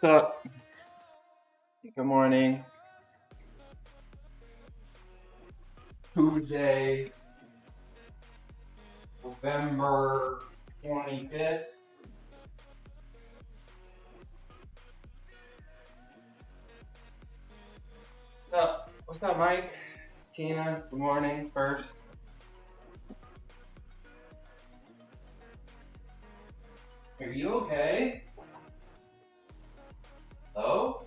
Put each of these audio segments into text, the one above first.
What's up? Good morning. Tuesday, November 25th. What's up, Mike? Tina, good morning first. Are you okay? Hello?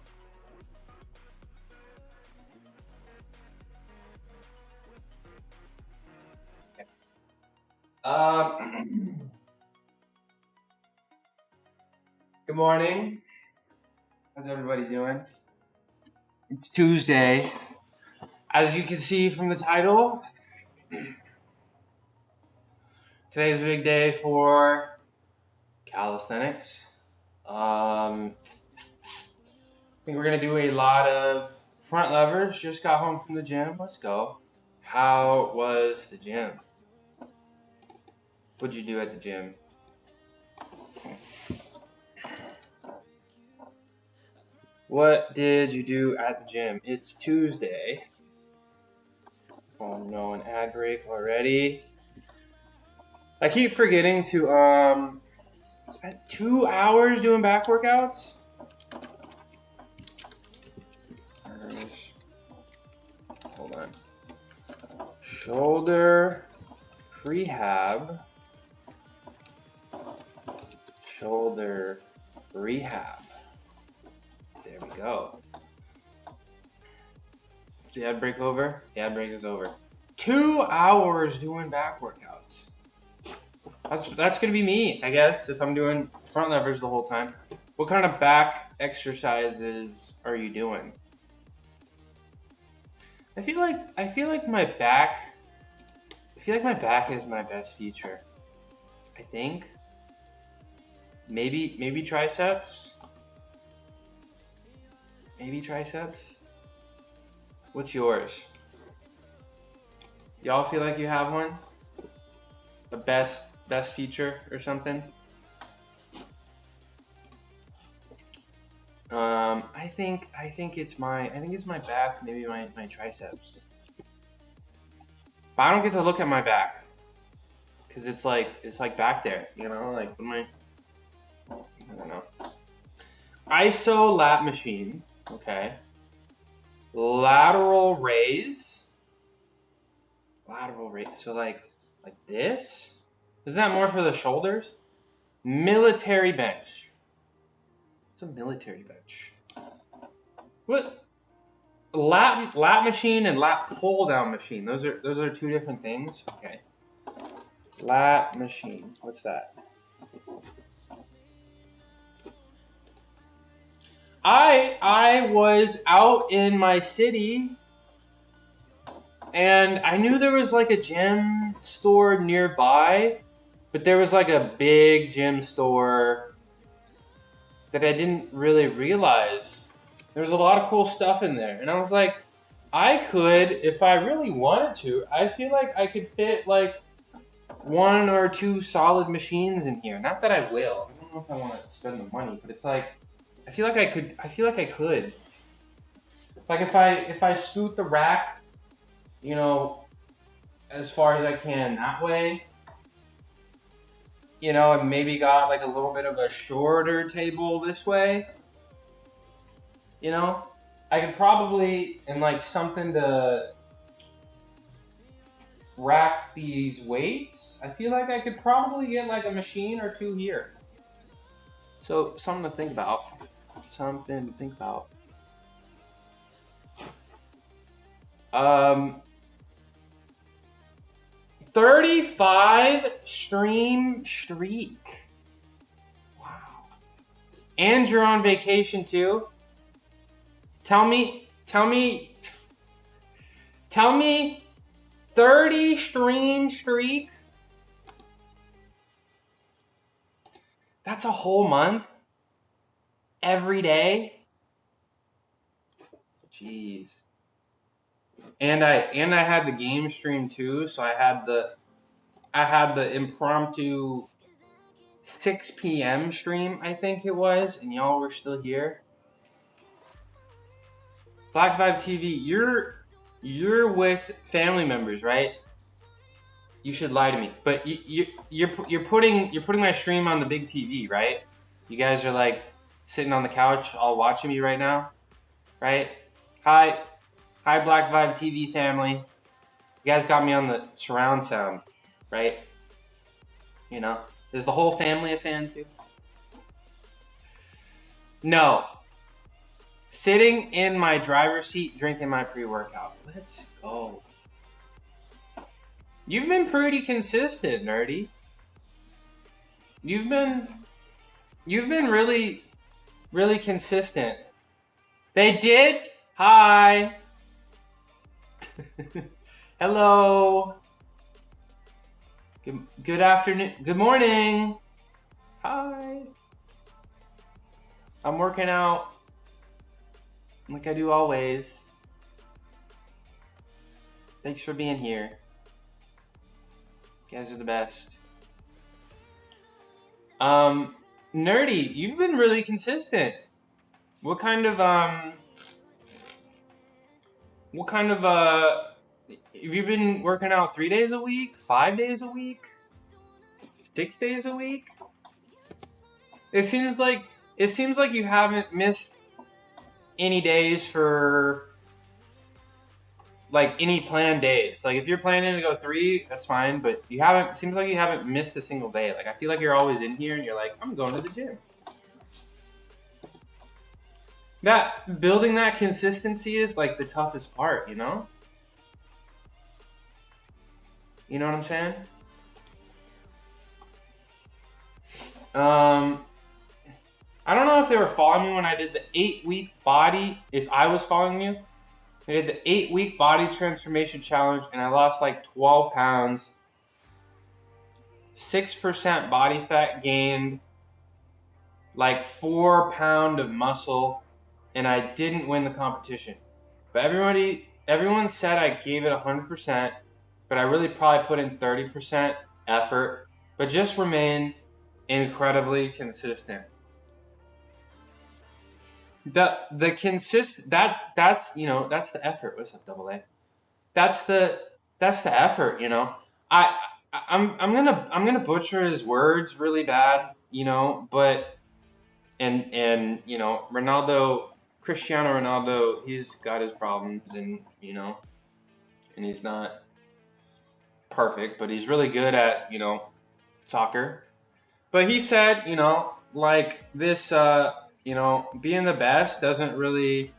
Good morning. How's everybody doing? It's Tuesday. As you can see from the title, today's a big day for calisthenics. I think we're going to do a lot of front levers. Just got home from the gym. Let's go. How was the gym? What'd you do at the gym? What did you do at the gym? It's Tuesday. Oh no, an ad break already. I keep forgetting to spend 2 hours doing back workouts. Hold on. Shoulder prehab. Shoulder rehab. There we go. Is the ad break over? The ad break is over. 2 hours doing back workouts. That's gonna be me, I guess, if I'm doing front levers the whole time. What kind of back exercises are you doing? I feel like my back is my best feature. I think. Maybe triceps. Maybe triceps. What's yours? Y'all feel like you have one? The best feature or something? I think it's my back, maybe my triceps. But I don't get to look at my back because it's like back there, you know, like I don't know. ISO lat machine, okay. Lateral raise. So like this. Isn't that more for the shoulders? Military bench. What's a military bench? What? Lat machine and lat pull down machine. Those are two different things. Okay. Lat machine. What's that? I was out in my city and I knew there was like a gym store nearby, but there was like a big gym store that I didn't really realize. There was a lot of cool stuff in there. And I was like, I could, if I really wanted to, I feel like I could fit like 1 or 2 solid machines in here. Not that I will. I don't know if I want to spend the money, but it's like, I feel like I could. I feel like I could. Like if I scoot the rack, you know, as far as I can that way, you know, and maybe got like a little bit of a shorter table this way, you know, I could probably, and like something to rack these weights, I feel like I could probably get like a machine or 2 here. So something to think about. Something to think about. 35 stream streak. Wow. And you're on vacation too? Tell me 30 stream streak? That's a whole month? Every day? Jeez. And I had the game stream too, so I had the impromptu 6 p.m. stream, I think it was, and y'all were still here. Black Vibe TV, you're with family members, right? You should lie to me, but you're putting my stream on the big TV, right? You guys are like sitting on the couch, all watching me right now, right? Hi, Black Vibe TV family. You guys got me on the surround sound, right? You know, is the whole family a fan too? No. Sitting in my driver's seat, drinking my pre-workout. Let's go. You've been pretty consistent, Nerdy. You've been really, really consistent. They did? Hi. Hello. Good afternoon. Good morning. Hi. I'm working out like I do always. Thanks for being here. You guys are the best. Nerdy, you've been really consistent. What kind of have you been working out 3 days a week, 5 days a week, 6 days a week? It seems like you haven't missed any days for like any planned days. Like if you're planning to go 3, that's fine, but seems like you haven't missed a single day. Like I feel like you're always in here and you're like, I'm going to the gym. That building that consistency is like the toughest part, you know? You know what I'm saying? I don't know if they were following me when I did the 8-week body, if I was following you. I did the 8-week body transformation challenge and I lost like 12 pounds, 6% body fat gained, like 4 pounds of muscle, and I didn't win the competition. But everyone said I gave it 100%, but I really probably put in 30% effort, but just remain incredibly consistent. That's the effort. What's up, double A? That's the effort, you know. I'm gonna butcher his words really bad, you know, but and you know, Cristiano Ronaldo, he's got his problems, and you know, and he's not perfect, but he's really good at, you know, soccer. But he said, you know, like this you know, being the best doesn't really,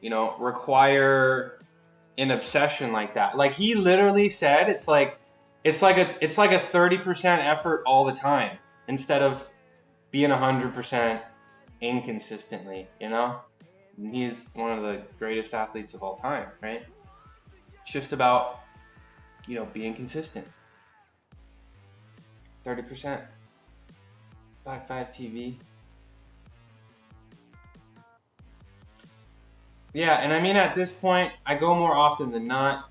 you know, require an obsession like that. Like he literally said it's like a 30% effort all the time instead of being 100% inconsistently, you know? He's one of the greatest athletes of all time, right? It's just about, you know, being consistent. 30%. Black 5 TV. Yeah, and I mean at this point, I go more often than not.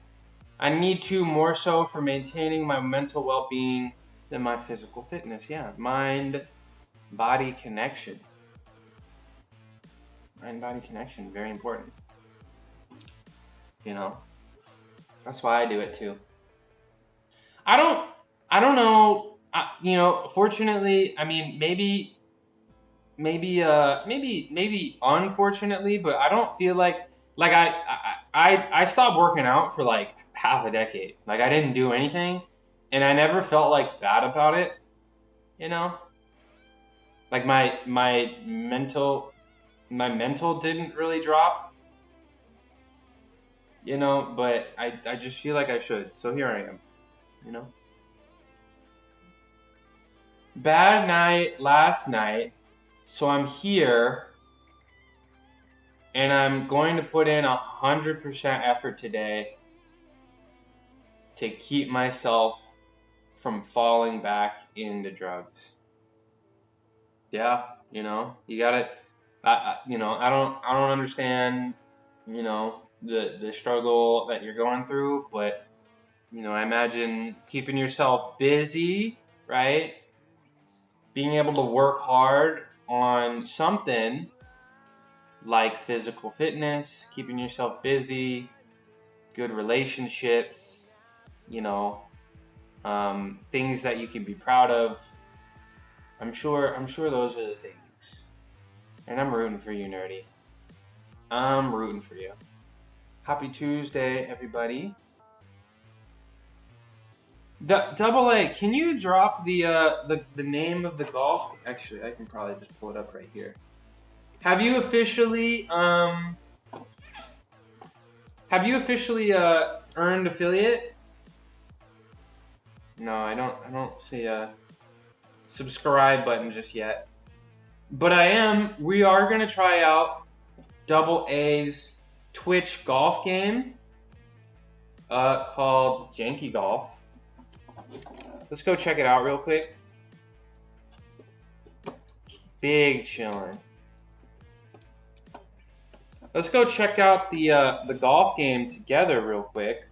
I need to more so for maintaining my mental well-being than my physical fitness. Yeah, mind-body connection. Mind-body connection, very important. You know, that's why I do it too. I don't know. Fortunately, I mean, maybe unfortunately, but I don't feel like I stopped working out for like half a decade. Like I didn't do anything, and I never felt like bad about it. You know, like my mental didn't really drop. But I just feel like I should. So here I am. You know, bad night last night. So I'm here and I'm going to put in 100% effort today to keep myself from falling back into drugs. Yeah, you got it. I don't understand, the struggle that you're going through, but I imagine keeping yourself busy, right? Being able to work hard on something like physical fitness, keeping yourself busy, good relationships, you know, things that you can be proud of. I'm sure those are the things. And I'm rooting for you, nerdy. I'm rooting for you. Happy Tuesday, everybody. Double A, can you drop the name of the golf? Actually, I can probably just pull it up right here. Have you officially earned affiliate? No, I don't see a subscribe button just yet. But we are gonna try out Double A's Twitch golf game called Janky Golf. Let's go check it out real quick. Big chillin'. Let's go check out the golf game together real quick.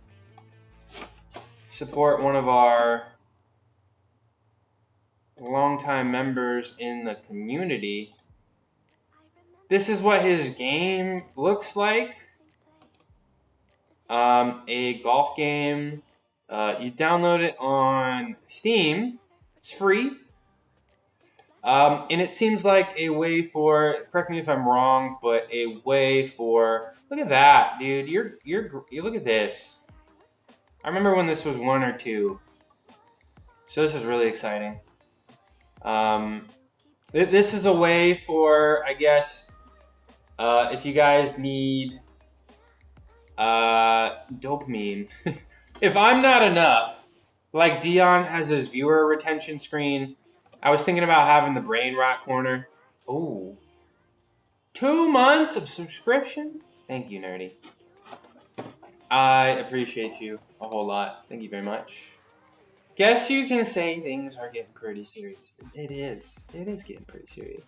Support one of our longtime members in the community. This is what his game looks like. A golf game. You download it on Steam. It's free. And it seems like a way for, correct me if I'm wrong, but a way for, look at that, dude. You look at this. I remember when this was 1 or 2. So this is really exciting. This is a way for, I guess, if you guys need dopamine. If I'm not enough, like Dion has his viewer retention screen, I was thinking about having the brain rot corner. Ooh. 2 months of subscription? Thank you, nerdy. I appreciate you a whole lot. Thank you very much. Guess you can say things are getting pretty serious. It is. It is getting pretty serious.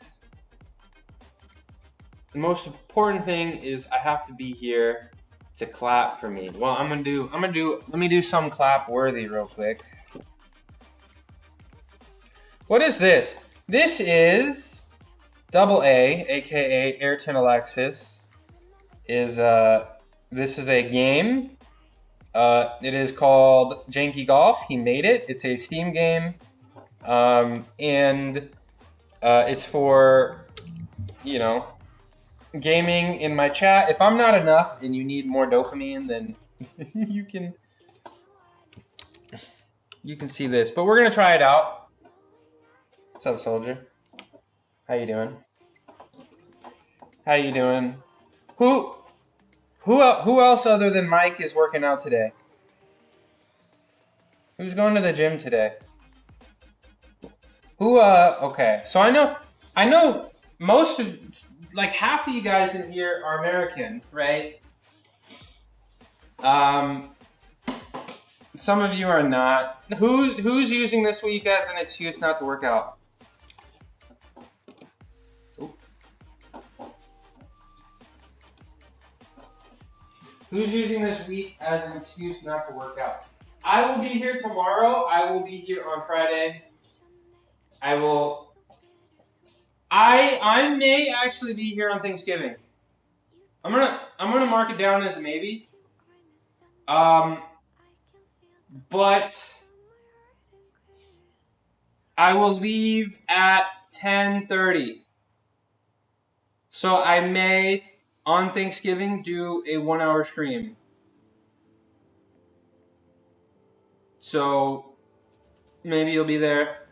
The most important thing is I have to be here to clap for me. Well, let me do some clap worthy real quick. What is this? This is Double A, aka Ayrton Alexis. This is a game. It is called Janky Golf. He made it. It's a Steam game. And it's for, gaming in my chat. If I'm not enough and you need more dopamine, then you can see this. But we're gonna try it out. What's up, soldier? How you doing? How you doing? Who else other than Mike is working out today? Who's going to the gym today? Okay. So I know most of, like, half of you guys in here are American, right? Some of you are not. Who's using this week as an excuse not to work out? Who's using this week as an excuse not to work out? I will be here tomorrow. I will be here on Friday. I may actually be here on Thanksgiving. I'm gonna mark it down as a maybe. But I will leave at 10:30. So I may on Thanksgiving do a 1-hour stream. So maybe you'll be there,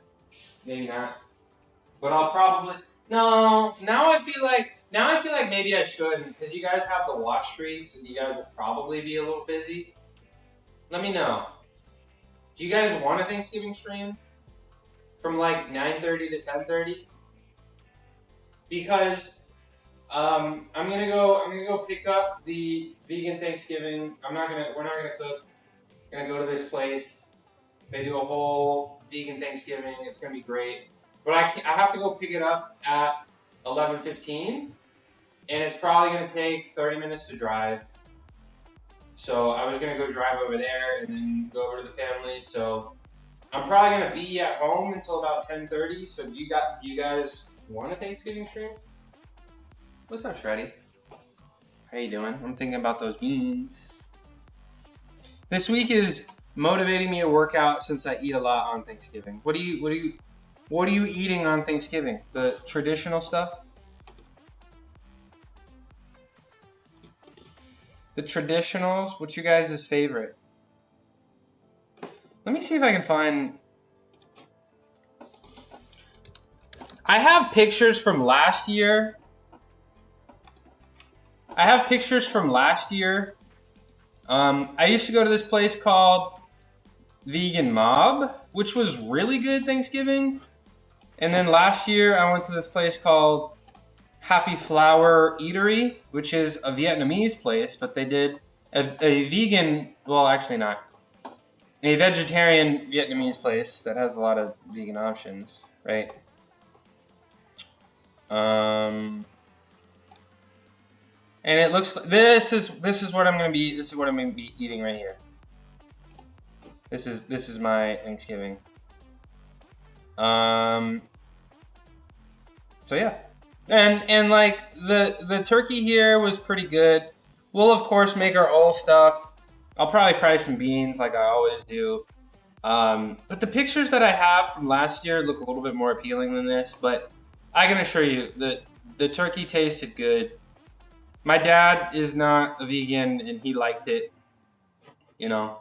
maybe not. But I'll probably no. Now I feel like maybe I should, because you guys have the watch streaks and you guys will probably be a little busy. Let me know. Do you guys want a Thanksgiving stream from like 9:30 to 10:30? Because I'm gonna go pick up the vegan Thanksgiving. We're not gonna cook. I'm gonna go to this place. They do a whole vegan Thanksgiving. It's gonna be great. But I have to go pick it up at 11:15, and it's probably gonna take 30 minutes to drive. So I was gonna go drive over there and then go over to the family. So I'm probably gonna be at home until about 10:30. So do you guys want a Thanksgiving stream? What's up, Shreddy? How you doing? I'm thinking about those beans. This week is motivating me to work out since I eat a lot on Thanksgiving. What are you eating on Thanksgiving? The traditional stuff? The traditionals? What's your guys' favorite? Let me see if I can find... I have pictures from last year. I used to go to this place called Vegan Mob, which was really good Thanksgiving. And then last year I went to this place called Happy Flower Eatery, which is a Vietnamese place, but they did a vegan, well, actually not, a vegetarian Vietnamese place that has a lot of vegan options, right? And it looks like this is what I'm gonna be eating right here. This is my Thanksgiving. So yeah. And like the turkey here was pretty good. We'll of course make our own stuff. I'll probably fry some beans like I always do. But the pictures that I have from last year look a little bit more appealing than this, but I can assure you that the turkey tasted good. My dad is not a vegan and he liked it, you know.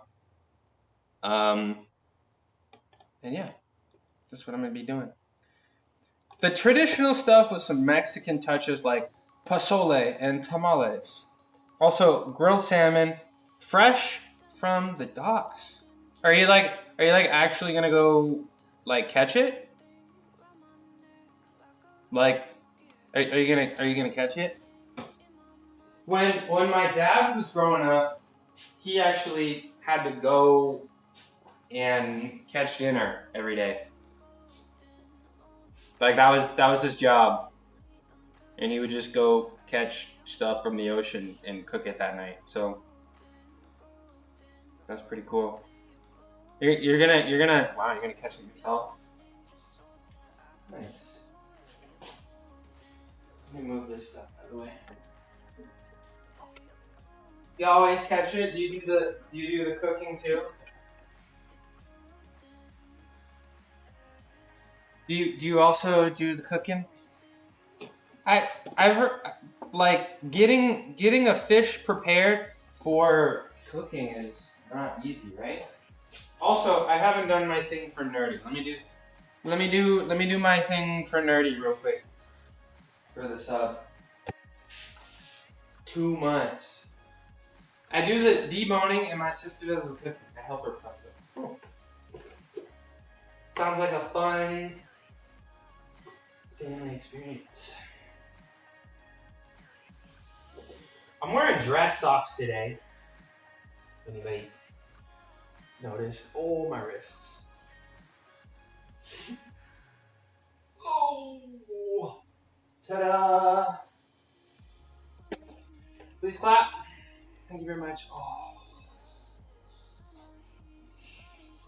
And yeah, that's what I'm gonna be doing. The traditional stuff with some Mexican touches like pozole and tamales. Also, grilled salmon, fresh from the docks. Are you actually gonna go like catch it? Like, are you gonna catch it? When my dad was growing up, he actually had to go and catch dinner every day. Like that was his job, and he would just go catch stuff from the ocean and cook it that night. So that's pretty cool. You're gonna wow, you're gonna catch it yourself. Nice. Let me move this stuff out of the way. You always catch it? Do you do the cooking too? Do you also do the cooking? I've heard like getting a fish prepared for cooking is not easy, right? Also, I haven't done my thing for nerdy. Let me do my thing for nerdy real quick. For the sub. 2 months. I do the deboning and my sister does the cooking. I help her cook it. Sounds like a fun family experience. I'm wearing dress socks today. Anybody noticed? Oh, my wrists. Oh, ta-da! Please clap. Thank you very much. Oh.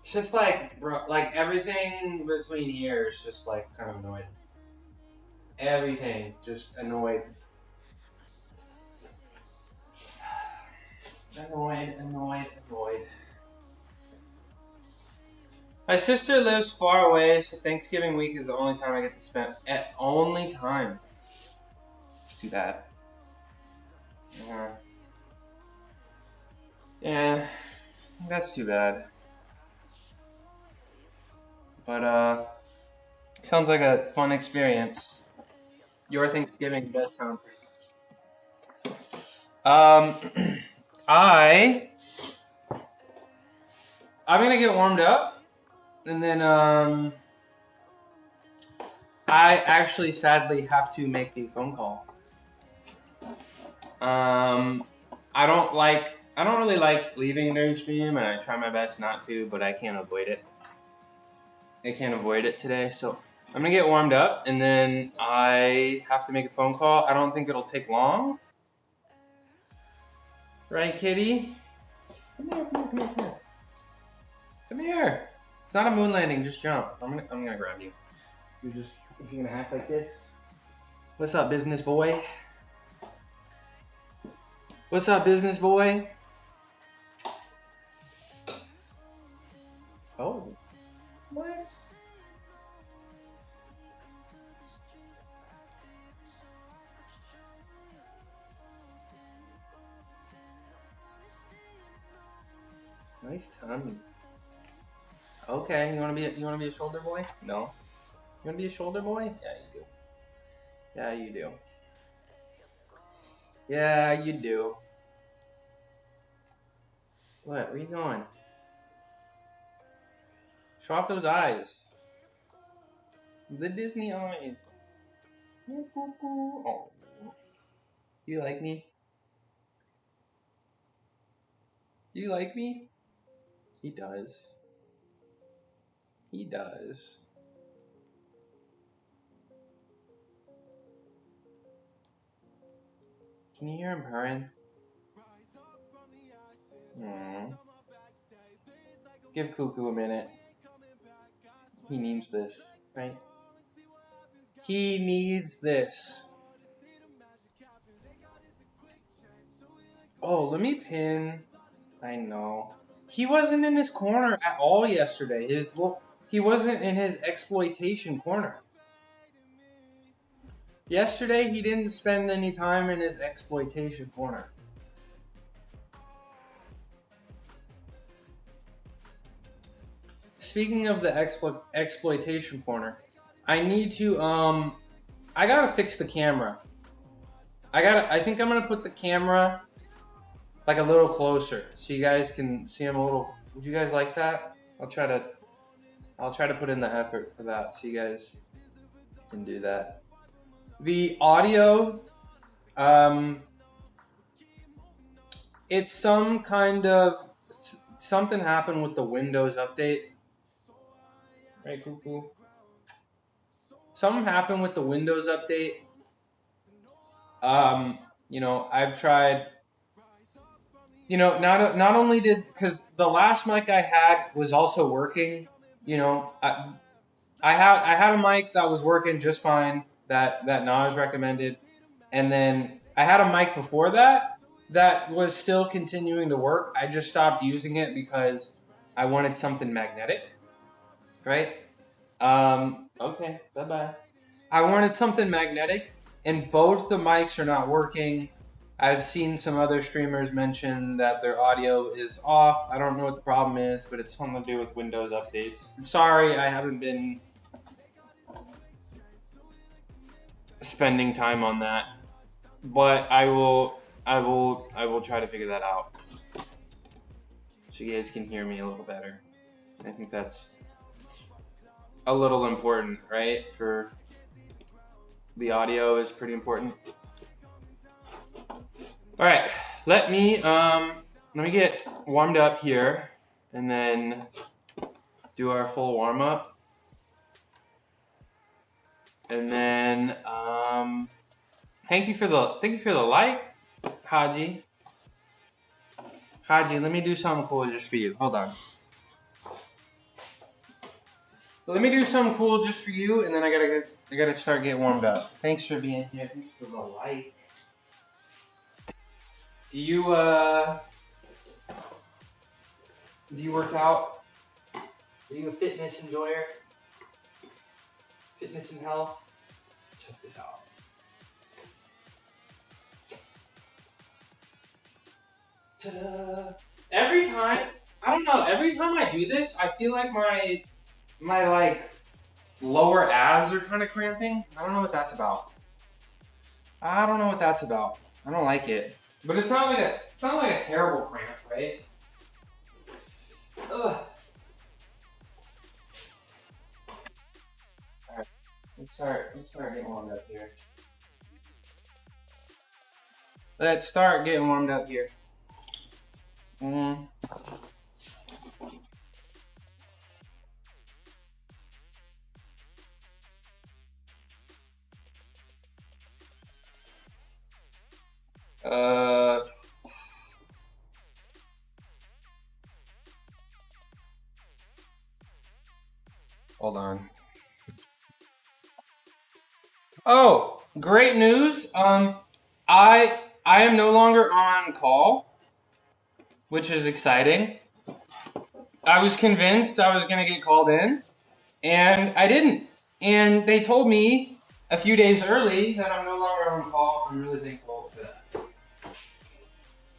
It's just like, bro, like everything between here is just like kind of annoyed. Everything just annoyed. Annoyed. My sister lives far away, so Thanksgiving week is the only time I get to spend. Only time. It's too bad. Yeah, that's too bad. But sounds like a fun experience. Your Thanksgiving does sound pretty. I'm gonna get warmed up, and then I actually sadly have to make a phone call. I don't really like leaving during stream, and I try my best not to, but I can't avoid it. Today, so I'm gonna get warmed up, and then I have to make a phone call. I don't think it'll take long. Right, kitty? Come here. It's not a moon landing, just jump. I'm gonna grab you. You're gonna act like this. What's up, business boy? What's up, business boy? Oh. What? Nice tummy. Okay, you wanna be a shoulder boy? No. You wanna be a shoulder boy? Yeah, you do. Yeah, you do. Yeah, you do. What? Where are you going? Show off those eyes. The Disney eyes. Oh. Do you like me? Do you like me? He does. He does. Can you hear him purring? Aww. Give Cuckoo a minute. He needs this, right? He needs this. Oh, let me pin. I know. He wasn't in his corner at all yesterday. He wasn't in his exploitation corner. Yesterday, he didn't spend any time in his exploitation corner. Speaking of the exploitation corner, I need to, I gotta fix the camera. I think I'm gonna put the camera like a little closer so you guys can see him a little. Would you guys like that? I'll try to put in the effort for that so you guys can do that. The audio, it's some kind of, something happened with the Windows update. Right, Cuckoo? Something happened with the Windows update. I've tried. Not only because the last mic I had was also working. I had a mic that was working just fine that Naj recommended, and then I had a mic before that was still continuing to work. I just stopped using it because I wanted something magnetic, right? Okay, bye-bye. I wanted something magnetic, and both the mics are not working. I've seen some other streamers mention that their audio is off. I don't know what the problem is, but it's something to do with Windows updates. I'm sorry, I haven't been spending time on that, but I will try to figure that out so you guys can hear me a little better. I think that's a little important, right? For the audio is pretty important. All right, let me get warmed up here and then do our full warm up. And then thank you for the like, Haji. Haji, let me do something cool just for you. Hold on. Let me do something cool just for you, and then I gotta start getting warmed up. Thanks for being here. Thanks for the light. Do you work out? Are you a fitness enjoyer? Fitness and health? Check this out. Ta-da! Every time I do this, I feel like my like lower abs are kind of cramping. I don't know what that's about. I don't like it. But it's not like a terrible cramp, right? Ugh. Alright. Let's start getting warmed up here. Let's start getting warmed up here. Hold on. Oh, great news. I am no longer on call, which is exciting. I was convinced I was gonna get called in, and I didn't. And they told me a few days early that I'm no longer on call. I'm really thankful for that.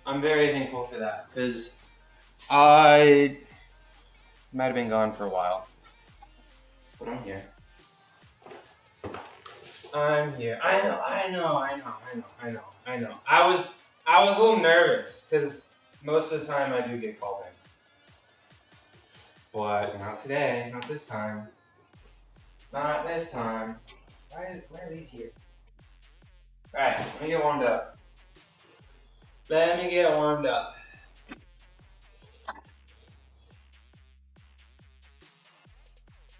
I'm very thankful for that, because I might have been gone for a while. But I'm here. I'm here. I know. I was a little nervous because most of the time I do get called in. But not today. Not this time. Not this time. Why are these here? Alright, let me get warmed up.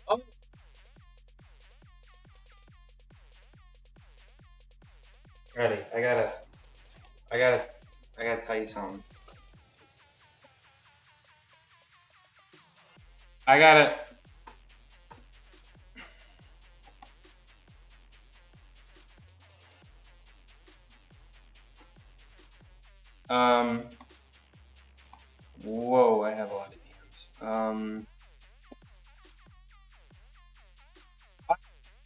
Oh. Ready. I gotta tell you something. Whoa, I have a lot of DMs.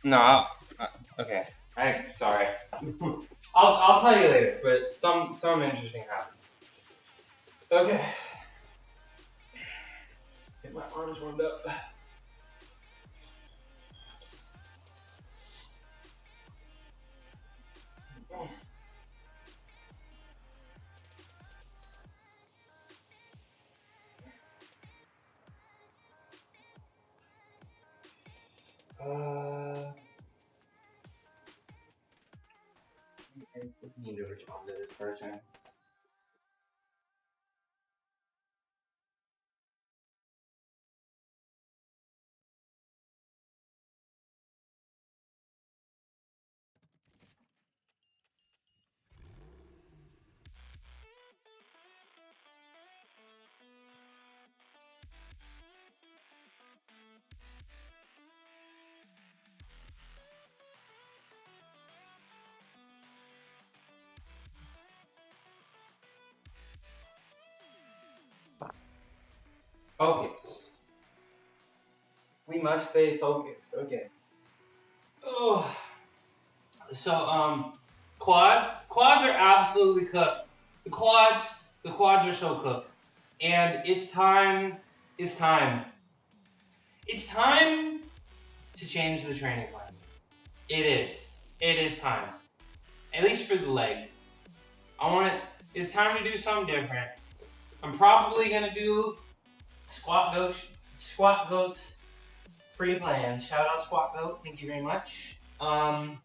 No, okay. Sorry. I'll tell you later, but some interesting happened. Okay. Get my arms warmed up. I need to respond to this person. Focus. We must stay focused. Okay. Oh. So quads are absolutely cooked. The quads are so cooked, and it's time. It's time to change the training plan. It is time. At least for the legs. It's time to do something different. I'm probably gonna do squat goats free plan. Shout out Squat Goat. Thank you very much. So I'm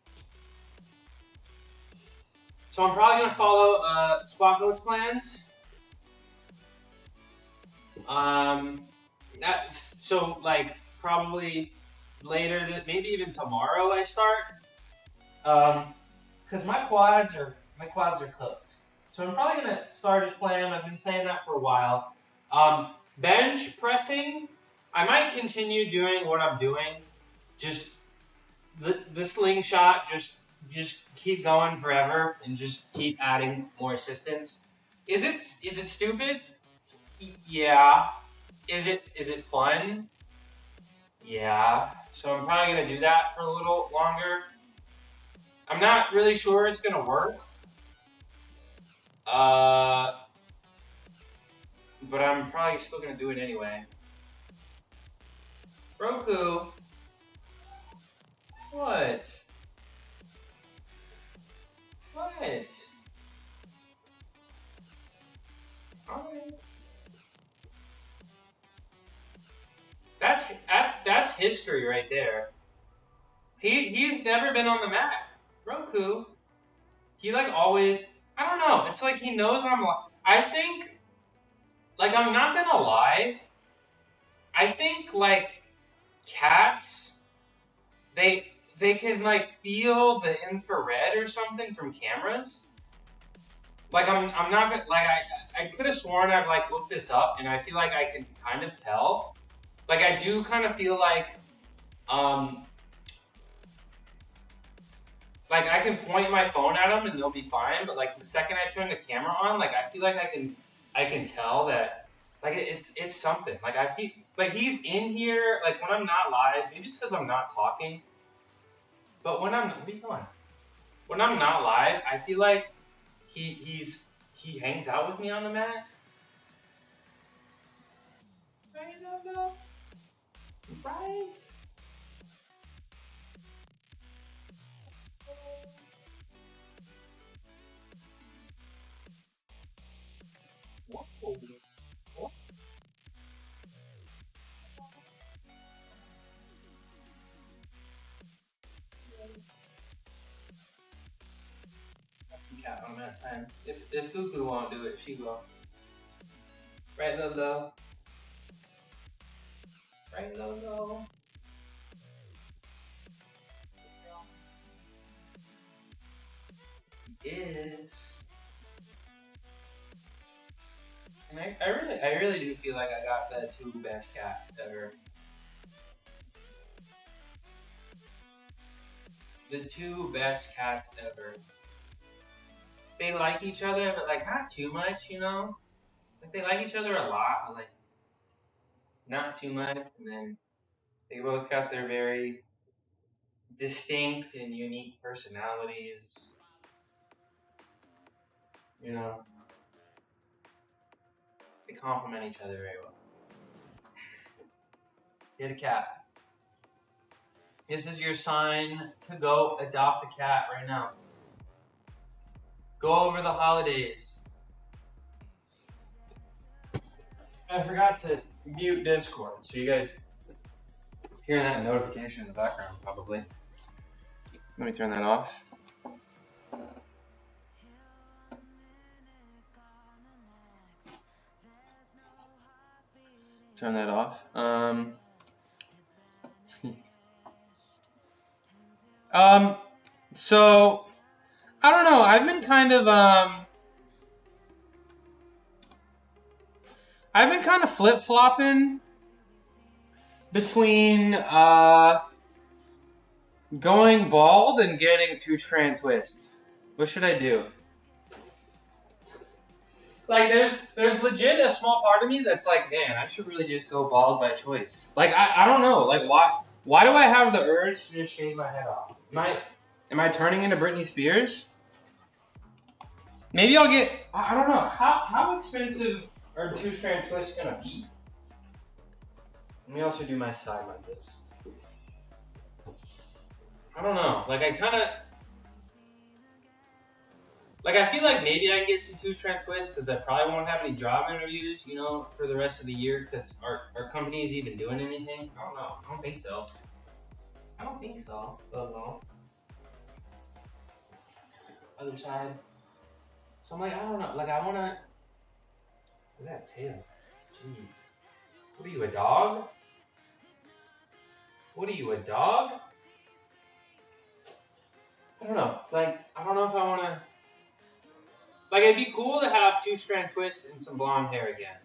probably gonna follow Squat Goat's plans. So like probably later, maybe even tomorrow I start. Cause my quads are cooked. So I'm probably gonna start just playing. I've been saying that for a while. Bench pressing, I might continue doing what I'm doing. Just the slingshot, just keep going forever and just keep adding more assistance. Is it stupid? Yeah. Is it fun? Yeah. So I'm probably gonna do that for a little longer. I'm not really sure it's gonna work. But I'm probably still gonna do it anyway. Roku. What? What? Alright. That's history right there. He's never been on the mat. Roku. He like always. I don't know. It's like he knows I'm. I think. Like I'm not gonna lie. I think like cats. They can like feel the infrared or something from cameras. Like I'm not gonna like I could have sworn I've like looked this up and I feel like I can kind of tell. Like I do kind of feel um like I can point my phone at them and they'll be fine, but like the second I turn the camera on, like I feel like I can tell that like it's something. Like I feel like he's in here like when I'm not live, maybe it's because I'm not talking. But when I'm what are you doing? When I'm not live, I feel like he hangs out with me on the mat. Right, no. Right. Whoa. What? That's some cat on that time. If Cuckoo won't do it, she will. Right, Lolo. Right, Lolo. Is. And I really do feel like I got the two best cats ever. The two best cats ever. They like each other, but like not too much, you know? Like they like each other a lot, but like not too much. And then they both got their very distinct and unique personalities. You know, they complement each other very well. Get a cat. This is your sign to go adopt a cat right now. Go over the holidays. I forgot to mute Discord, so you guys hearing that notification in the background probably. Let me turn that off. Turn that off. So I don't know. I've been kind of flip-flopping between going bald and getting a 2-strand twist. What should I do? Like there's legit a small part of me that's like, man, I should really just go bald by choice. Like I don't know. Like why do I have the urge to just shave my head off? Am I turning into Britney Spears? Maybe I'll get. I don't know. How expensive are 2-strand twists gonna be? Let me also do my side lunges. I don't know. Like I feel like maybe I can get some 2-strand twists because I probably won't have any job interviews, you know, for the rest of the year because our company's even doing anything. I don't know. I don't think so. No. Other side. So I'm like, I don't know. Like I wanna. Look at that tail. Jeez. What are you, a dog? What are you, a dog? I don't know. Like, I don't know if I wanna. Like, it'd be cool to have 2-strand twists and some blonde hair again.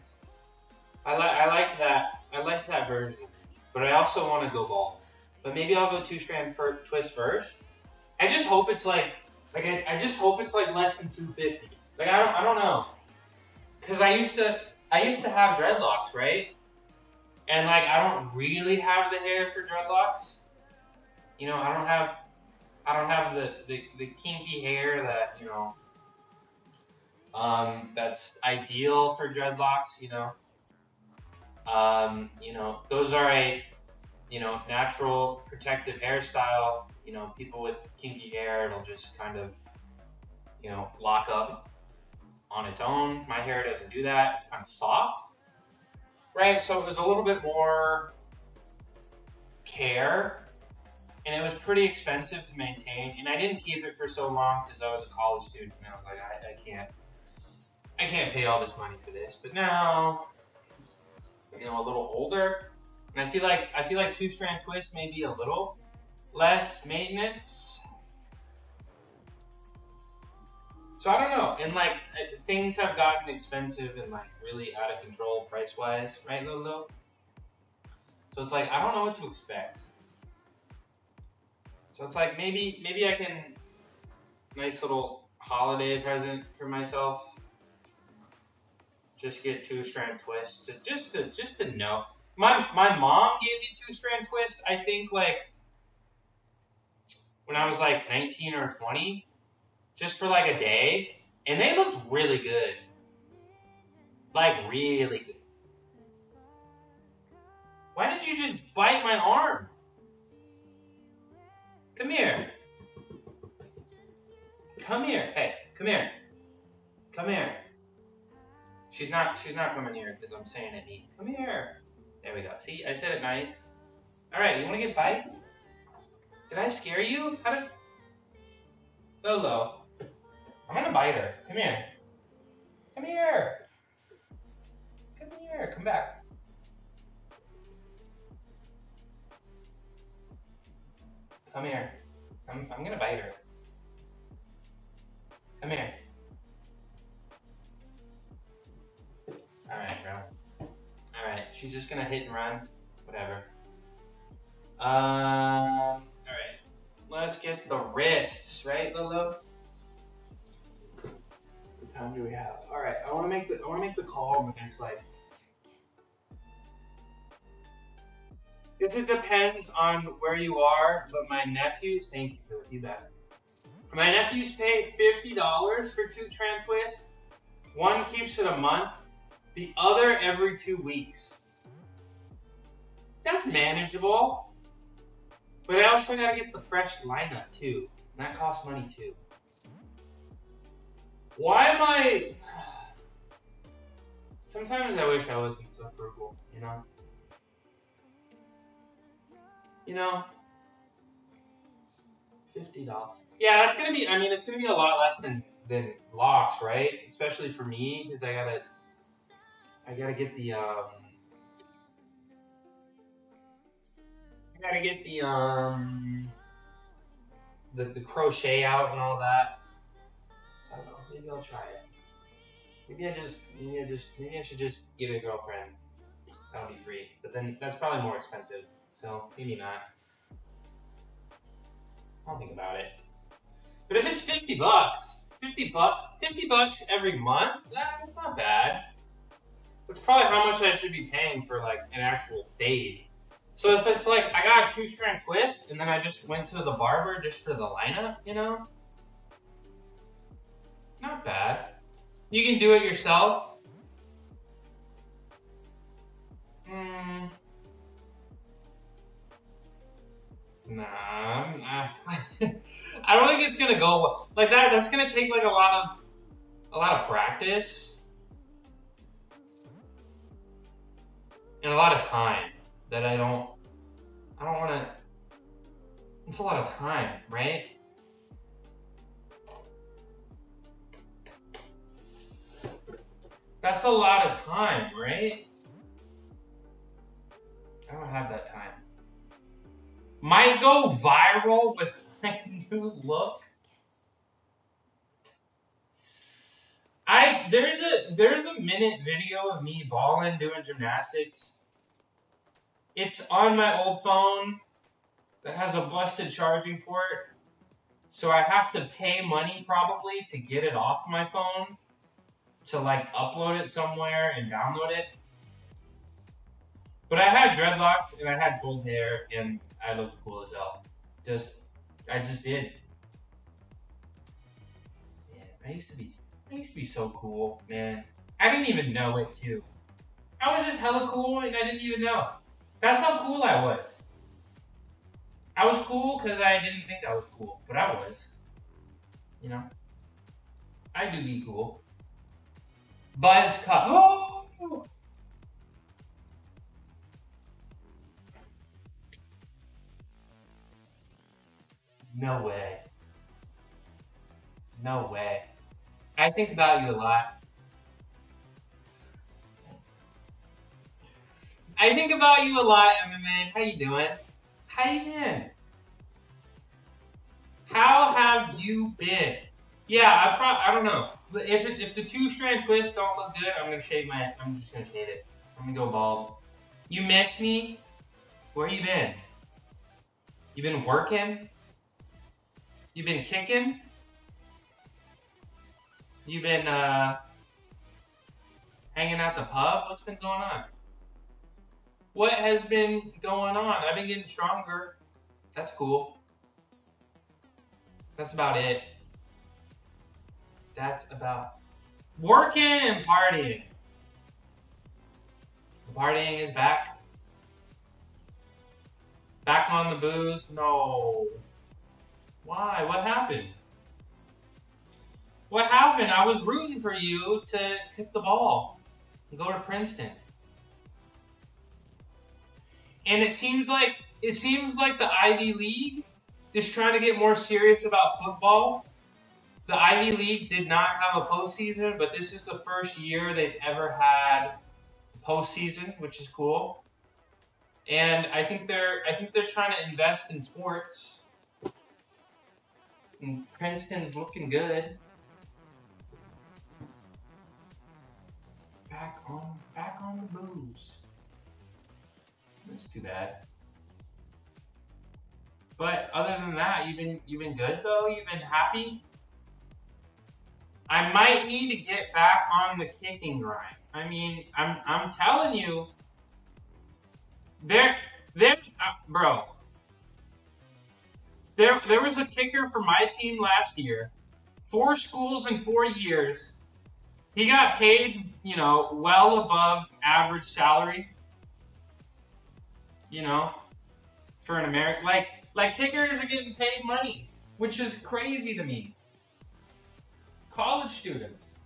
I like that. I like that version. But I also want to go bald. But maybe I'll go 2-strand twist first. I just hope it's like I just hope it's like less than 250. Like I don't know. Cause I used to have dreadlocks, right? And like I don't really have the hair for dreadlocks. You know, I don't have the kinky hair that, you know, that's ideal for dreadlocks, you know. You know, those are a, you know, natural protective hairstyle. You know, people with kinky hair, it'll just kind of, you know, lock up on its own. My hair doesn't do that. It's kind of soft, right? So it was a little bit more care, and it was pretty expensive to maintain. And I didn't keep it for so long because I was a college student, and I was like, I can't pay all this money for this. But now, you know, a little older, and I feel like 2-strand twist may be a little less maintenance. So I don't know. And like things have gotten expensive and like really out of control price wise, right, Lolo? So it's like I don't know what to expect. So it's like maybe I can, nice little holiday present for myself. Just get 2-strand twists just to know. My mom gave me 2-strand twists, I think, like when I was like 19 or 20, just for like a day, and they looked really good. Like really good. Why did you just bite my arm? Come here. Come here. Hey, come here. Come here. She's not coming here because I'm saying it neat. Come here. There we go. See, I said it nice. All right, you want to get bite? Did I scare you? How did... Lolo. I'm gonna bite her. Come here. Come here. Come here. Come back. Come here. I'm gonna bite her. Come here. Alright, bro. Alright, she's just gonna hit and run. Whatever. Alright. Let's get the wrists, right, Lolo? What time do we have? Alright, I wanna make the call against like. Guess it depends on where you are, but my nephews, thank you for the feedback. My nephews pay $50 for 2-strand twists. One keeps it a month, the other every 2 weeks. That's manageable. But I also gotta get the fresh lineup too. And that costs money too. Why am I... Sometimes I wish I wasn't so frugal, you know? You know? $50. Yeah, that's gonna be, I mean, it's gonna be a lot less than locks, right? Especially for me, because I gotta get the the crochet out and all that. I don't know, maybe I'll try it. Maybe I should just get a girlfriend. That'll be free. But then that's probably more expensive. So maybe not. I'll think about it. But if it's $50, $50 every month, that's not bad. That's probably how much I should be paying for like an actual fade. So if it's like I got a 2-strand twist and then I just went to the barber just for the lineup, you know? Not bad. You can do it yourself. Nah. I don't think it's gonna go well. Like that. That's gonna take like a lot of practice and a lot of time that I don't want to. It's a lot of time, right? That's a lot of time, right? I don't have that time. Might go viral with my new look. there's a minute video of me balling doing gymnastics. It's on my old phone that has a busted charging port, so I have to pay money probably to get it off my phone to like upload it somewhere and download it. But I had dreadlocks and I had gold hair and I looked cool as hell. I just did. Yeah, I used to be so cool, man. I didn't even know it too. I was just hella cool and I didn't even know. That's how cool I was. I was cool because I didn't think I was cool, but I was. You know? I do be cool. Buzz cut. Oh! No way. No way. I think about you a lot. I think about you a lot, MMA. How you doing? How you been? How have you been? Yeah, I don't know. If the 2-strand twists don't look good, I'm just gonna shave it. I'm gonna go bald. You miss me? Where you been? You been working? You been kicking? You been hanging out the pub? What's been going on? What has been going on? I've been getting stronger. That's cool. That's about it. That's about working and partying. The partying is back. Back on the booze? No. Why? What happened? What happened? I was rooting for you to kick the ball and go to Princeton. And it seems like the Ivy League is trying to get more serious about football. The Ivy League did not have a postseason, but this is the first year they've ever had a postseason, which is cool. And I think they're trying to invest in sports. And Princeton's looking good. Back on the booze. That's too bad. But other than that, you've been good though. You've been happy. I might need to get back on the kicking grind. I mean, I'm telling you, bro. There was a kicker for my team last year. 4 schools in 4 years. He got paid, well above average salary. For an American, like kickers are getting paid money, which is crazy to me. College students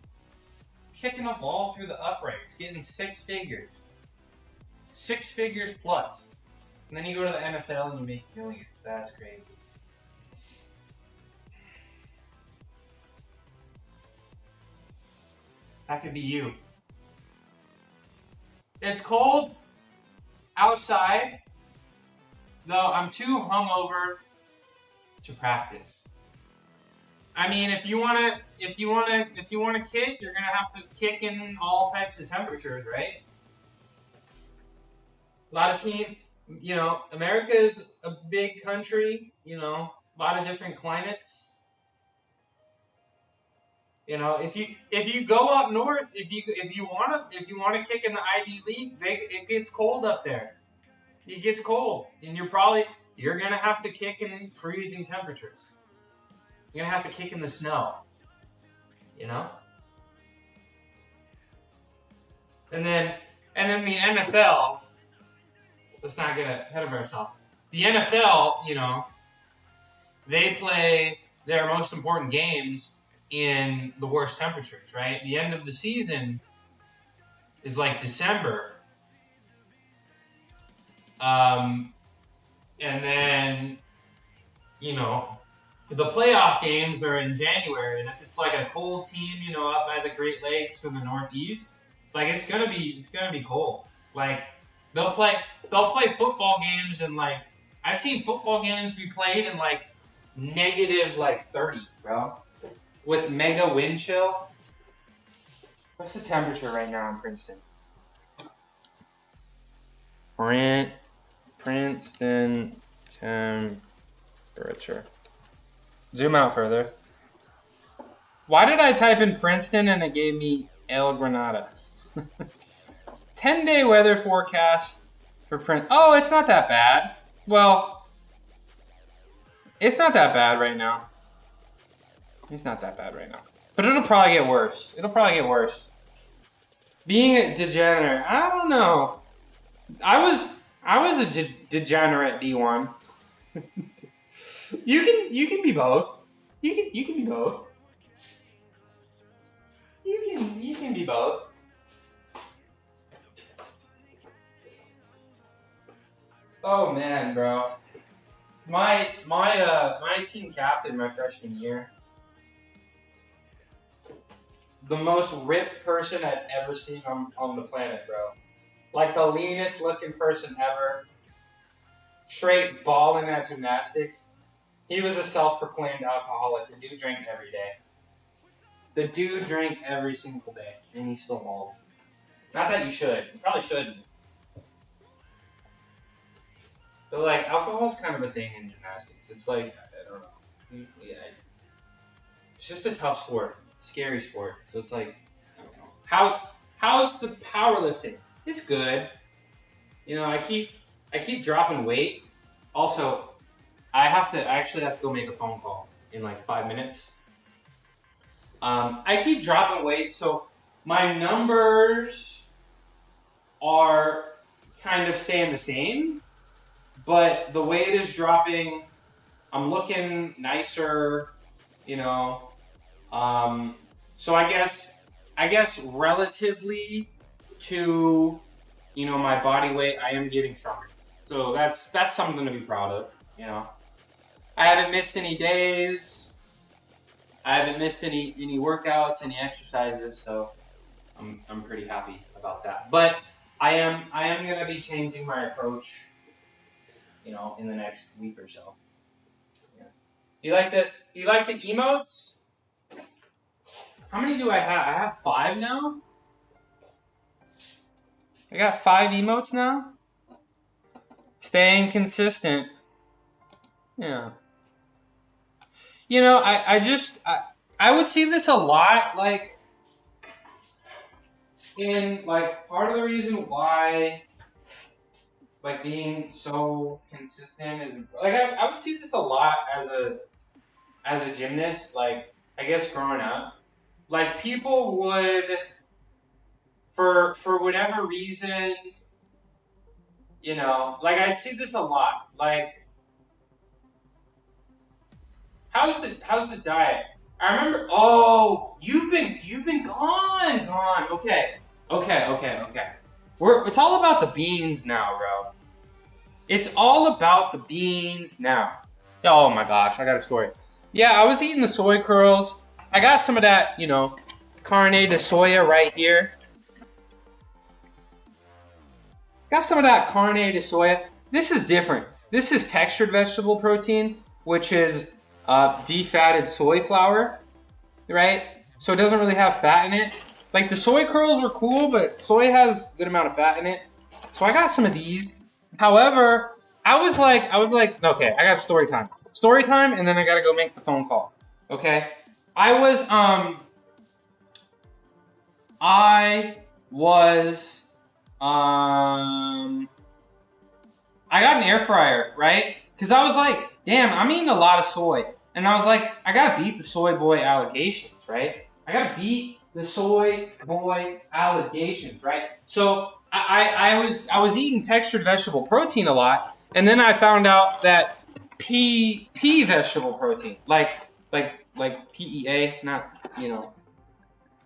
kicking a ball through the uprights, getting 6 figures plus, and then you go to the NFL and you make millions. That's crazy. That could be you. It's cold outside, though I'm too hungover to practice. I mean, if you wanna kick, you're gonna have to kick in all types of temperatures, right? A lot of teams, America is a big country, a lot of different climates. If you go up north, if you wanna kick in the Ivy League, it gets cold up there. It gets cold, and you're gonna have to kick in freezing temperatures. You're gonna have to kick in the snow. And then the NFL. Let's not get ahead of ourselves. The NFL, they play their most important games in the worst temperatures, right? The end of the season is like December. And then, the playoff games are in January, and if it's like a cold team, up by the Great Lakes from the Northeast, it's gonna be cold. Like they'll play football games and I've seen football games be played in negative 30, bro. With mega wind chill. What's the temperature right now in Princeton? Princeton temperature. Zoom out further. Why did I type in Princeton and it gave me El Granada? 10-day weather forecast for Princeton. Oh, it's not that bad. Well, it's not that bad right now. It's not that bad right now. But it'll probably get worse. It'll probably get worse. Being a degenerate, I don't know. I was a degenerate D1. You can be both. You can be both. You can be both. Oh man, bro. My team captain my freshman year. The most ripped person I've ever seen on the planet, bro. Like the leanest looking person ever. Straight balling at gymnastics. He was a self-proclaimed alcoholic. The dude drank every day. The dude drank every single day, and he still balled. Not that you should. You probably shouldn't. But like, alcohol's kind of a thing in gymnastics. It's like, I don't know. Yeah, it's just a tough sport. It's a scary sport. So it's like, I don't know. How's the powerlifting? It's good. You know, I keep dropping weight. Also, I actually have to go make a phone call in like 5 minutes. I keep dropping weight, so my numbers are kind of staying the same, but the weight is dropping. I'm looking nicer, you know. So I guess relatively to, you know, my body weight, I am getting stronger. So that's something to be proud of, you know. I haven't missed any days. I haven't missed any workouts, any exercises, so I'm pretty happy about that. But I am gonna be changing my approach, you know, in the next week or so. Yeah. You like the emotes? How many do I have? I have 5 now. I got 5 emotes now. Staying consistent. Yeah. You know, I would see this a lot, like, in, like, part of the reason why, like, being so consistent is, like, I would see this a lot as a gymnast, like, I guess growing up. Like, people would, for whatever reason, you know, like, I'd see this a lot, like, how's the diet? I remember. Oh, you've been gone. Okay. It's all about the beans now, bro. It's all about the beans now. Oh my gosh, I got a story. Yeah, I was eating the soy curls. I got some of that, you know, carne de soya right here. Got some of that carne de soya. This is different. This is textured vegetable protein, which is defatted soy flour, right? So it doesn't really have fat in it. Like the soy curls were cool, but soy has a good amount of fat in it. So I got some of these. However, I was like, okay, I got story time, and then I gotta go make the phone call. Okay, I got an air fryer, right? Because I was like, damn, I'm eating a lot of soy. And I was like, I gotta beat the soy boy allegations, right? I gotta beat the soy boy allegations, right? So I was eating textured vegetable protein a lot, and then I found out that pea vegetable protein, like PEA, not, you know.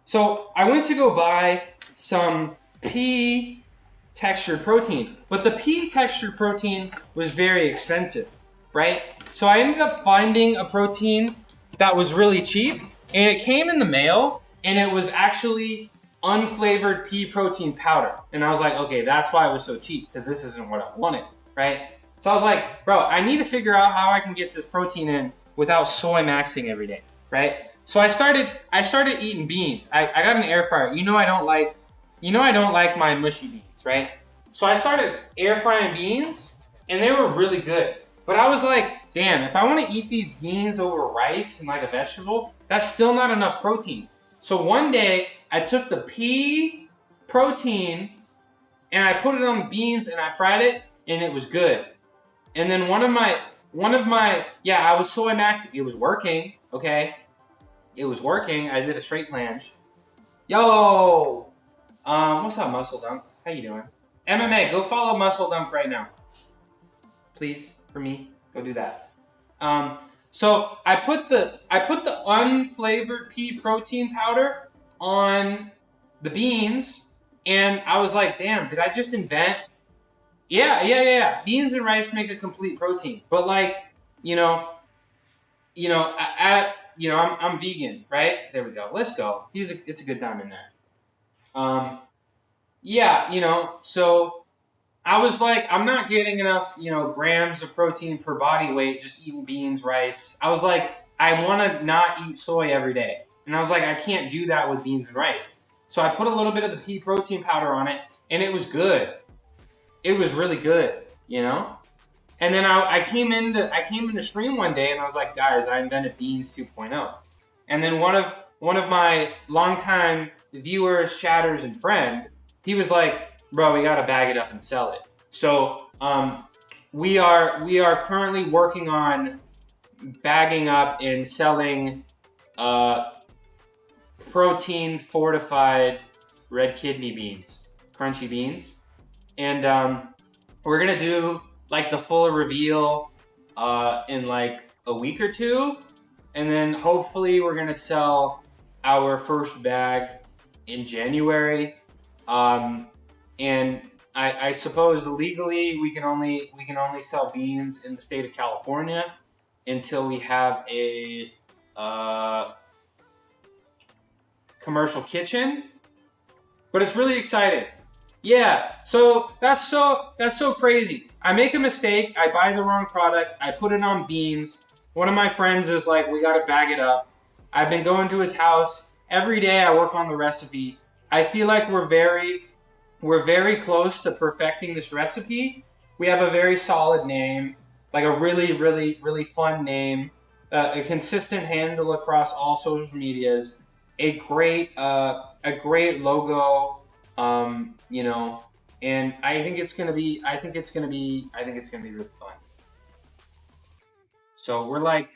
So I went to go buy some pea textured protein, but the pea textured protein was very expensive, right? So I ended up finding a protein that was really cheap, and it came in the mail, and it was actually unflavored pea protein powder. And I was like, okay, that's why it was so cheap, because this isn't what I wanted, right? So I was like, bro, I need to figure out how I can get this protein in without soy maxing every day, right? So I started eating beans. I got an air fryer. I don't like my mushy beans, right? So I started air frying beans, and they were really good. But I was like, damn, if I want to eat these beans over rice and like a vegetable, that's still not enough protein. So one day I took the pea protein and I put it on the beans and I fried it, and it was good. And then one of my yeah, I was soy maxing. It was working, okay? It was working. I did a straight planche. Yo, what's up, Muscle Dunk? How you doing? MMA, go follow Muscle Dunk right now, please. For me, go do that. So I put the unflavored pea protein powder on the beans, and I was like, damn, did I just invent? Yeah. Beans and rice make a complete protein, but like, I'm vegan, right? There we go. Let's go. It's a good time in there. So I was like, I'm not getting enough, grams of protein per body weight just eating beans, rice. I was like, I want to not eat soy every day. And I was like, I can't do that with beans and rice. So I put a little bit of the pea protein powder on it, and it was good. It was really good, And then I came into stream one day, and I was like, guys, I invented Beans 2.0. And then one of my longtime viewers, chatters, and friend, he was like, bro, we gotta bag it up and sell it. So we are currently working on bagging up and selling protein fortified red kidney beans, crunchy beans. And we're gonna do like the full reveal in like a week or two, and then hopefully we're gonna sell our first bag in January. And I suppose legally we can only sell beans in the state of California until we have a commercial kitchen. But it's really exciting. Yeah, so that's so crazy. I make a mistake, I buy the wrong product, I put it on beans. One of my friends is like, we gotta bag it up. I've been going to his house. Every day I work on the recipe. I feel like we're very close to perfecting this recipe. We have a very solid name, like a really, really, really fun name, a consistent handle across all social medias, a great logo. And I think it's gonna be really fun. So we're like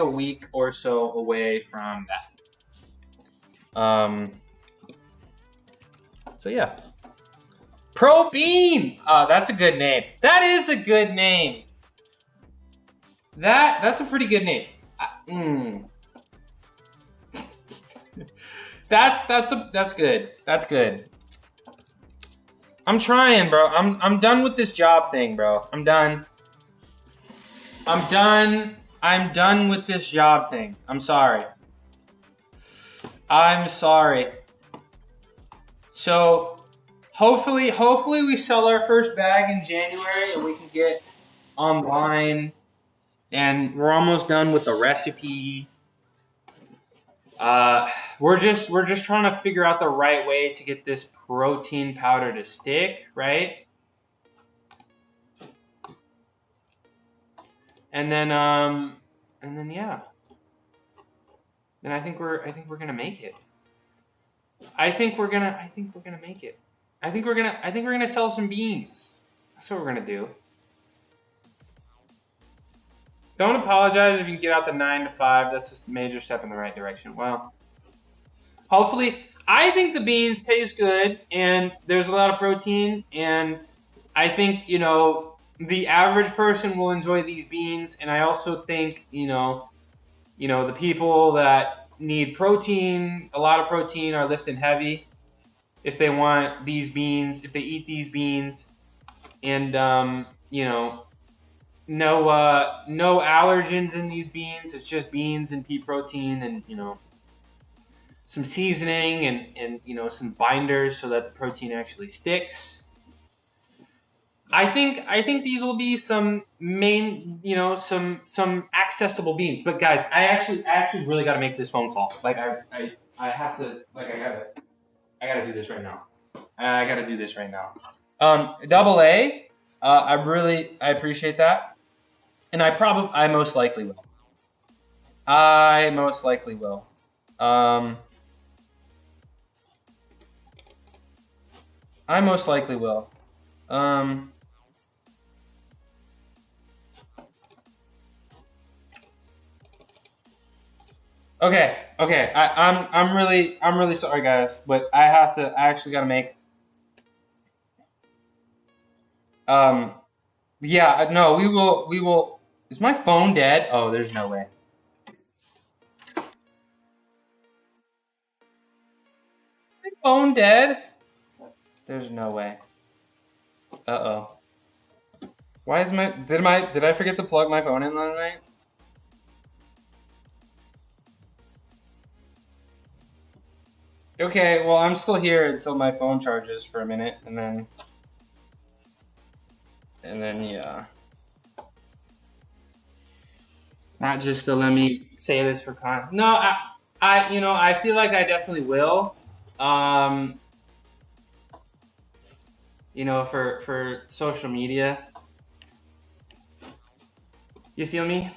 a week or so away from that. So yeah. Pro Bean! That's a good name. That is a good name. That's a pretty good name. That's good. That's good. I'm trying, bro. I'm done with this job thing, bro. I'm done with this job thing. I'm sorry. So hopefully we sell our first bag in January and we can get online, and we're almost done with the recipe. We're just trying to figure out the right way to get this protein powder to stick, right? And then yeah. Then I think we're gonna make it. I think we're gonna make it. I think we're gonna sell some beans. That's what we're gonna do. Don't apologize if you get out the 9 to 5. That's just a major step in the right direction. Well, hopefully, I think the beans taste good, and there's a lot of protein, and I think, the average person will enjoy these beans, and I also think, the people that need protein, a lot of protein, are lifting heavy if they want these beans, if they eat these beans, and, no allergens in these beans. It's just beans and pea protein and, some seasoning and some binders so that the protein actually sticks. I think these will be some main, some accessible beans. But guys, I actually really got to make this phone call. Like I have to, like I gotta do this right now. I gotta do this right now. Double A, I appreciate that, and I most likely will. I most likely will. Um, I most likely will. Um, okay. I'm really sorry, guys, but I actually gotta make. Um, yeah, no, we will. Is my phone dead? Oh, there's no way. My phone dead? There's no way. Uh-oh. Why is did I forget to plug my phone in last night? Okay, well, I'm still here until my phone charges for a minute, and then yeah. Not just to let me say this for con. No, I feel like I definitely will. Um, for social media. You feel me?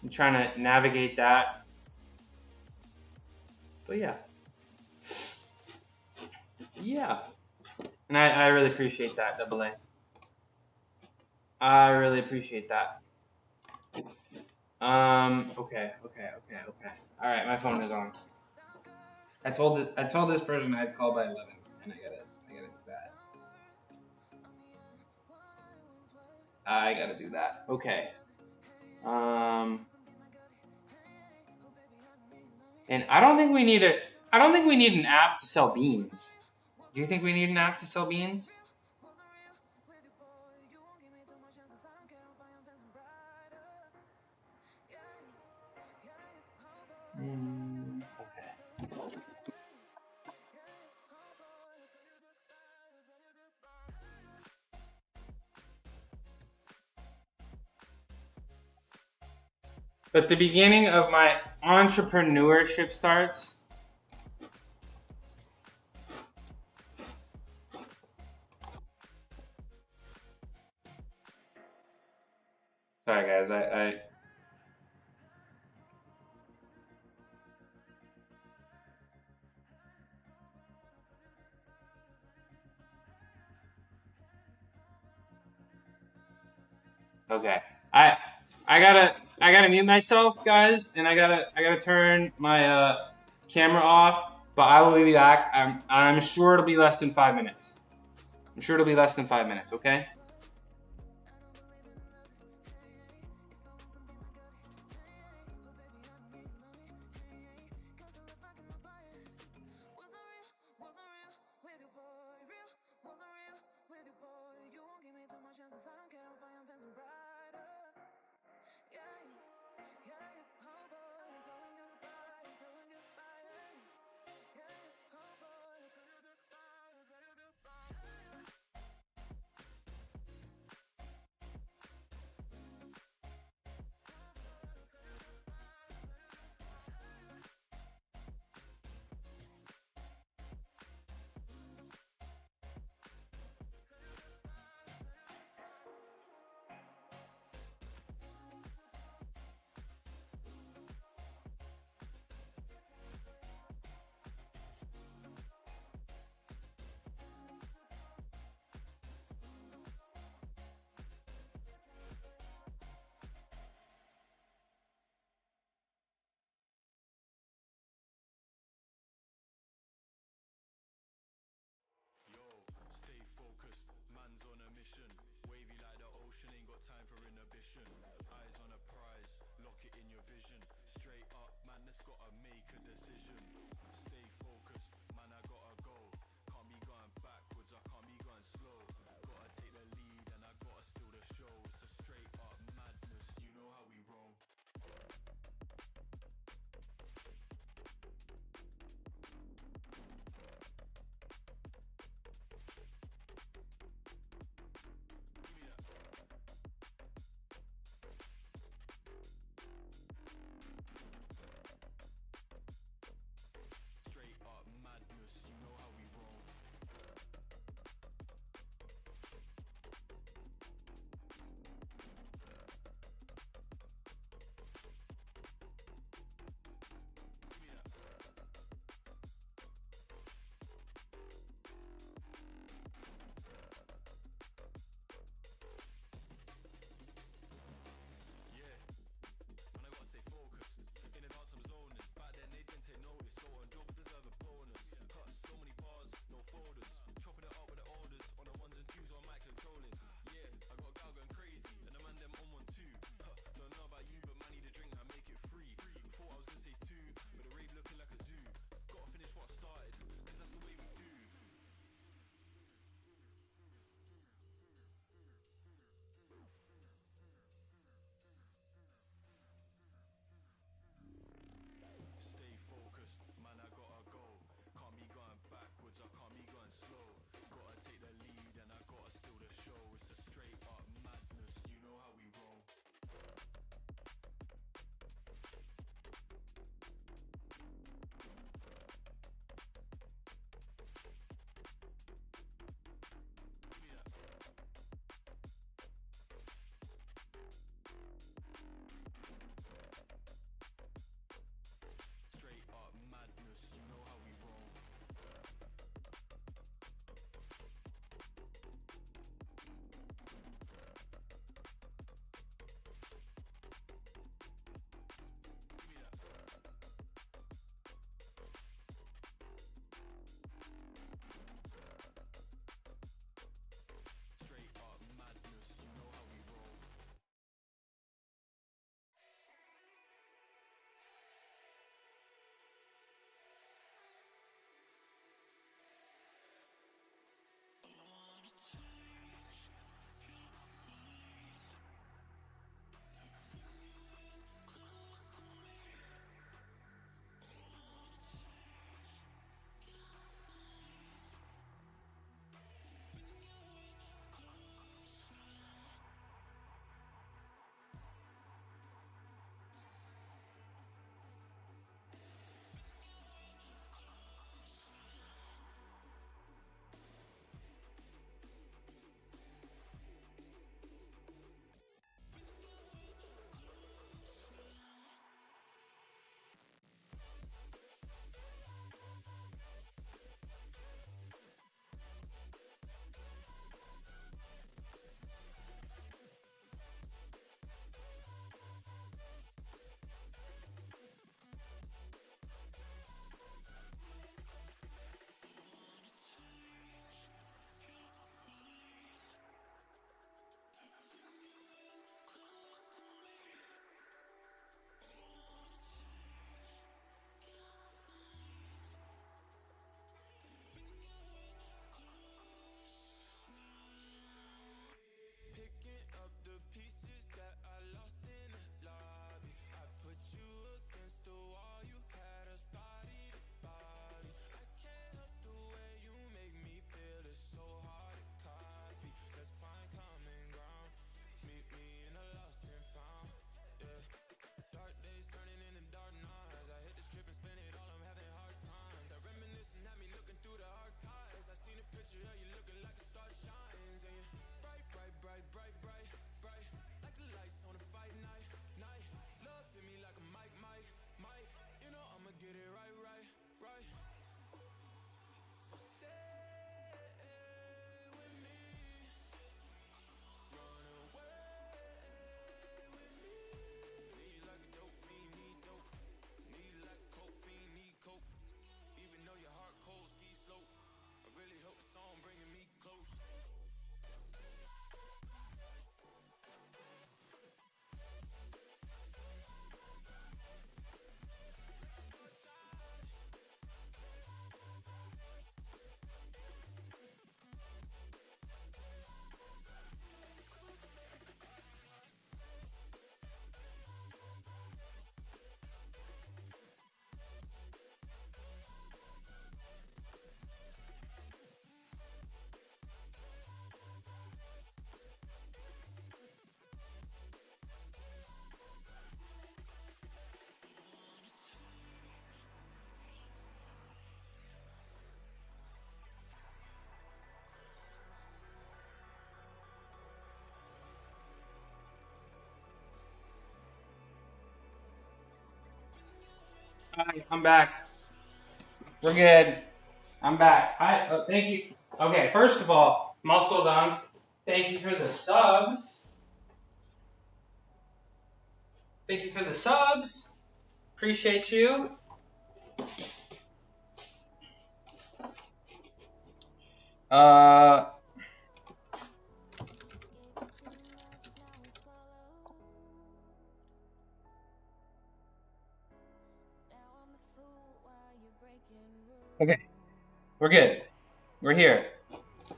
I'm trying to navigate that. But yeah. Yeah. And I really appreciate that, Double A. I really appreciate that. Okay. All right, my phone is on. I told this person I'd call by 11, and I gotta do that. I gotta do that. Okay. Um, and I don't think we need an app to sell beans. Do you think we need an app to sell beans? Okay. But the beginning of my entrepreneurship starts. Sorry, guys. Okay. I I gotta mute myself, guys, and I gotta turn my camera off. But I will be back. I'm sure it'll be less than 5 minutes. I'm sure it'll be less than 5 minutes. Okay. Hi, I'm back. We're good. I'm back. Hi. Thank you. Okay, first of all, Muscle Dunk, thank you for the subs. Thank you for the subs. Appreciate you. Okay, we're good. We're here.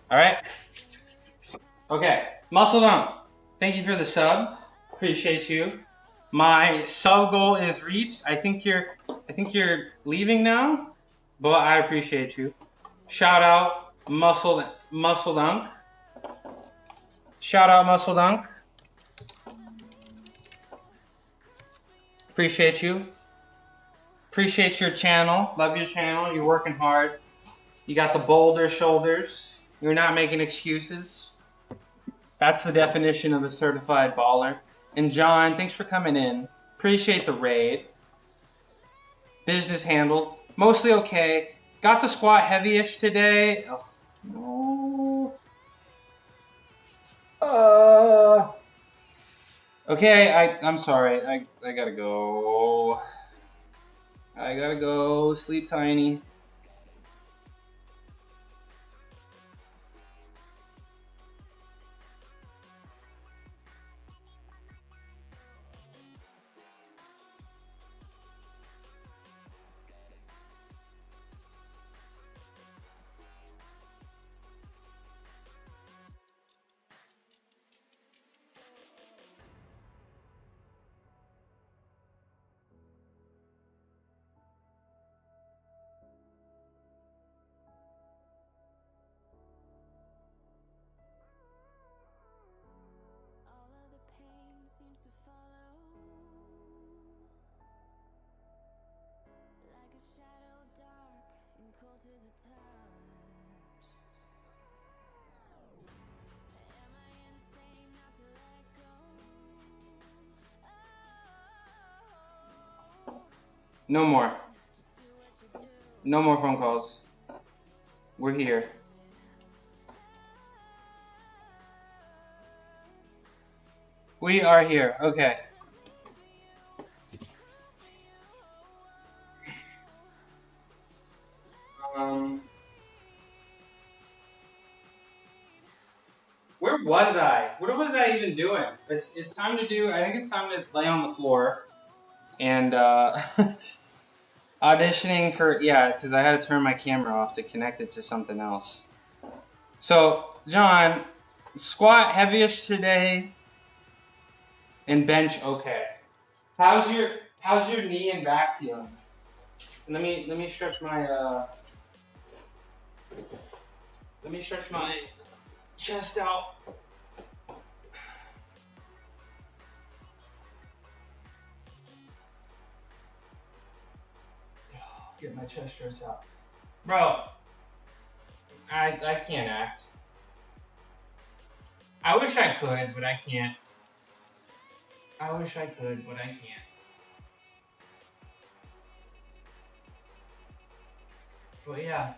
All right. Okay, Muscle Dunk, thank you for the subs. Appreciate you. My sub goal is reached. I think you're leaving now, but I appreciate you. Shout out Muscle Dunk. Shout out Muscle Dunk. Appreciate you. Appreciate your channel. Love your channel. You're working hard. You got the boulder shoulders. You're not making excuses. That's the definition of a certified baller. And John, thanks for coming in. Appreciate the raid. Business handled. Mostly okay. Got to squat heavy-ish today. Oh, no. Okay, I'm sorry. I gotta go. I gotta go. Sleep tiny. No more. No more phone calls. We're here. We are here. Okay. Where was I? What was I even doing? It's time to do. I think it's time to lay on the floor and auditioning for because I had to turn my camera off to connect it to something else. So John, squat heavyish today, and bench okay. How's your knee and back feeling? Let me stretch my chest out. Get my chest stretched out. Bro, I can't act. I wish I could, but I can't. I wish I could, but I can't. But yeah.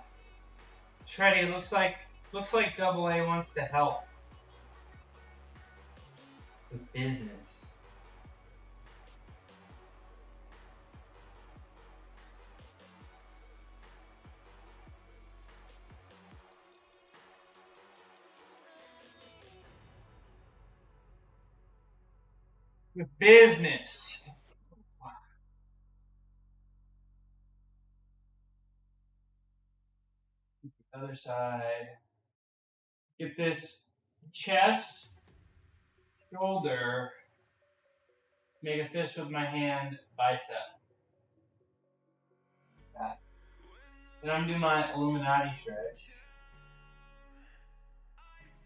Shreddy, looks like Double A wants to help with business. With business. Other side. Get this chest, shoulder, make a fist with my hand, bicep. That. Then I'm gonna do my Illuminati stretch.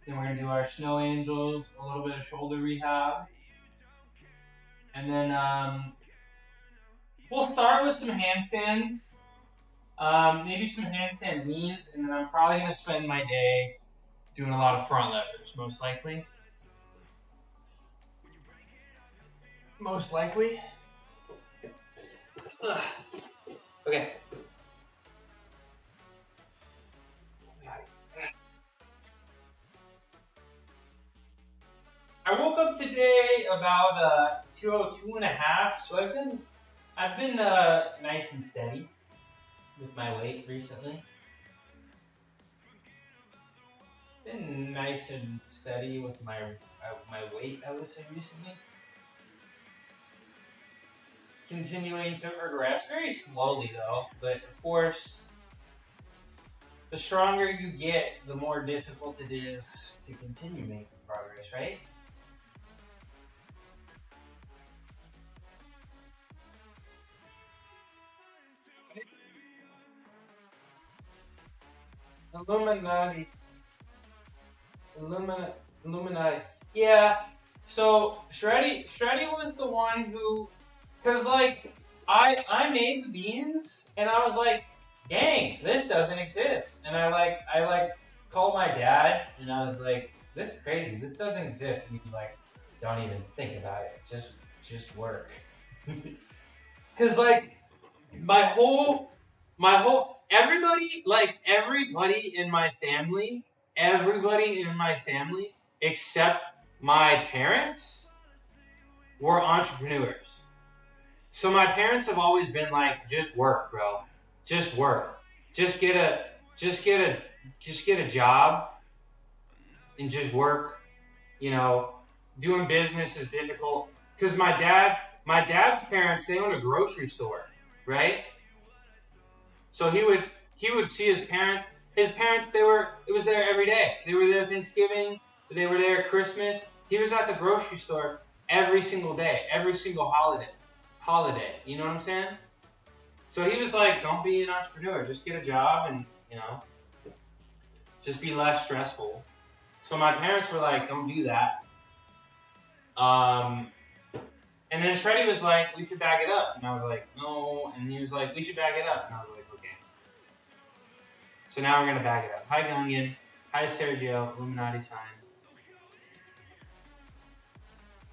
Then we're gonna do our snow angels, a little bit of shoulder rehab. And then we'll start with some handstands. Maybe some handstand knees, and then I'm probably gonna spend my day doing a lot of front levers, most likely. Most likely. Ugh. Okay. I woke up today about 2:02 and a half, so I've been nice and steady with my weight recently. Been nice and steady with my weight, I would say, recently. Continuing to progress, very slowly though, but of course, the stronger you get, the more difficult it is to continue making progress, right? Illuminati. Illuminati. Yeah. So Shreddy was the one who, cause like I made the beans and I was like, dang, this doesn't exist. And I called my dad and I was like, this is crazy. This doesn't exist. And he was like, don't even think about it. Just work. Cause like my whole everybody in my family, except my parents were entrepreneurs. So my parents have always been like, just work, bro. Just work. Just get a job and just work. You know, doing business is difficult. Because my dad's parents, they own a grocery store, right? So he would see his parents. His parents, it was there every day. They were there Thanksgiving. They were there Christmas. He was at the grocery store every single day, every single holiday. You know what I'm saying? So he was like, don't be an entrepreneur. Just get a job and, just be less stressful. So my parents were like, don't do that. And then Shreddy was like, we should back it up. And I was like, no. And he was like, we should back it up. And I was like, okay. So now we're going to back it up. Hi, Gungan. Hi, Sergio. Illuminati sign.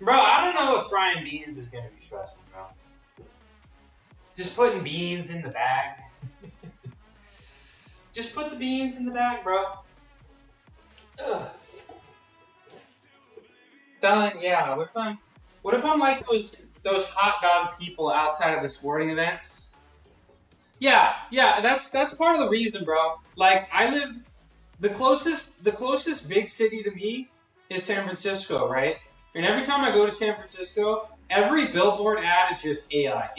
Bro, I don't know if frying beans is going to be stressful, bro. Just putting beans in the bag. Just put the beans in the bag, bro. Ugh. Yeah, what if I'm like those hot dog people outside of the sporting events? Yeah, that's part of the reason, bro. Like the closest big city to me is San Francisco, right? And every time I go to San Francisco, every billboard ad is just AI.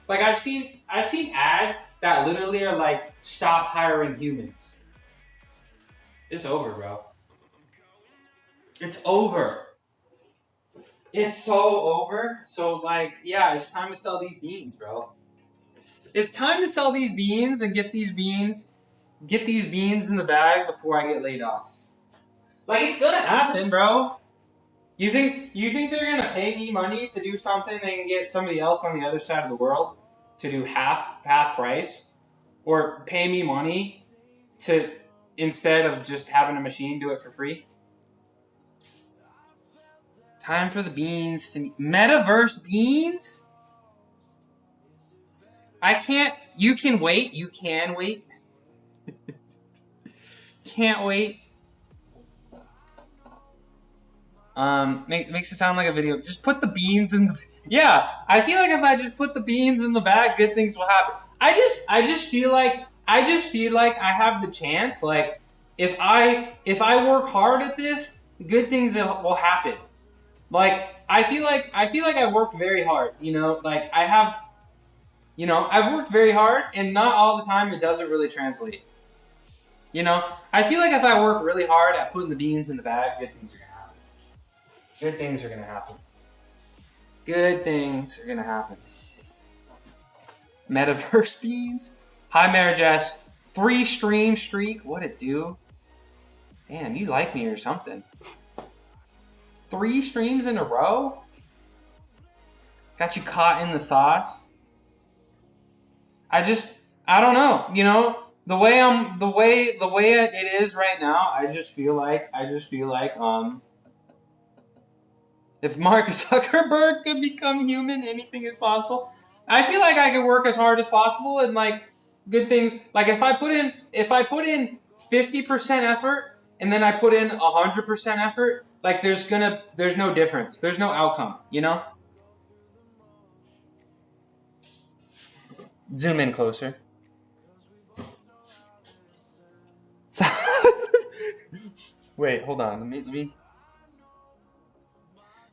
Like I've seen ads that literally are like, stop hiring humans. It's over, bro. It's over. It's so over. So like, yeah, it's time to sell these beans, bro. It's time to sell these beans and get these beans in the bag before I get laid off. Like, it's gonna happen, bro. You think they're gonna pay me money to do something they can get somebody else on the other side of the world to do half price? Or pay me money to, instead of just having a machine do it for free? Time for the beans to metaverse beans? I can't. You can wait. You can wait. Can't wait. Makes it sound like a video. Just put the beans in the. Yeah, I feel like if I just put the beans in the bag, good things will happen. I just feel like I have the chance. Like if I work hard at this, good things will happen. Like I feel like I've worked very hard. Like I have. I've worked very hard, and not all the time it doesn't really translate. I feel like if I work really hard at putting the beans in the bag, good things are gonna happen. Good things are gonna happen. Good things are gonna happen. Metaverse beans. Hi, Marajess. 3 stream streak. What it do? Damn, you like me or something. 3 streams in a row? Got you caught in the sauce? I don't know. The way it is right now, I just feel like if Mark Zuckerberg could become human, anything is possible. I feel like I could work as hard as possible and like good things. Like if I put in 50% effort and then I put in 100% effort, like there's no difference. There's no outcome, you know? Zoom in closer. Wait, hold on. Let me.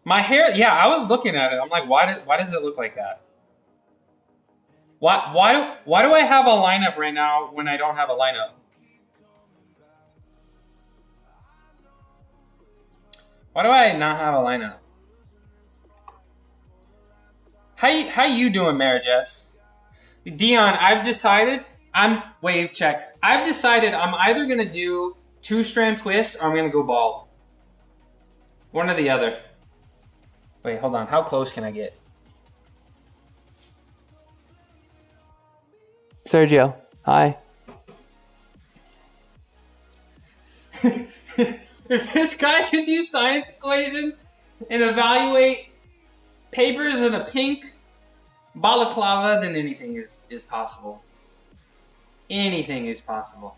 My hair. Yeah, I was looking at it. I'm like, why does it look like that? Why do I have a lineup right now when I don't have a lineup? Why do I not have a lineup? How you doing, Mary Jess? Dion, I've decided. Wave check. I've decided I'm either gonna do 2-strand twists or I'm gonna go bald. One or the other. Wait, hold on. How close can I get? Sergio, hi. If this guy can do science equations and evaluate papers in a pink balaclava, then anything is possible. Anything is possible.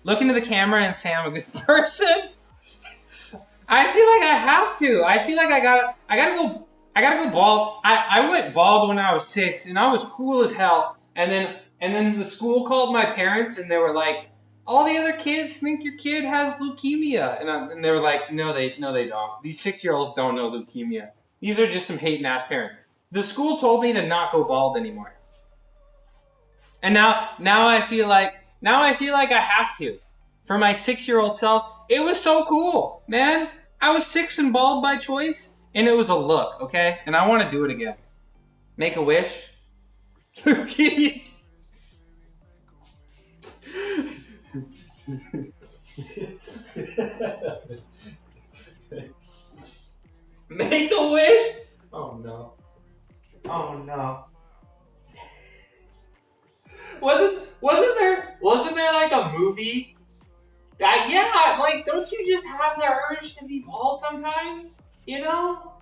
Look into the camera and say I'm a good person. I feel like I have to. I feel like I gotta go bald. I went bald when I was 6 and I was cool as hell. And then the school called my parents and they were like, all the other kids think your kid has leukemia. And they were like, no they don't. These 6-year-olds don't know leukemia. These are just some hating ass parents. The school told me to not go bald anymore. And now I feel like I have to. For my 6-year-old self, it was so cool, man. I was 6 and bald by choice, and it was a look, okay? And I want to do it again. Make a wish. Make a wish? Oh no. Oh no. Wasn't there like a movie? Yeah, like don't you just have the urge to be bald sometimes? You know?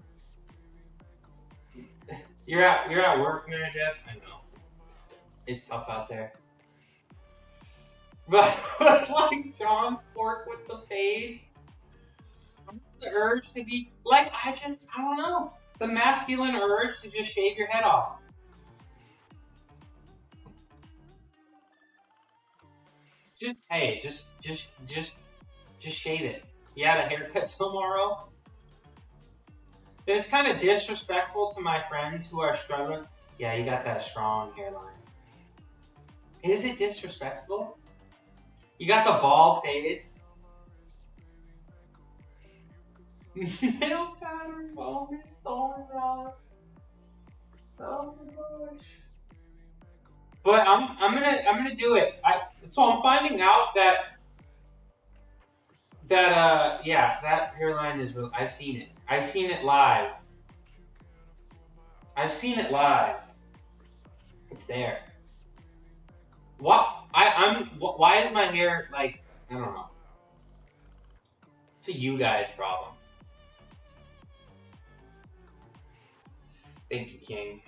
You're at work, Mary Jess? I know. It's tough out there. But like John Pork with the fade. The urge to be like I don't know. The masculine urge to just shave your head off. Just shave it. You had a haircut tomorrow? Then it's kind of disrespectful to my friends who are struggling. Yeah, you got that strong hairline. Is it disrespectful? You got the bald fade. Middle pattern bonus. Oh my god. Oh my gosh. But I'm gonna do it. So I'm finding out that that hairline is real. I've seen it. I've seen it live. It's there. Why is my hair like I don't know. It's a you guys problem. Thank you, King.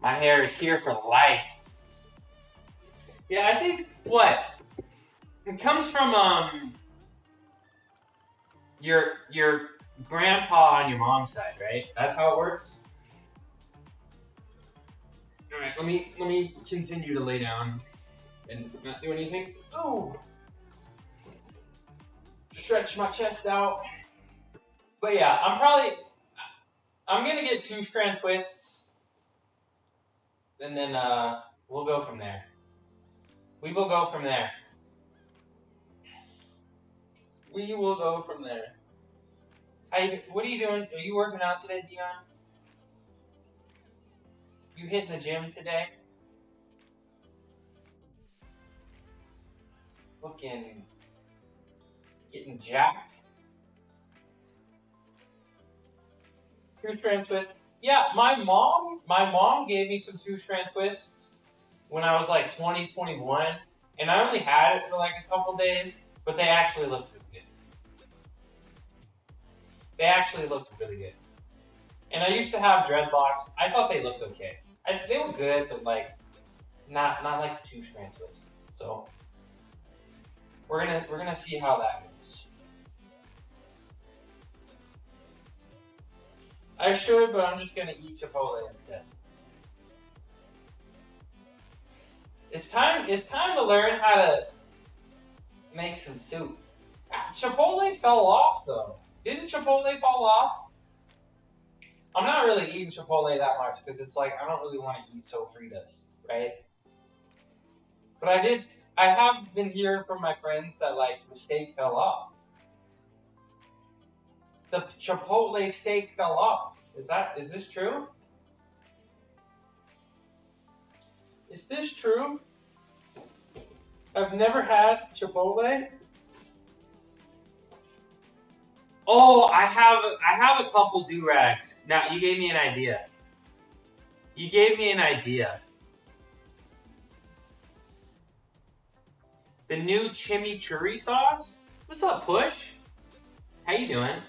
My hair is here for life. Yeah, I think what? It comes from your grandpa on your mom's side, right? That's how it works. All right, let me continue to lay down and not do anything. Oh, stretch my chest out. But yeah, I'm gonna get 2-strand twists, and then we'll go from there. We will go from there. What are you doing? Are you working out today, Dion? You hitting the gym today? Getting jacked. 2-strand twist. Yeah, my mom gave me some 2-strand twists when I was like 20, 21, and I only had it for like a couple days, but they actually looked really good. And I used to have dreadlocks. I thought they looked okay. They were good, but like not like the 2-strand twists. So we're gonna see how that goes. I should, but I'm just gonna eat Chipotle instead. It's time to learn how to make some soup. Chipotle fell off though. Didn't Chipotle fall off? I'm not really eating Chipotle that much because it's like I don't really want to eat sofritas, right? But I have been hearing from my friends that like the steak fell off. The Chipotle steak fell off. Is this true? Is this true? I've never had Chipotle. Oh, I have a couple do-rags. Now, you gave me an idea. The new chimichurri sauce? What's up, Push? How you doing?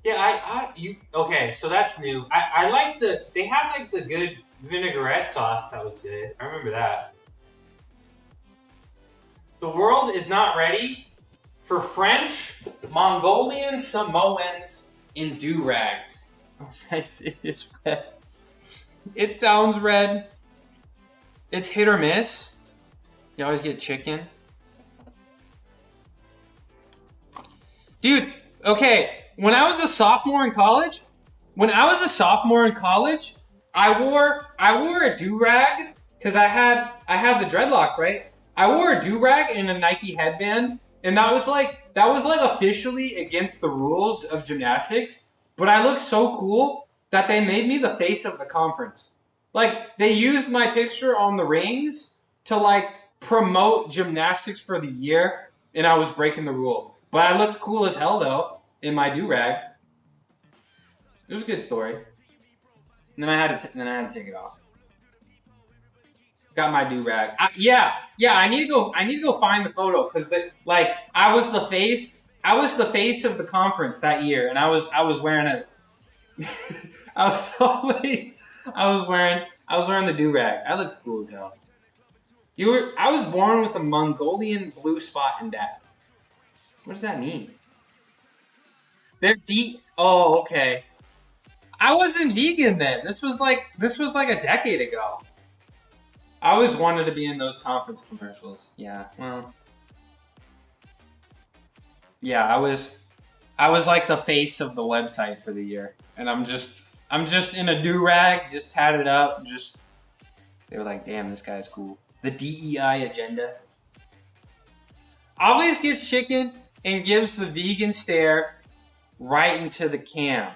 Yeah, okay, so that's new. I like they had like the good vinaigrette sauce that was good. I remember that. The world is not ready for French, Mongolian, Samoans in do-rags. Oh, nice, it is red. It sounds red. It's hit or miss. You always get chicken. Dude, okay, when I was a sophomore in college, I wore a do-rag because I had the dreadlocks, right? I wore a do-rag and a Nike headband, and that was like officially against the rules of gymnastics, but I looked so cool that they made me the face of the conference. Like, they used my picture on the rings to like promote gymnastics for the year, and I was breaking the rules. But I looked cool as hell though in my do-rag. It was a good story. And then I had to take it off. Got my do-rag. Yeah. I need to go find the photo because I was the face of the conference that year, and I was wearing a. I was wearing the do-rag. I looked cool as hell. I was born with a Mongolian blue spot in that. What does that mean? They're deep. Oh, okay. I wasn't vegan then. This was like a decade ago. I always wanted to be in those conference commercials. Yeah, well. Yeah, I was like the face of the website for the year. And I'm just in a do-rag, just tatted up, they were like, damn, this guy's cool. The DEI agenda. Always gets chicken and gives the vegan stare right into the cam.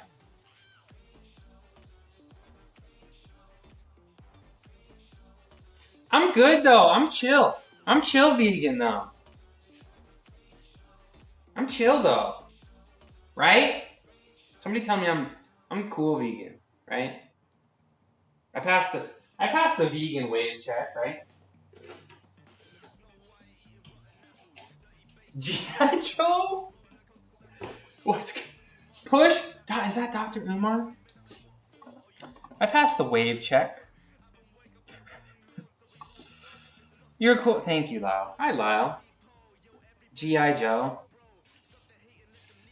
I'm good though. I'm chill. I'm chill vegan though. I'm chill though. Right? Somebody tell me I'm cool vegan, right? I passed the vegan wave check, right? G.I. Joe? What? Push? Is that Dr. Umar? I passed the wave check. You're cool. Thank you, Lyle. Hi, Lyle. G.I. Joe.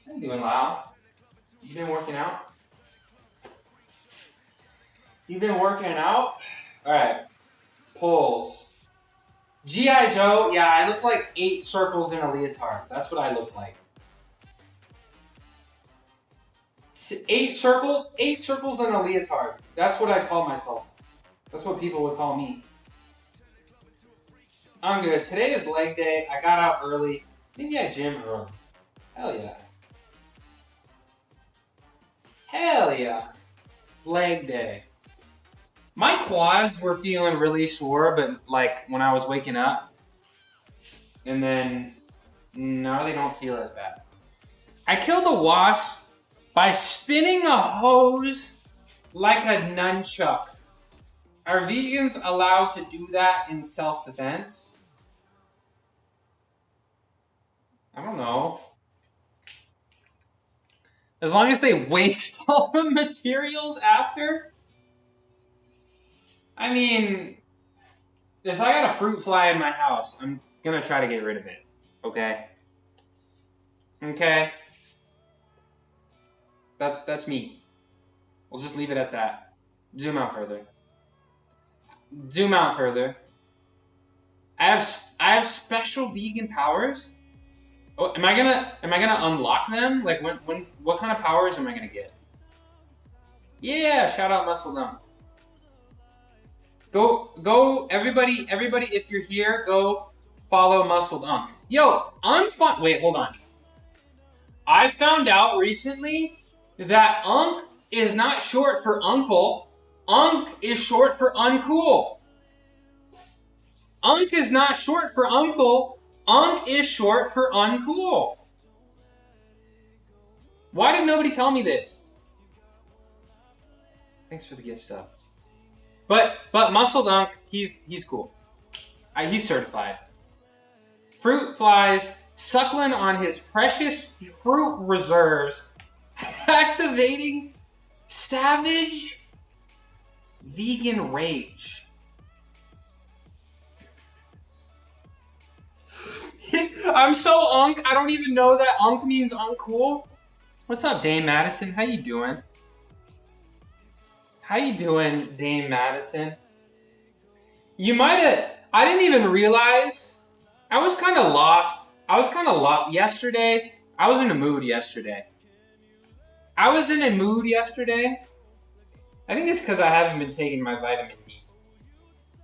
How you doing, Lyle? You been working out? You been working out? Alright. Pulls. G.I. Joe, yeah, I look like 8 circles in a leotard. That's what I look like. 8 circles in a leotard. That's what I'd call myself. That's what people would call me. I'm good. Today is leg day. I got out early. Maybe I gym early. Hell yeah. Hell yeah. Leg day. My quads were feeling really sore, but like when I was waking up. And then now they don't feel as bad. I killed a wasp by spinning a hose like a nunchuck. Are vegans allowed to do that in self-defense? I don't know. As long as they waste all the materials after. I mean, if I got a fruit fly in my house, I'm gonna try to get rid of it. Okay? Okay? That's me. We'll just leave it at that. Zoom out further. Zoom out further. I have special vegan powers. Oh, am I gonna unlock them? Like what kind of powers am I gonna get? Yeah, shout out Muscle Dump. Go everybody if you're here, go follow Muscle Dump. Yo, wait, hold on. I found out recently that Unk is not short for uncle. Unk is short for uncool. Unk is not short for uncle. Unk is short for uncool. Why did nobody tell me this? Thanks for the gift sub. But Muscle Dunk, he's cool. He's certified. Fruit flies suckling on his precious fruit reserves, activating savage vegan rage. I'm so Unk, I don't even know that Unk means uncool. What's up, Dame Madison? How you doing? How you doing, Dame Madison? I didn't even realize. I was kind of lost. Yesterday. I was in a mood yesterday. I think it's because I haven't been taking my vitamin D.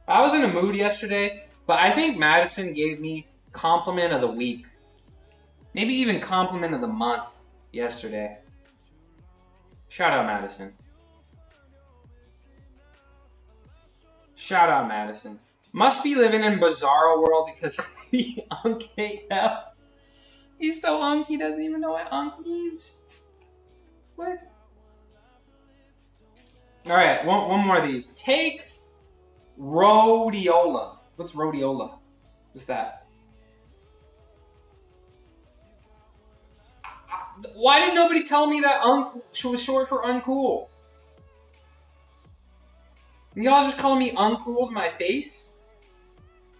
I was in a mood yesterday, but I think Madison gave me compliment of the week. Maybe even compliment of the month yesterday. Shout out Madison. Shout out Madison. Must be living in Bizarro World because he Unk AF. He's so Unk, he doesn't even know what Unk means. What? Alright, one more of these. Take rhodiola. What's rhodiola? What's that? Why did nobody tell me that Unk was short for uncool? Y'all just calling me uncool to my face?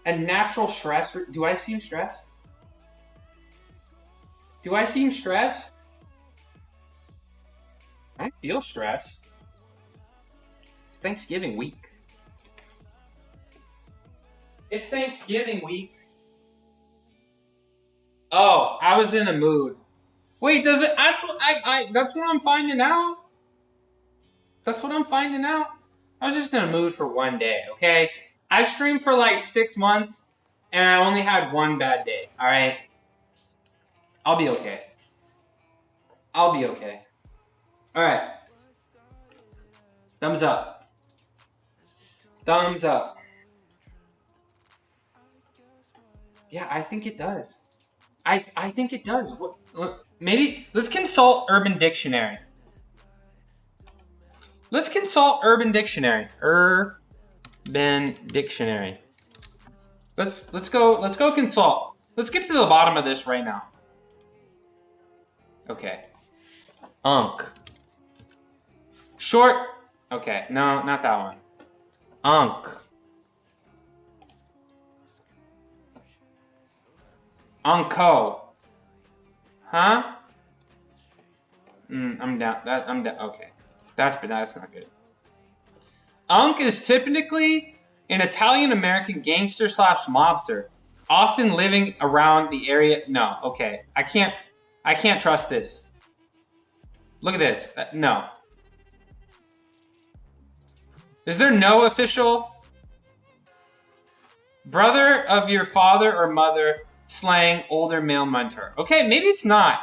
And natural stress? Do I seem stressed? Do I seem stressed? I don't feel stressed. It's Thanksgiving week. It's Thanksgiving week. Oh, I was in a mood. Wait, does it? That's what I'm finding out. That's what I'm finding out. I was just in a mood for one day, okay? I've streamed for like 6 months, and I only had one bad day, alright? I'll be okay. I'll be okay. Alright. Thumbs up. Thumbs up. Yeah, I think it does. I think it does. Maybe, let's consult Urban Dictionary. Let's consult Urban Dictionary. Urban Dictionary. Let's go consult. Let's get to the bottom of this right now. Okay. Unk. Short. Okay, no, not that one. Unk. Unco. Huh? I'm down. I'm down. Okay. That's not good. Unk is typically an Italian-American gangster / mobster, often living around the area. No, okay. I can't trust this. Look at this. No. Is there no official? Brother of your father or mother, slang, older male mentor. Okay, maybe it's not.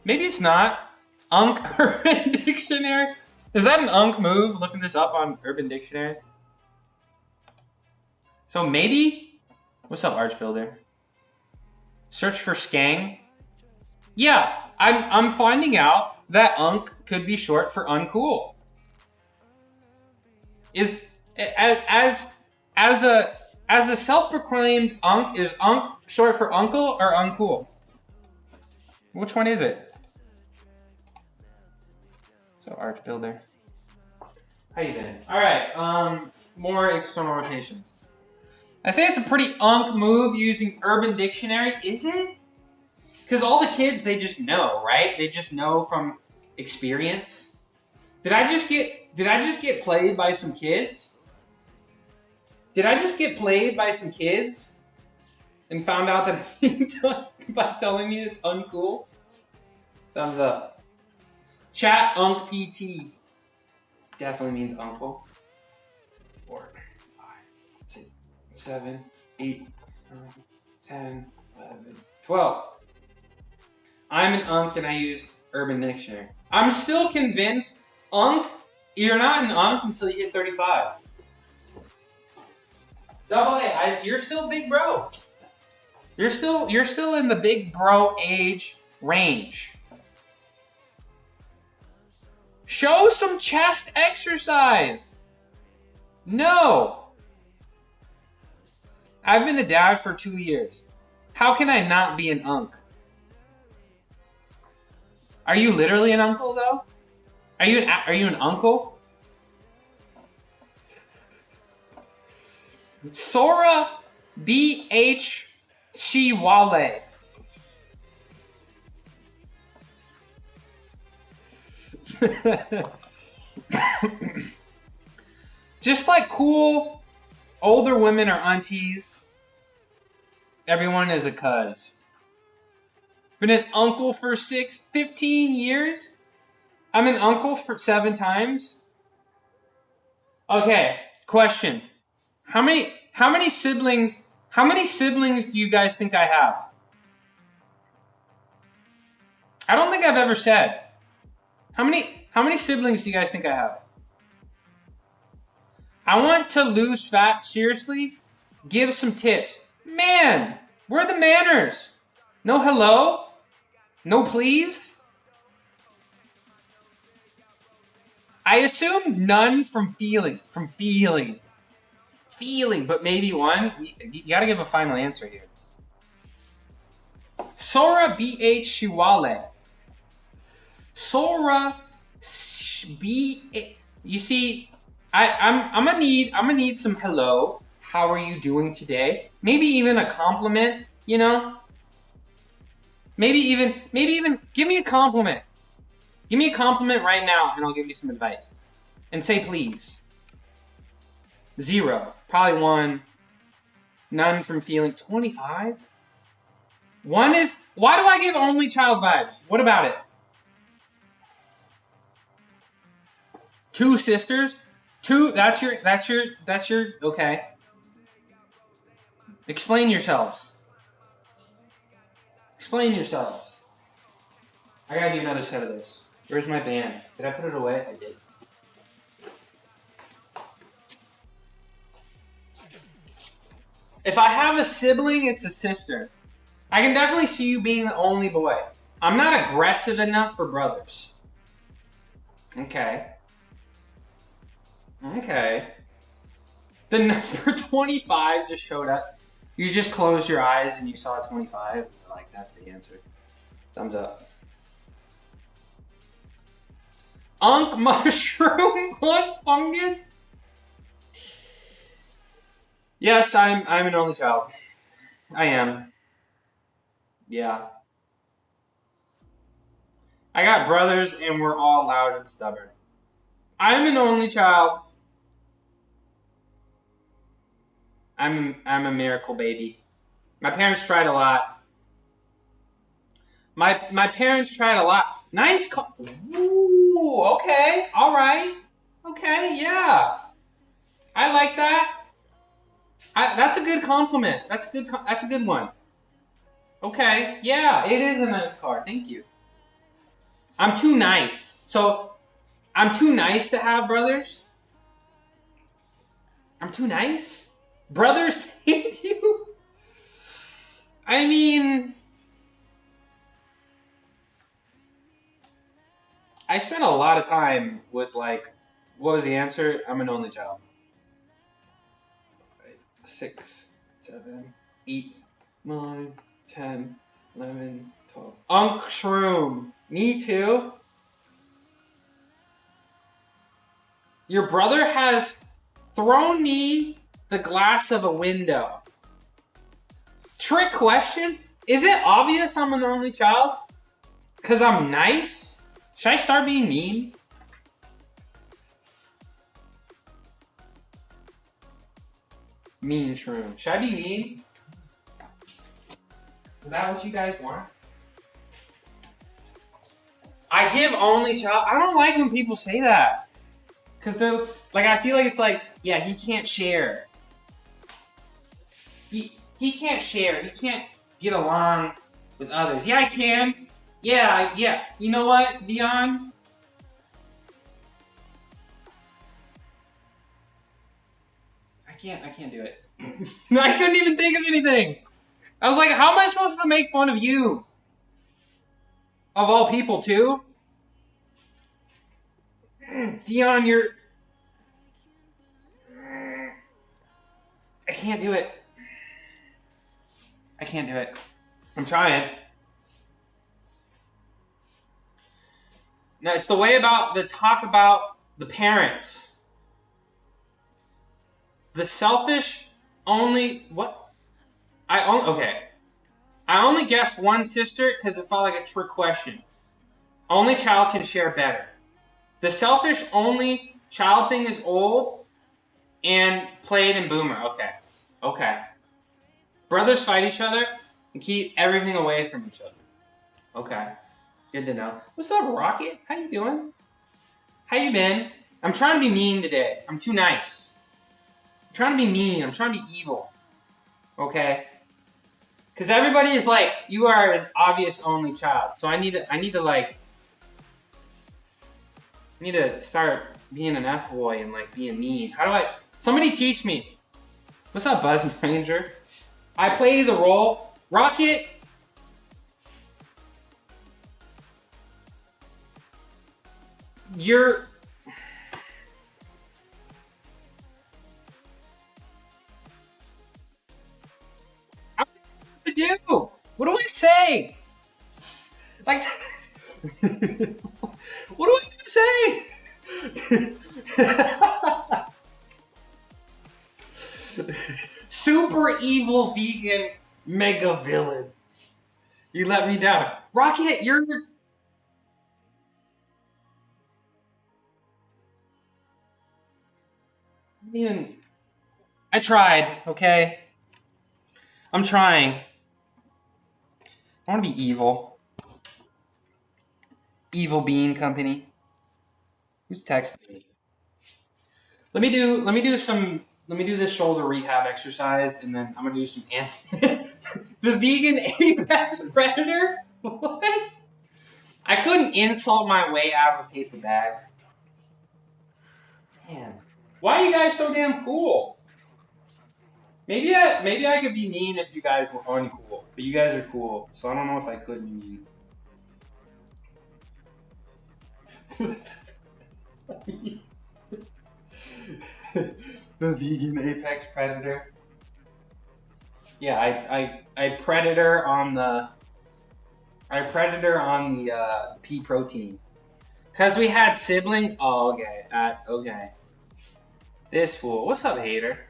Maybe it's not. Unk Urban Dictionary. Is that an Unk move? Looking this up on Urban Dictionary. So maybe. What's up, Arch Builder? Search for skang. Yeah, I'm finding out that Unk could be short for uncool. Is as a self-proclaimed Unk, is Unk short for uncle or uncool? Which one is it? So arch builder. How you doing? All right. More external rotations. I say it's a pretty unk move using Urban Dictionary. Is it? Because all the kids, they just know, right? They just know from experience. Did I just get played by some kids? Did I just get played by some kids and found out that by telling me it's uncool? Thumbs up. Chat unk PT definitely means uncle. 4, 5, 6, 7, 8, 9, 10, 11, 12. I'm an unk and I use Urban Dictionary. I'm still convinced unk, you're not an unk until you hit 35. Double A, you're still big bro. You're still in the big bro age range. Show some chest exercise. No. I've been a dad for 2 years. How can I not be an unk? Are you literally an uncle though? Are you an uncle? Sora B.H. Shiwale. Just like cool older women or aunties, everyone is a cuz. Been an uncle for 15 years? I'm an uncle for 7 times? Okay, question. How many siblings do you guys think I have? I don't think I've ever said. How many siblings do you guys think I have? I want to lose fat, seriously? Give some tips. Man, where are the manners? No hello? No please? I assume none from feeling, but maybe one. You gotta give a final answer here. Sora B.H. Shiwale. Sora B. You see, I'm gonna need some hello. How are you doing today? Maybe even a compliment. You know. Maybe even give me a compliment. Give me a compliment right now, and I'll give you some advice. And say please. 0, probably 1. None from feeling. 25. 1 is. Why do I give only child vibes? What about it? 2 sisters. 2. That's your. Okay. Explain yourselves. Explain yourselves. I gotta do another set of this. Where's my band? Did I put it away? I did. If I have a sibling, it's a sister. I can definitely see you being the only boy. I'm not aggressive enough for brothers. Okay. Okay. The number 25 just showed up. You just closed your eyes and you saw 25. You're like, that's the answer. Thumbs up. Unk mushroom, what fungus? Yes, I'm an only child. I am. Yeah. I got brothers and we're all loud and stubborn. I'm an only child. I'm a miracle baby. My parents tried a lot. My parents tried a lot. Nice call. Ooh, okay. All right. Okay, yeah. I like that. That's a good compliment. That's a good one. Okay. Yeah, it is a nice car. Thank you. I'm too nice. So, I'm too nice to have brothers? I'm too nice? Brothers hate you? I mean, I spent a lot of time with, like, what was the answer? I'm an only child. 6, 7, 8, 9, 10, 11, 12. Unk shroom. Me too. Your brother has thrown me the glass of a window. Trick question? Is it obvious I'm an only child? Because I'm nice? Should I start being mean? Mean shroom. Should I be mean? Is that what you guys want? I give only child. I don't like when people say that. Because they're like, I feel like it's like, yeah, he can't share. He can't share. He can't get along with others. Yeah, I can. Yeah. You know what, Dion? I can't do it. I couldn't even think of anything. I was like, how am I supposed to make fun of you? Of all people, too? Dion, you're... I can't do it. I can't do it. I'm trying. No, it's the way about the talk about the parents. The selfish only... What? Okay. I only guessed one sister because it felt like a trick question. Only child can share better. The selfish only child thing is old and played in boomer. Okay. Brothers fight each other and keep everything away from each other. Okay. Good to know. What's up, Rocket? How you doing? How you been? I'm trying to be mean today. I'm too nice. I'm trying to be mean. I'm trying to be evil. Okay? Because everybody is like, you are an obvious only child. So I need to start being an F-boy and like being mean. How do I... Somebody teach me. What's up, Buzz Ranger? I play the role. Rocket... You're... I don't know what to do. What do I say? Like... What do I even say? Super evil vegan mega villain. You let me down. Rocket, you're... Even... I tried, okay? I'm trying. I want to be evil. Evil Bean Company. Who's texting me? Let me do this shoulder rehab exercise, and then I'm gonna do some the vegan apex predator. What? I couldn't insult my way out of a paper bag. Man, why are you guys so damn cool? Maybe I could be mean if you guys were uncool, but you guys are cool, so I don't know if I could be mean. The vegan apex predator. Yeah, I predator on the pea protein. Cause we had siblings. Oh, okay. Okay. This fool. What's up, hater?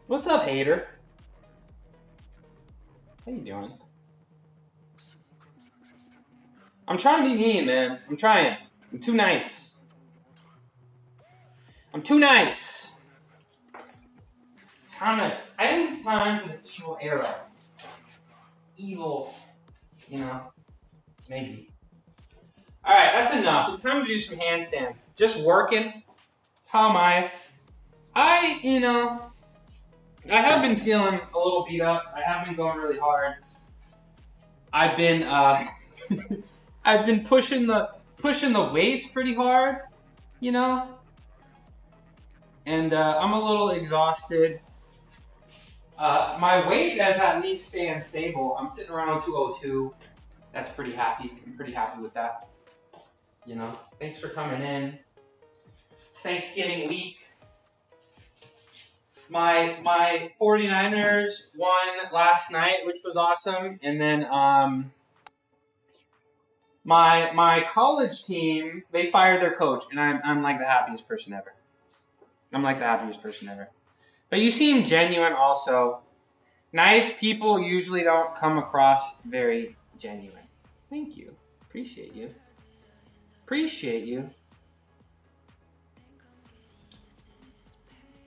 What's up, hater? How you doing? I'm trying to be mean, man. I'm trying. I'm too nice. I'm too nice. I think it's time for the evil era. Evil, maybe. Alright, that's enough. It's time to do some handstand. Just working. How am I? I have been feeling a little beat up. I have been going really hard. I've been I've been pushing the weights pretty hard, and I'm a little exhausted. My weight has at least stayed stable. I'm sitting around 202. That's pretty happy. I'm pretty happy with that. Thanks for coming in. It's Thanksgiving week. My 49ers won last night, which was awesome. And then My college team, they fired their coach, and I'm like the happiest person ever. I'm like the happiest person ever. But you seem genuine also. Nice people usually don't come across very genuine. Thank you. Appreciate you. Appreciate you.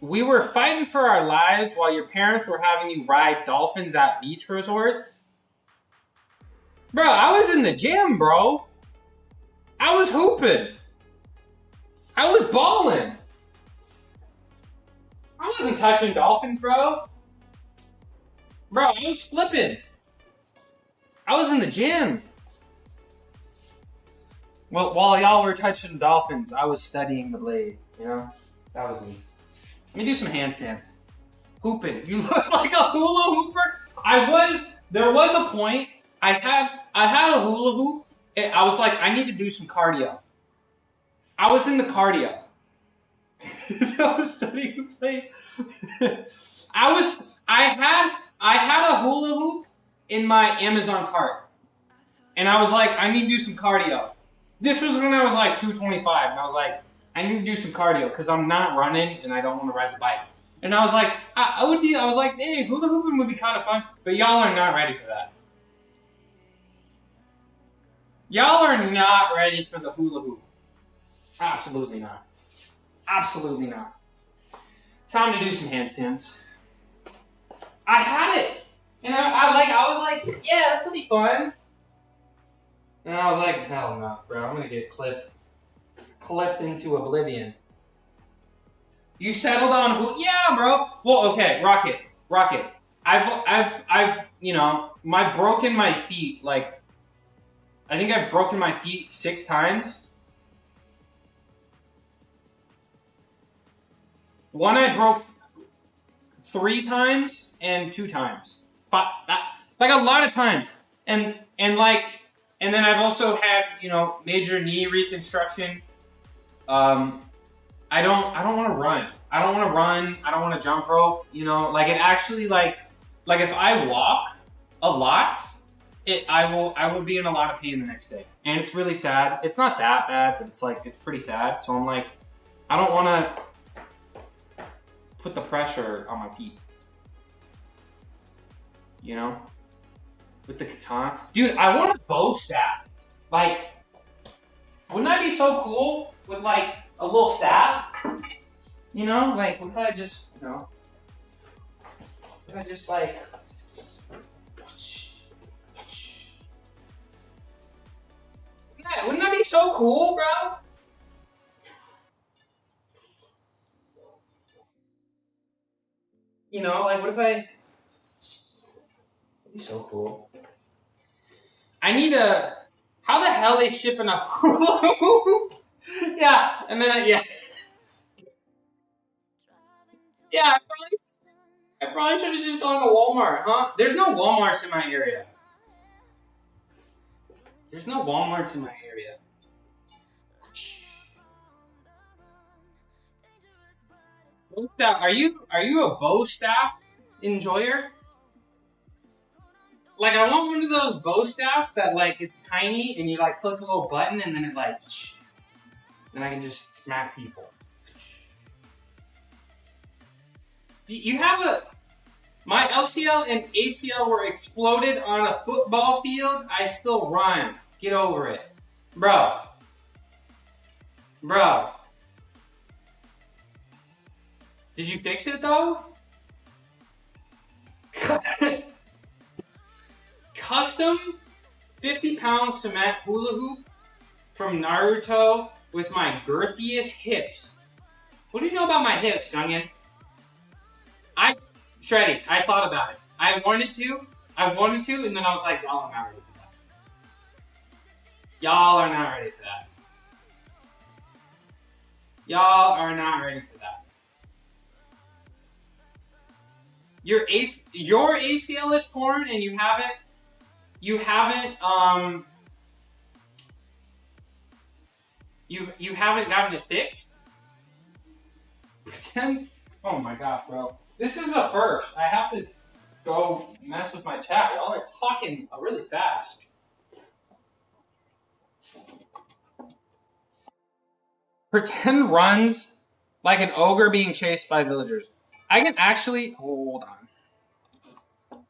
We were fighting for our lives while your parents were having you ride dolphins at beach resorts. Bro, I was in the gym, bro. I was hooping. I was balling. I wasn't touching dolphins, bro. Bro, I was flipping. I was in the gym. Well, while y'all were touching dolphins, I was studying the blade. You know? That was me. Let me do some handstands. Hooping. You look like a hula hooper. There was a point, I had a hula hoop, and I was like, I need to do some cardio. I was in the cardio. I was studying the blade. I had a hula hoop in my Amazon cart. And I was like, I need to do some cardio. This was when I was like 225, and I was like, I need to do some cardio because I'm not running and I don't want to ride the bike. And I was like, I was like, hey, hula hooping would be kind of fun, but y'all are not ready for that. Y'all are not ready for the hula hoop. Absolutely not. Absolutely not. Time to do some handstands. I had it. And I was like, yeah, this will be fun. And I was like, hell no, bro, I'm gonna get clipped into oblivion. You settled on, yeah, bro. Well, okay, Rocket. I've broken my feet, like, I think I've broken my feet 6 times. One I broke 3 times and 2 times. Like a lot of times. And then I've also had, major knee reconstruction. I don't want to run. I don't want to jump rope. Like it actually like if I walk a lot, I will be in a lot of pain the next day. And it's really sad. It's not that bad, but it's pretty sad. So I'm like, I don't want to put the pressure on my feet. With the katana. Dude, I want a bow staff. Like, wouldn't that be so cool with like a little staff? Like, what if I just, like, wouldn't that be so cool, bro? Like, what if it'd be so cool. I need how the hell they shipping a hula hoop? Yeah, and then, yeah. Yeah, I probably should have just gone to Walmart, huh? There's no Walmarts in my area. Are you a bow staff enjoyer? Like, I want one of those bow staffs that, like, it's tiny and you, like, click a little button and then it, like, and I can just smack people. You have my LCL and ACL were exploded on a football field. I still run. Get over it. Bro. Did you fix it, though? Custom 50-pound cement hula hoop from Naruto with my girthiest hips. What do you know about my hips, Youngin? Shreddy, I thought about it. I wanted to, and then I was like, y'all are not ready for that. Y'all are not ready for that. Y'all are not ready for that. Your ACL is torn and you haven't gotten it fixed? Pretend. Oh my gosh, bro. This is a first. I have to go mess with my chat. Y'all are talking really fast. Pretend runs like an ogre being chased by villagers. I can actually, hold on.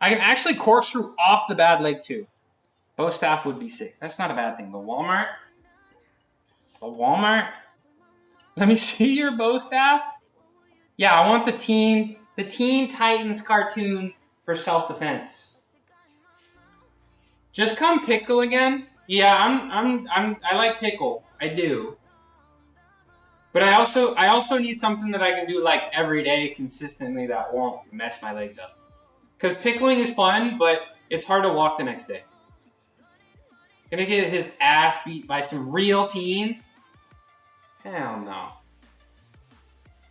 I can actually corkscrew off the bad leg too. Bow staff would be sick. That's not a bad thing. The Walmart. Let me see your bow staff. Yeah, I want the Teen Titans cartoon for self-defense. Just come pickle again. Yeah, I like pickle. I do. But I also need something that I can do like every day consistently that won't mess my legs up. Because pickling is fun, but it's hard to walk the next day. Gonna get his ass beat by some real teens? Hell no.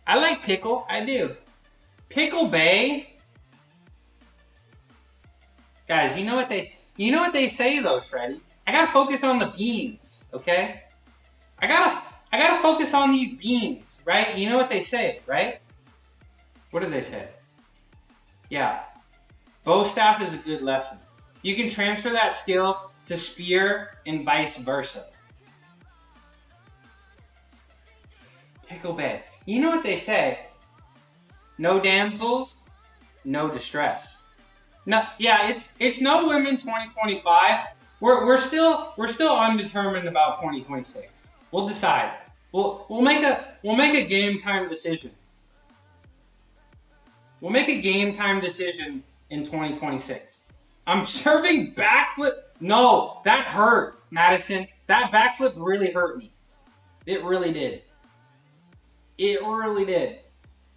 I like pickle. I do. Pickle Bay. Guys, you know what they say though, Shreddy. I gotta focus on the beans, okay? I gotta focus on these beans, right? You know what they say, right? What do they say? Yeah. Bow staff is a good lesson. You can transfer that skill to spear and vice versa. Pickle Bay. You know what they say? No damsels, no distress. No, yeah, it's no women 2025. We're still undetermined about 2026. We'll decide. We'll make a game time decision. We'll make a game time decision in 2026. I'm serving backflip. No, that hurt, Madison. That backflip really hurt me. It really did. It really did.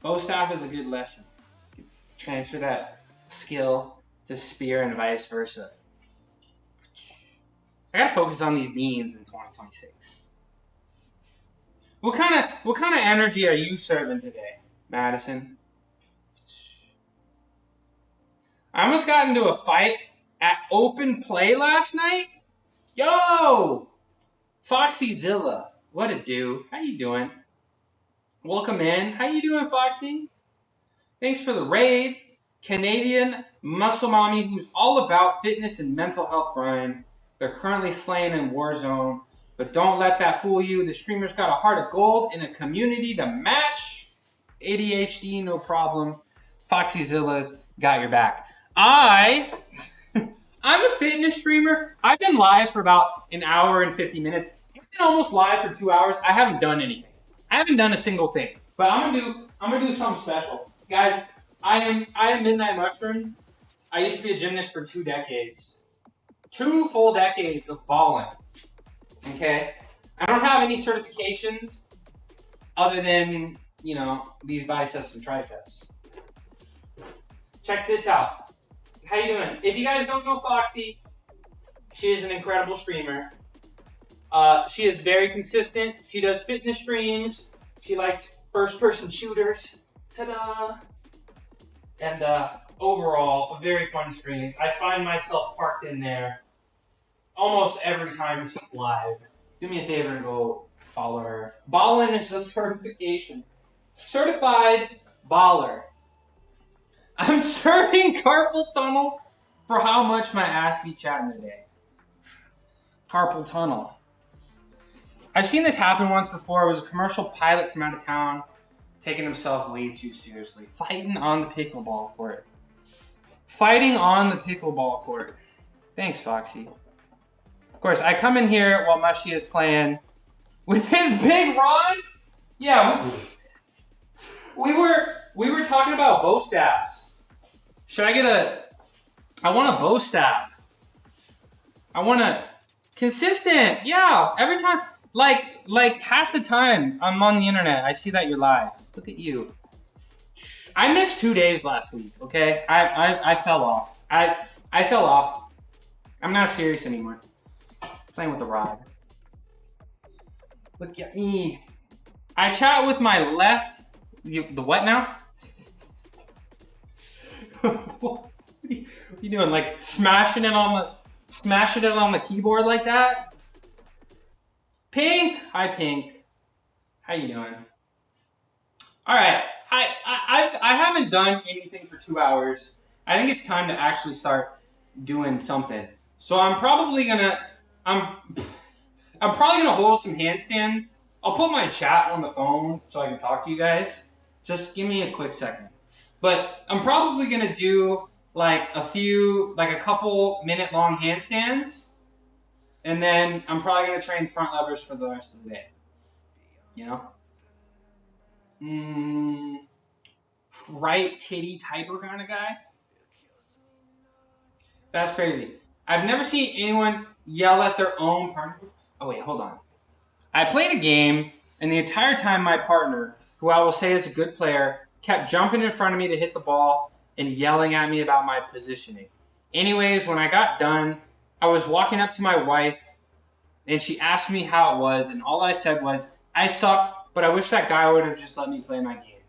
Bow staff is a good lesson. Transfer that skill to spear and vice versa. I gotta focus on these beans in 2026. What kind of energy are you serving today, Madison? I almost got into a fight at open play last night. Yo! Foxyzilla. What a do. How you doing? Welcome in. How you doing, Foxy? Thanks for the raid. Canadian muscle mommy who's all about fitness and mental health grind. They're currently slaying in Warzone. But don't let that fool you. The streamer's got a heart of gold and a community to match. ADHD, no problem. Foxyzilla's got your back. I'm a fitness streamer. I've been live for about an hour and 50 minutes. I've been almost live for 2 hours. I haven't done anything. I haven't done a single thing. But I'm gonna do something special. Guys, I am Midnight Mushroom. I used to be a gymnast for 2 decades. 2 full decades of balling. Okay? I don't have any certifications other than, these biceps and triceps. Check this out. How you doing? If you guys don't know Foxy, she is an incredible streamer. She is very consistent. She does fitness streams. She likes first-person shooters. Ta-da! And overall, a very fun stream. I find myself parked in there almost every time she's live. Do me a favor and go follow her. Ballin' is a certification. Certified baller. I'm serving carpal tunnel for how much my ass be chatting today. Carpal tunnel. I've seen this happen once before. It was a commercial pilot from out of town taking himself way too seriously. Fighting on the pickleball court. Fighting on the pickleball court. Thanks, Foxy. Of course, I come in here while Mushy is playing with his big rod. Yeah, we were talking about bow staffs. Should I get I want a bow staff. I want a consistent. Yeah, every time. Like half the time I'm on the internet, I see that you're live. Look at you. I missed 2 days last week, okay? I fell off. I fell off. I'm not serious anymore. Playing with the rod. Look at me. I chat with my left. The what now? What are you doing? Like smashing it on the keyboard like that? Pink. Hi, Pink. How you doing? All right. I haven't done anything for 2 hours. I think it's time to actually start doing something. So I'm probably gonna. I'm probably gonna hold some handstands. I'll put my chat on the phone so I can talk to you guys. Just give me a quick second. But I'm probably gonna do like a couple minute long handstands, and then I'm probably gonna train front levers for the rest of the day. You know? Right titty typer kind of guy. That's crazy. I've never seen anyone yell at their own partner. Oh wait, hold on. I played a game, and the entire time my partner, who I will say is a good player, kept jumping in front of me to hit the ball and yelling at me about my positioning. Anyways, when I got done, I was walking up to my wife, and she asked me how it was, and all I said was, I sucked, but I wish that guy would have just let me play my game.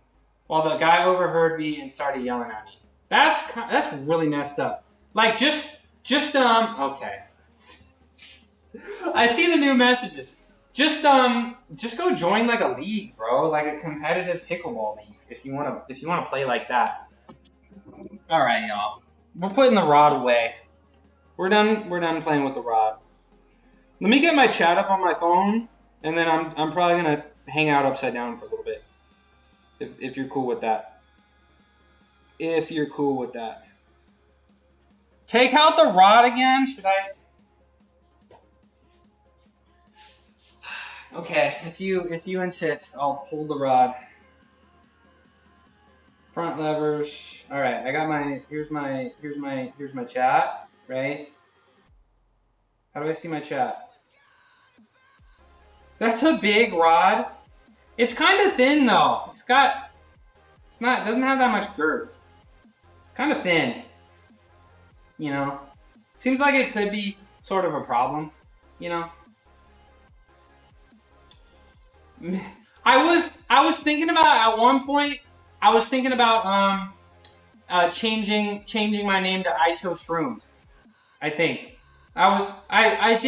While the guy overheard me and started yelling at me. That's really messed up. Like, okay. I see the new messages. Just go join like a league, bro, like a competitive pickleball league if you wanna play like that. All right, y'all. We're putting the rod away. We're done playing with the rod. Let me get my chat up on my phone, and then I'm probably gonna hang out upside down for a little bit. If you're cool with that. If you're cool with that. Take out the rod again? Should I? Okay, if you insist, I'll pull the rod. Front levers. All right, I got my here's my chat, right? How do I see my chat? That's a big rod. It's kind of thin though. It doesn't have that much girth. It's kind of thin. You know? Seems like it could be sort of a problem, you know? I was thinking about at one point, I was thinking about changing my name to ISO Shroom. I think. I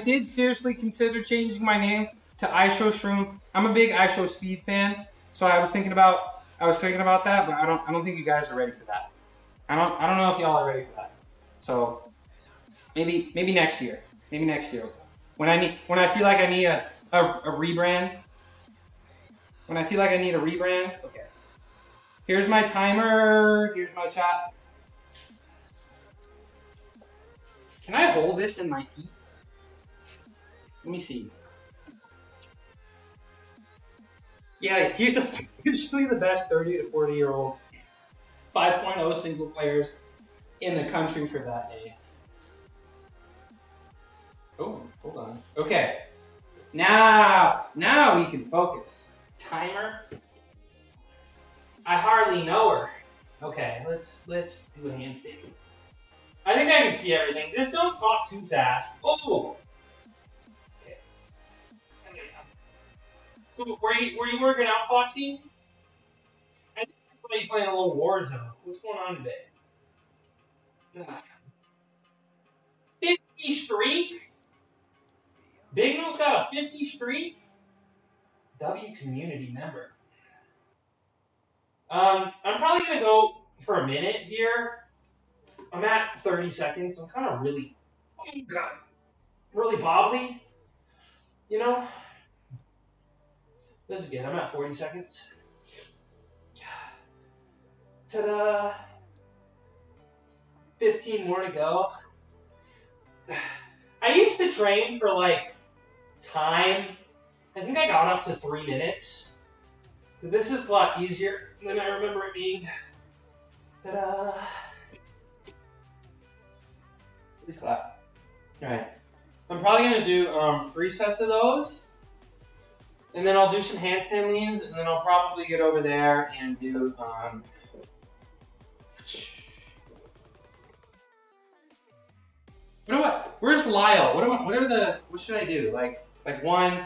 did seriously consider changing my name to ISO Shroom. I'm a big ISO Speed fan, so I was thinking about that, but I don't think you guys are ready for that. I don't know if y'all are ready for that. So maybe next year. Maybe next year. When I feel like I need a rebrand. When I feel like I need a rebrand, okay. Here's my timer. Here's my chat. Can I hold this in my feet? Let me see. Yeah, he's officially the best 30 to 40-year-old 5.0 single players in the country for that day. Oh, hold on. Okay. Now we can focus. Timer. I hardly know her. Okay, let's do a handstand. I think I can see everything. Just don't talk too fast. Oh. Okay. Were you working out, Foxy? I think I saw you playing a little Warzone. What's going on today? 50 streak? Big Nose got a 50 streak? W community member. I'm probably gonna go for a minute here. I'm at 30 seconds. I'm kind of really bobbly. You know? This is good. I'm at 40 seconds. Ta-da! 15 more to go. I used to train for like time. I think I got up to 3 minutes. But this is a lot easier than I remember it being. Ta-da! Please clap. Alright. I'm probably going to do 3 sets of those. And then I'll do some handstand leans, and then I'll probably get over there and do what? Where's Lyle? What should I do? Like one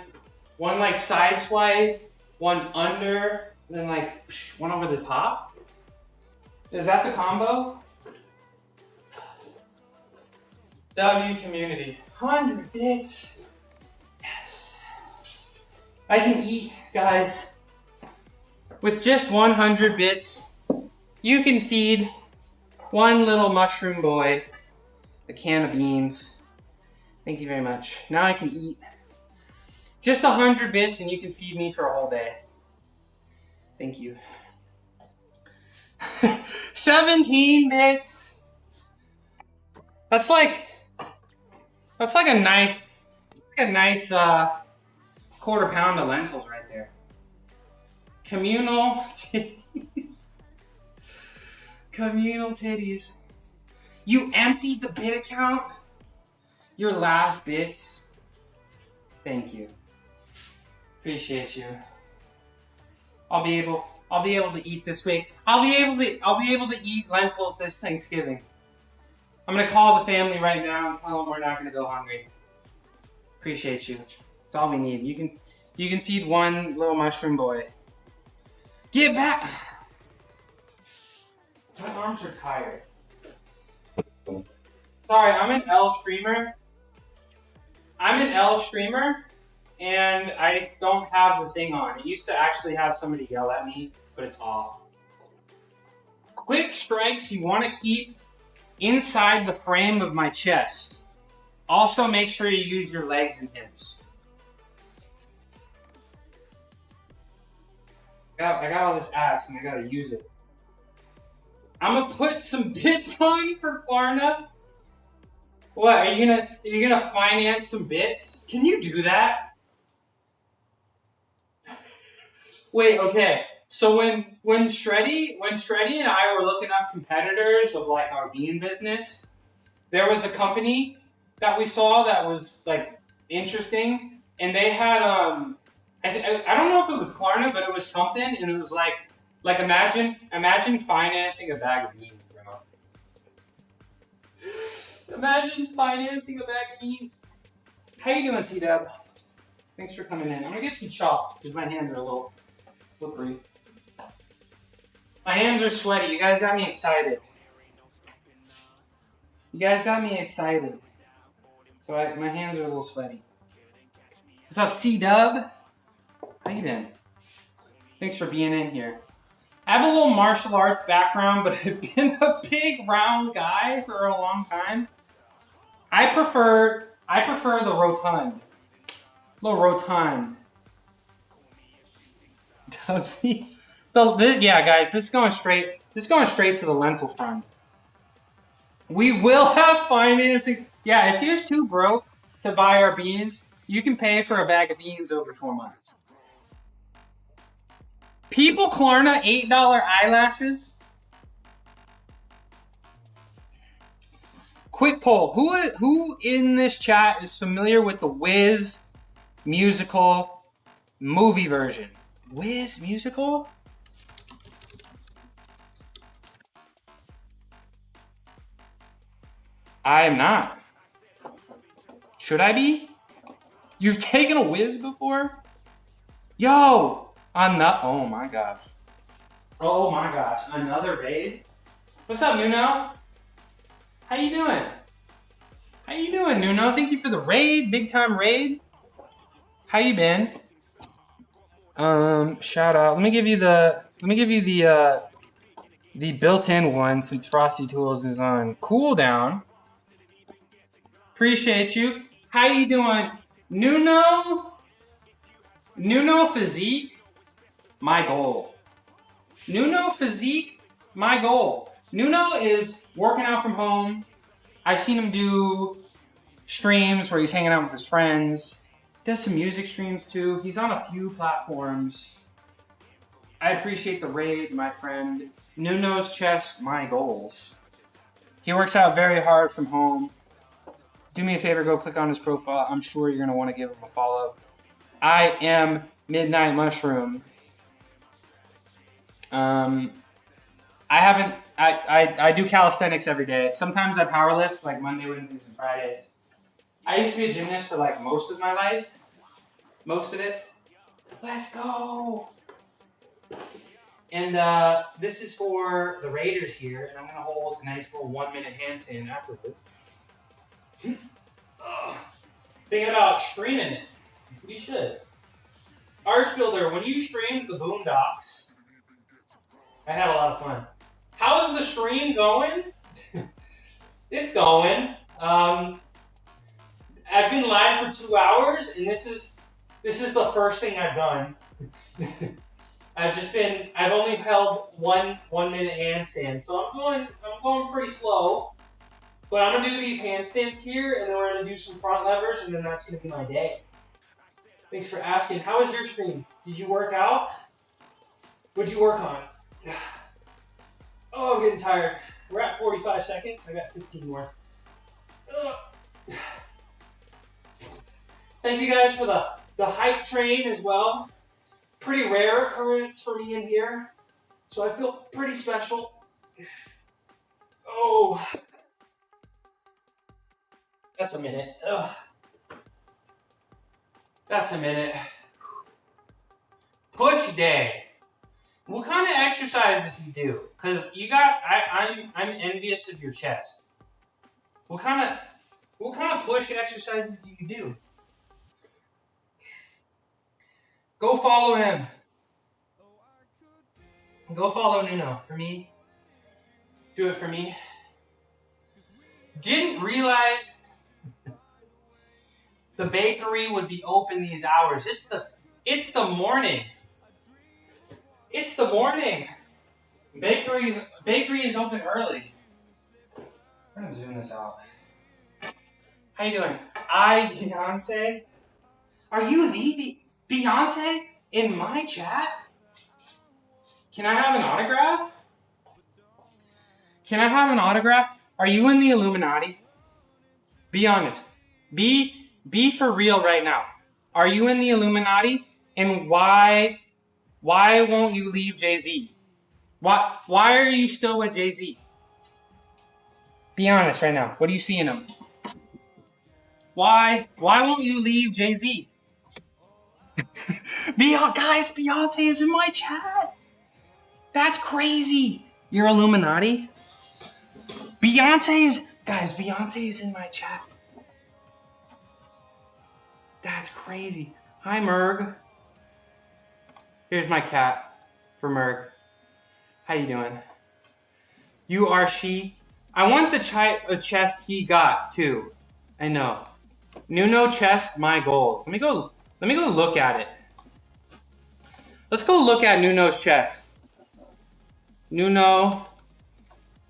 like side swipe, one under, and then like one over the top? Is that the combo? W community. 100 bits. Yes. I can eat, guys. With just 100 bits, you can feed one little mushroom boy a can of beans. Thank you very much. Now I can eat Just 100 bits and you can feed me for a whole day. Thank you. 17 bits. That's like a nice quarter pound of lentils right there. Communal titties. Communal titties. You emptied the bit account? Your last bits? Thank you. Appreciate you. I'll be able to eat this week. I'll be able to eat lentils this Thanksgiving. I'm gonna call the family right now and tell them we're not gonna go hungry. Appreciate you. That's all we need. You can feed one little mushroom boy. Get back! My arms are tired. Sorry, I'm an L streamer. And I don't have the thing on. It used to actually have somebody yell at me, but it's off. Quick strikes you want to keep inside the frame of my chest. Also, make sure you use your legs and hips. I got all this ass and I gotta use it. I'm gonna put some bits on for Klarna. What, are you gonna finance some bits? Can you do that? Wait, okay. So when Shreddy and I were looking up competitors of like our bean business, there was a company that we saw that was like interesting, and they had I don't know if it was Klarna, but it was something, and it was like imagine financing a bag of beans, bro. Imagine financing a bag of beans. How you doing, C-Dub? Thanks for coming in. I'm gonna get some chops because my hands are a little slippery. My hands are sweaty. You guys got me excited. So my hands are a little sweaty. What's up, C-Dub? How you been? Thanks for being in here. I have a little martial arts background, but I've been a big round guy for a long time. I prefer the rotund. Little rotund. Dubsy. Yeah, guys, this is going straight to the lentil fund. We will have financing. Yeah, if you're too broke to buy our beans, you can pay for a bag of beans over 4 months. People Klarna $8 eyelashes. Quick poll: who in this chat is familiar with the Wiz musical movie version? Wiz musical? I am not. Should I be? You've taken a Wiz before? Yo! Oh my gosh. Oh my gosh. Another raid? What's up, Nuno? How you doing, Nuno? Thank you for the raid. Big time raid. How you been? Shout out. Let me give you the built-in one since Frosty Tools is on cooldown. Appreciate you. How you doing? Nuno physique, my goal. Nuno physique, my goal. Nuno is working out from home. I've seen him do streams where he's hanging out with his friends. Does some music streams too. He's on a few platforms. I appreciate the raid, my friend. Nuno's chest, my goals. He works out very hard from home. Do me a favor, go click on his profile. I'm sure you're going to want to give him a follow. I am Midnight Mushroom. I do calisthenics every day. Sometimes I powerlift, like Monday, Wednesdays, and Fridays. I used to be a gymnast for like most of my life. Most of it. Let's go! And this is for the Raiders here, and I'm going to hold a nice little 1-minute handstand after this. Thinking about streaming it. We should. Arch Builder, when you streamed the Boondocks, I had a lot of fun. How's the stream going? It's going. I've been live for 2 hours, and this is This is the first thing I've done. I've only held one minute handstand, so I'm going pretty slow. But I'm gonna do these handstands here, and then we're gonna do some front levers, and then that's gonna be my day. Thanks for asking. How was your stream? Did you work out? What'd you work on? Oh, I'm getting tired. We're at 45 seconds. I got 15 more. Thank you guys for the hype train as well. Pretty rare occurrence for me in here, so I feel pretty special. Oh, that's a minute. Ugh. That's a minute. Push day. What kind of exercises you do? Cause you got, I'm envious of your chest. What kind of push exercises do you do? Go follow him. Go follow Nuno for me. Do it for me. Didn't realize the bakery would be open these hours. It's the morning. It's the morning. Bakery is open early. I'm gonna zoom this out. How you doing? Beyonce. Are you the Beyonce in my chat? Can I have an autograph? Can I have an autograph? Are you in the Illuminati? Be honest. Be for real right now. Are you in the Illuminati? And why won't you leave Jay-Z? Why are you still with Jay-Z? Be honest right now. What do you see in him? Why won't you leave Jay-Z? Guys, Beyonce is in my chat. That's crazy. You're Illuminati? Beyonce is in my chat. That's crazy. Hi, Merg. Here's my cat for Merg. How you doing? You are she. I want the chest he got too. I know. Nuno chest, my goals. Let me go look at it. Let's go look at Nuno's chest. Nuno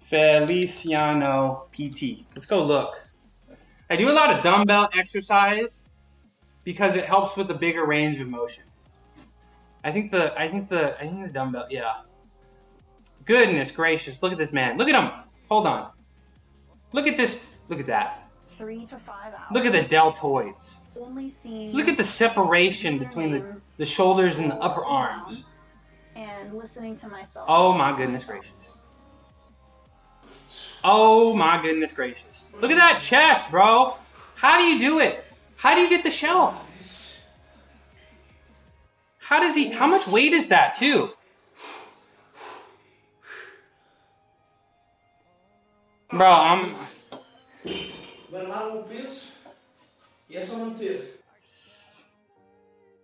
Feliciano PT. Let's go look. I do a lot of dumbbell exercise because it helps with the bigger range of motion. I think the dumbbell, yeah. Goodness gracious, look at this man. Look at him. Hold on. Look at this. Look at that. 3 to 5 hours. Look at the deltoids. Only seeing Look at the separation between the shoulders and the upper arms. And listening to myself. Oh my goodness gracious. Oh my goodness gracious. Look at that chest, bro. How do you do it? How do you get the shelf? How much weight is that too? Bro,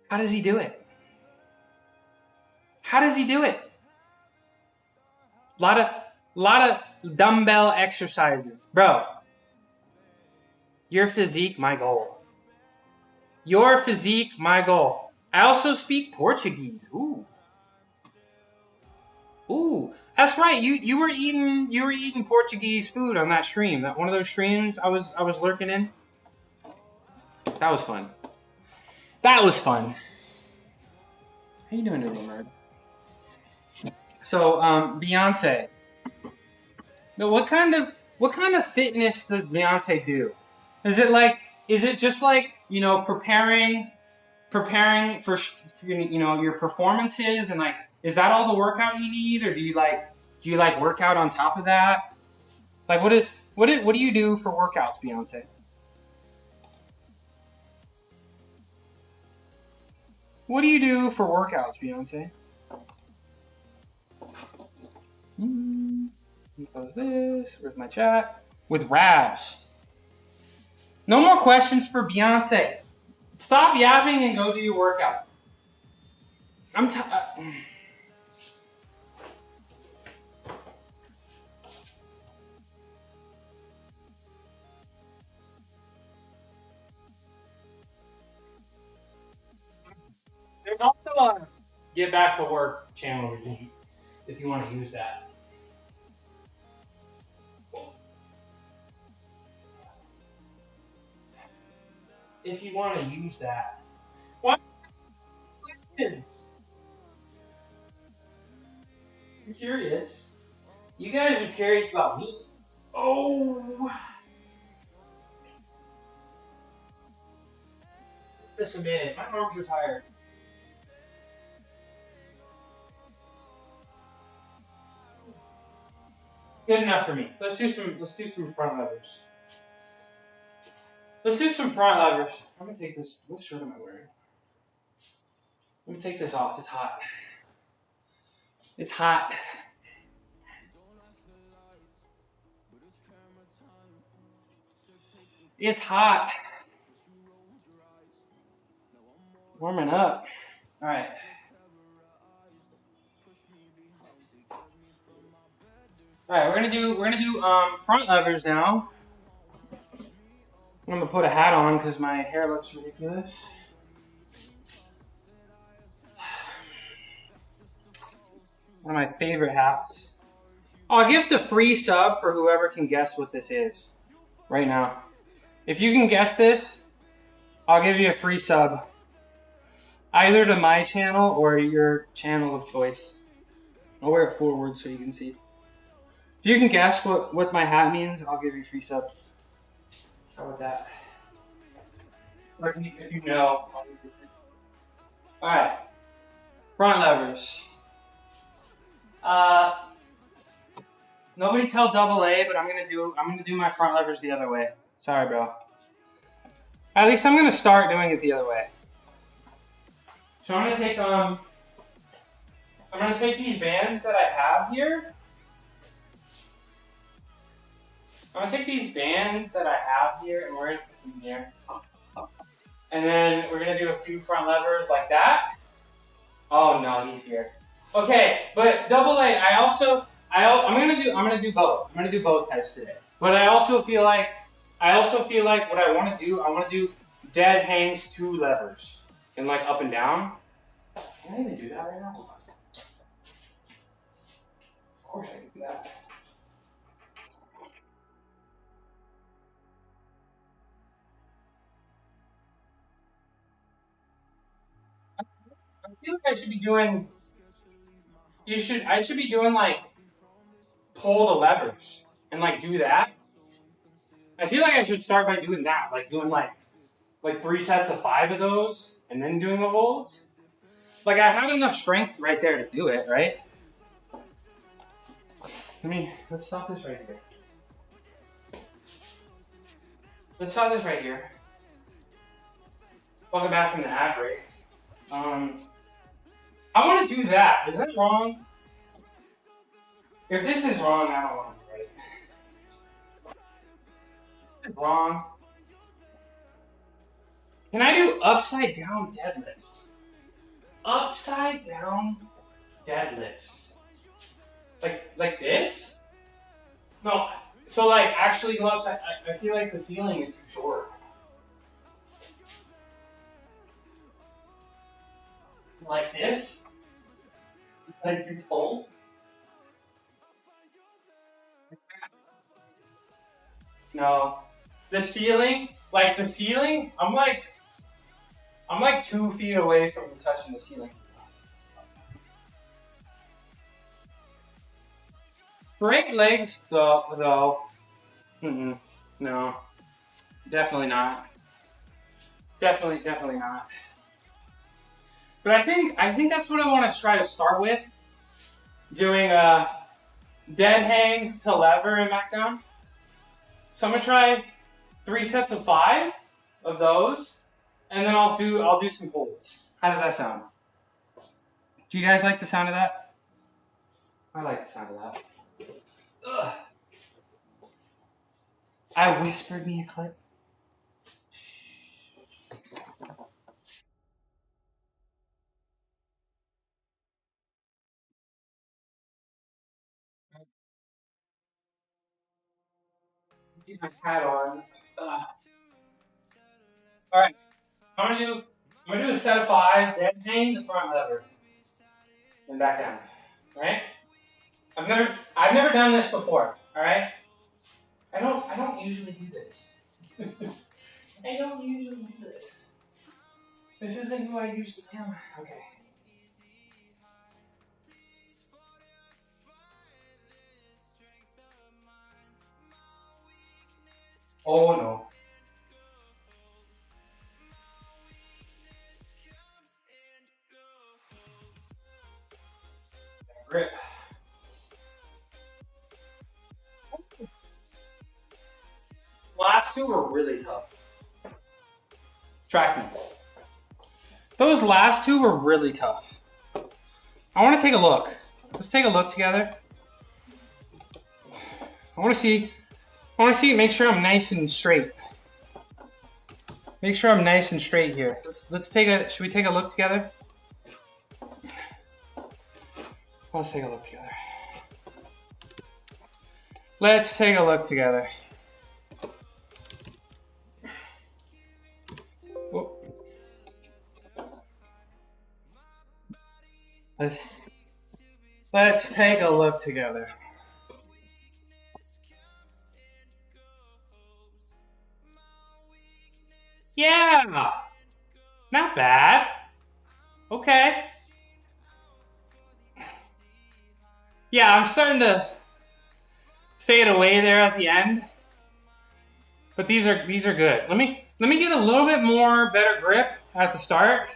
How does he do it? How does he do it? Lot of dumbbell exercises. Bro, your physique, my goal. Your physique, my goal. I also speak Portuguese. Ooh, that's right. You were eating Portuguese food on that stream. That one of those streams I was lurking in. That was fun. That was fun. How you doing today, Merg? So, Beyonce. But what kind of fitness does Beyonce do? Is it just like, preparing for your performances, and like, is that all the workout you need, or do you work out on top of that? Like, what do you do for workouts, Beyonce? What do you do for workouts, Beyonce? Close this. Where's my chat? With Rabs. No more questions for Beyonce. Stop yapping and go do your workout. get back to work channel routine if you want to use that. If you want to use that. What? I'm curious. You guys are curious about me. Oh. This a minute. My arms are tired. Good enough for me. Let's do some front levers. Let's do some front levers. I'm gonna take this. What shirt am I wearing? Let me take this off. It's hot. It's hot. It's hot. Warming up. All right. All right, we're gonna do front levers now. I'm gonna put a hat on because my hair looks ridiculous. One of my favorite hats. I'll give the free sub for whoever can guess what this is right now. If you can guess this, I'll give you a free sub. Either to my channel or your channel of choice. I'll wear it forward so you can see. If you can guess what my hat means, I'll give you a free sub. How about that? Or if you know. Alright. Front levers. Nobody tell double A, but I'm gonna do my front levers the other way. Sorry, bro. At least I'm gonna start doing it the other way. So I'm gonna take these bands that I have here. I'm gonna take these bands that I have here and we're gonna put them here. And then we're gonna do a few front levers like that. Oh no, he's here. Okay, but double A, I'm gonna do both. I'm gonna do both types today. But I also feel like what I wanna do dead hangs 2 levers. And like up and down. Can I even do that right now? Of course I can do that. I feel like I should be doing like pull the levers and like do that. I feel like I should start by doing that, like doing like 3 sets of 5 of those and then doing the holds. Like I had enough strength right there to do it, right? Let's stop this right here. Let's stop this right here. Welcome back from the ad break. I want to do that. Is that wrong? If this is wrong, I don't want to do it. Is it wrong? Can I do upside down deadlift? Upside down deadlift. Like this? No. So like actually go upside. I feel like the ceiling is too short. Like this? Like 2 poles? No. The ceiling, I'm like 2 feet away from touching the ceiling. Straight legs, though. No. Definitely not. Definitely not. But I think that's what I want to try to start with. Doing dead hangs to lever and back down. So I'm gonna try 3 sets of 5 of those, and then I'll do some holds. How does that sound? Do you guys like the sound of that? I like the sound of that. Ugh. I whispered me a clip. Get my hat on. All right, I'm gonna do a set of 5, then hang the front lever. And back down. Alright? I've never done this before. Alright? I don't usually do this. I don't usually do this. This isn't who I usually am. Okay. Oh no. Grip. Last two were really tough. Track me. Those last two were really tough. I want to take a look. Let's take a look together. I want to see, make sure I'm nice and straight. Make sure I'm nice and straight here. Should we take a look together? Let's take a look together. Let's take a look together. Oh. Let's take a look together. Yeah, not bad. Okay. Yeah, I'm starting to fade away there at the end, but these are good. Let me get a little bit more better grip at the start.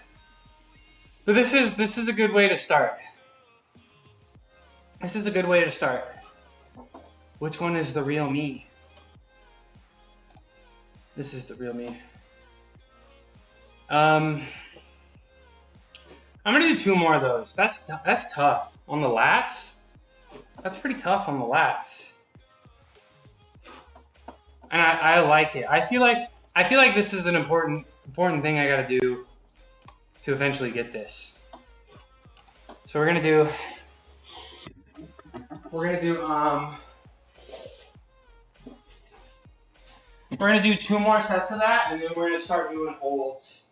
But this is a good way to start. This is a good way to start. Which one is the real me? This is the real me. I'm gonna do 2 more of those. That's tough on the lats. That's pretty tough on the lats. And I like it. I feel like this is an important thing I gotta do to eventually get this. So we're gonna do 2 more sets of that, and then we're gonna start doing holds.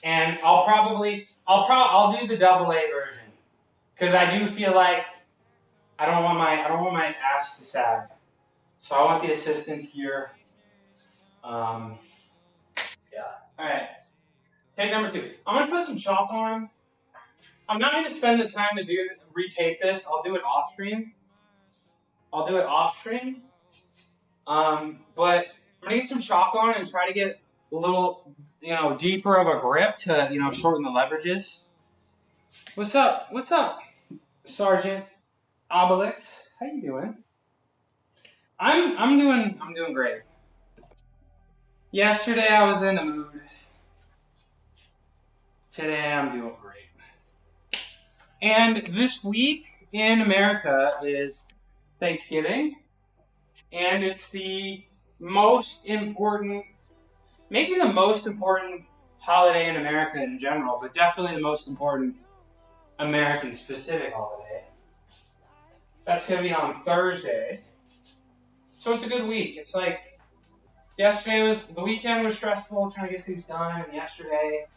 And I'll do the double A version, because I do feel like I don't want my ass to sag. So I want the assistance here. Yeah. All right. Take number 2. I'm gonna put some chalk on. I'm not gonna spend the time to retake this. I'll do it off stream. But I'm gonna get some chalk on and try to get a little, deeper of a grip to, shorten the leverages. What's up? What's up, Sergeant Obelix? How you doing? I'm doing great. Yesterday I was in the mood. Today I'm doing great. And this week in America is Thanksgiving, and it's the most important, maybe the most important holiday in America in general, but definitely the most important American-specific holiday. That's going to be on Thursday. So it's a good week. It's like, the weekend was stressful trying to get things done, and yesterday,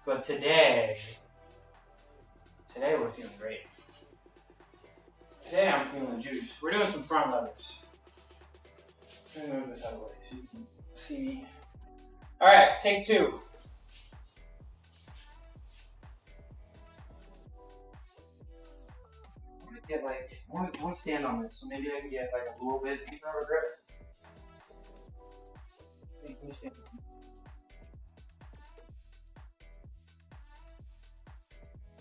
but today we're feeling great. Today I'm feeling the juice. We're doing some front levers. Let me move this out of the way so you can see me. All right, take 2. I want to stand on this, so maybe I can get a little bit deeper of a grip. Let me stand.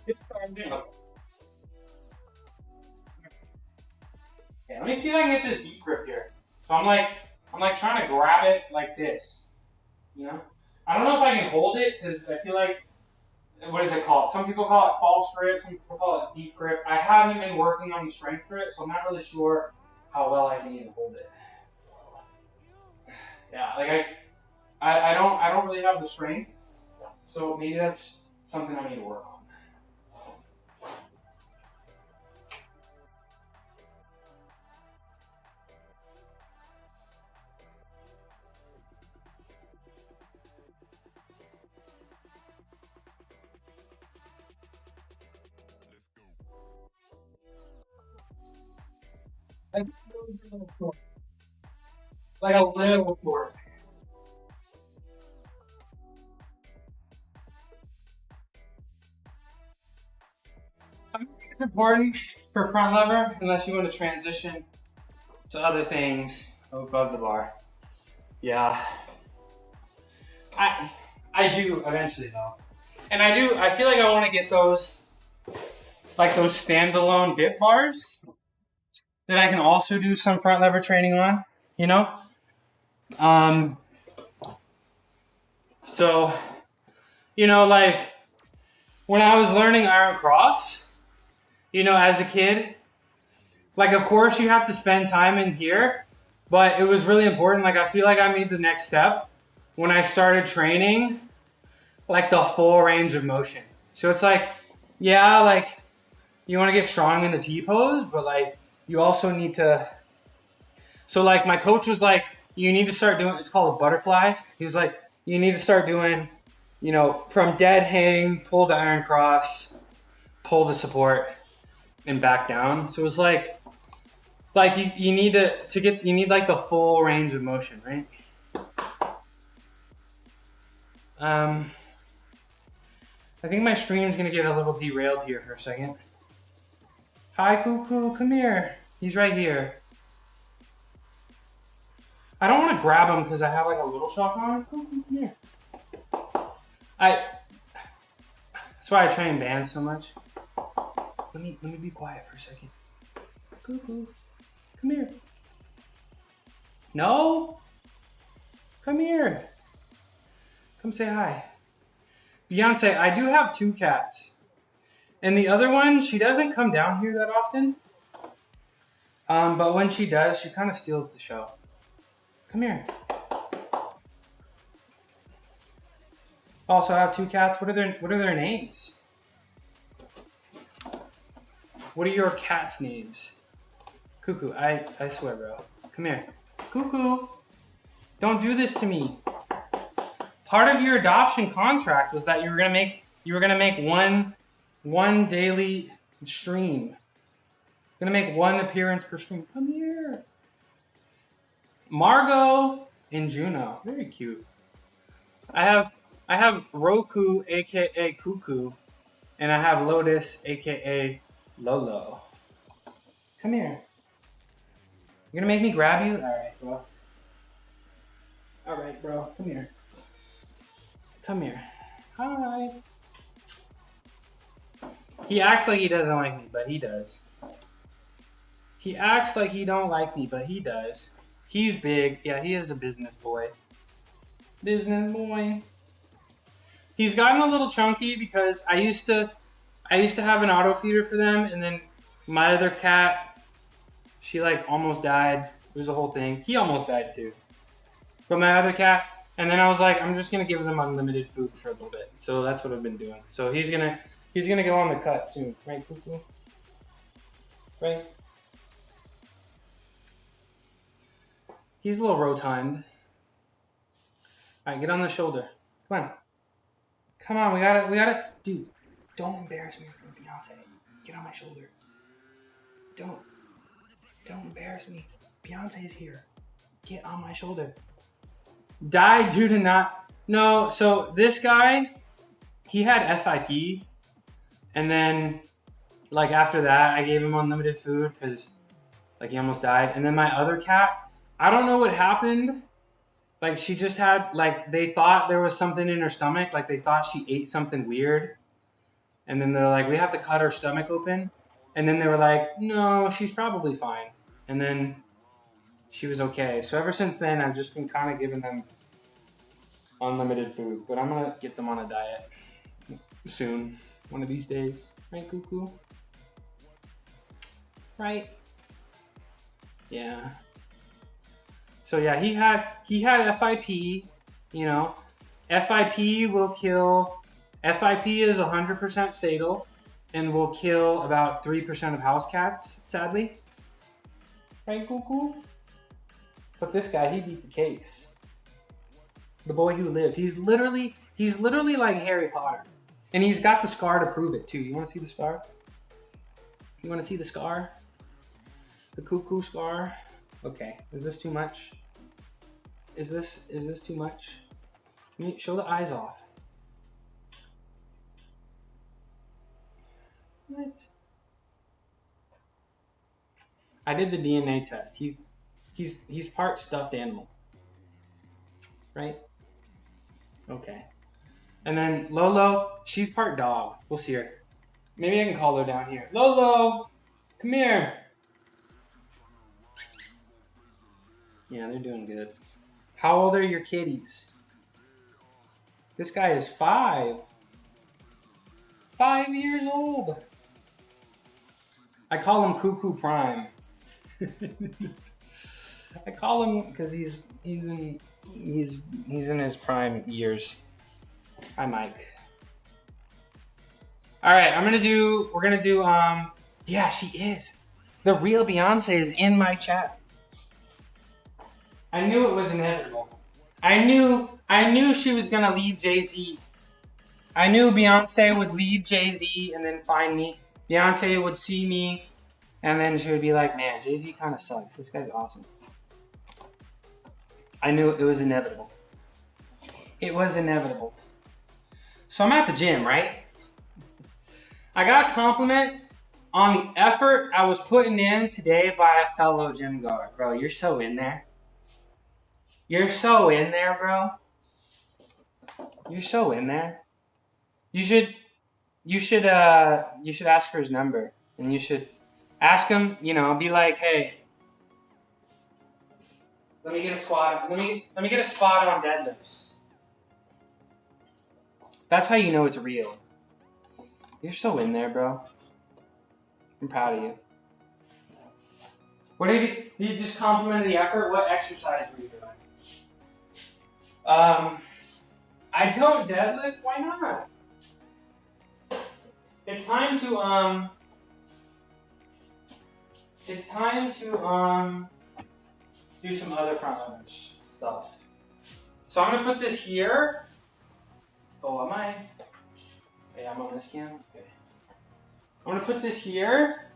Okay, let me see if I can get this deep grip here. So I'm trying to grab it like this. I don't know if I can hold it, because I feel like, what is it called? Some people call it false grip, some people call it deep grip. I haven't been working on the strength for it, so I'm not really sure how well I can even hold it. Yeah, I don't really have the strength, so maybe that's something I need to work on. Like a little short. I don't think it's important for front lever unless you want to transition to other things above the bar. Yeah. I do eventually though. And I feel like I want to get those, like those standalone dip bars that I can also do some front lever training on, you know? So, you know, like when I was learning iron cross, you know, as a kid, like of course you have to spend time in here, but it was really important. Like I feel like I made the next step when I started training like the full range of motion. So it's like, yeah, like you want to get strong in the T pose, but like you also need to. So like my coach was like, you need to start doing. It's called a butterfly. He was like, you need to start doing, you know, from dead hang, pull to iron cross, pull to support, and back down. So it was like you need to get, you need like the full range of motion, right? I think my stream's gonna get a little derailed here for a second. Hi, Cuckoo, come here. He's right here. I don't want to grab him because I have like a little shock on. Cuckoo, come here. That's why I train bands so much. Let me be quiet for a second. Cuckoo, come here. No? Come here. Come say hi. Beyonce, I do have 2 cats. And the other one, she doesn't come down here that often. But when she does, she kind of steals the show. Come here. Also, I have 2 cats. What are their names? What are your cats' names? Cuckoo, I swear, bro. Come here. Cuckoo, don't do this to me. Part of your adoption contract was that you were gonna make one daily stream. You're gonna make 1 appearance per stream. Come here. Margot and Juno, very cute. I have Roku, aka Cuckoo, and I have Lotus, aka Lolo. Come here. You're gonna make me grab you? Alright, bro. Alright, bro. Come here. Come here. Hi. He acts like he doesn't like me, but he does. He acts like he don't like me, but he does. He's big. Yeah, he is a business boy. Business boy. He's gotten a little chunky because I used to have an auto feeder for them, and then my other cat, she like almost died. It was a whole thing. He almost died too. But my other cat, and then I was like, I'm just gonna give them unlimited food for a little bit. So that's what I've been doing. So he's gonna go on the cut soon, right, Cuckoo? Right? He's a little row-timed. All right, get on the shoulder. Come on. Come on, we gotta. Dude, don't embarrass me in front of Beyonce. Get on my shoulder. Don't embarrass me. Beyonce's here. Get on my shoulder. Died due to not. No, so this guy, he had FIP, and then, like after that, I gave him unlimited food because, like, he almost died. And then my other cat, I don't know what happened. Like she just had, like they thought there was something in her stomach. Like they thought she ate something weird. And then they're like, we have to cut her stomach open. And then they were like, no, she's probably fine. And then she was okay. So ever since then, I've just been kind of giving them unlimited food. But I'm going to get them on a diet soon. One of these days. Right, Cuckoo? Right? Yeah. So yeah, he had FIP, you know. FIP will kill. FIP is 100% fatal and will kill about 3% of house cats, sadly. Right, Cuckoo? But this guy, he beat the case. The boy who lived. He's literally like Harry Potter. And he's got the scar to prove it too. You want to see the scar? You want to see the scar? The cuckoo scar. Okay, is this too much? Is this too much? Show the eyes off. What? I did the DNA test. He's part stuffed animal. Right? Okay. And then Lolo, she's part dog. We'll see her. Maybe I can call her down here. Lolo, come here. Yeah, they're doing good. How old are your kitties? This guy is 5. 5 years old. I call him Cuckoo Prime. I call him because he's in his prime years. Hi, Mike. All right, we're gonna do yeah, she is. The real Beyonce is in my chat. I knew it was inevitable. I knew she was gonna leave Jay-Z. I knew Beyonce would leave Jay-Z and then find me. Beyonce would see me and then she would be like, man, Jay-Z kind of sucks. This guy's awesome. I knew it was inevitable. It was inevitable. So I'm at the gym, right? I got a compliment on the effort I was putting in today by a fellow gym goer. Bro, you're so in there. You're so in there, bro. You're so in there. You should ask for his number. And you should ask him, be like, hey, let me get a squat. Let me get a spot on deadlifts. That's how you know it's real. You're so in there, bro. I'm proud of you. What did you just complimented the effort? What exercise were you doing? I don't deadlift. Why not? It's time to do some other front loaders stuff. So I'm gonna put this here. Oh, am I? Yeah, I'm on this cam. Okay. I'm gonna put this here.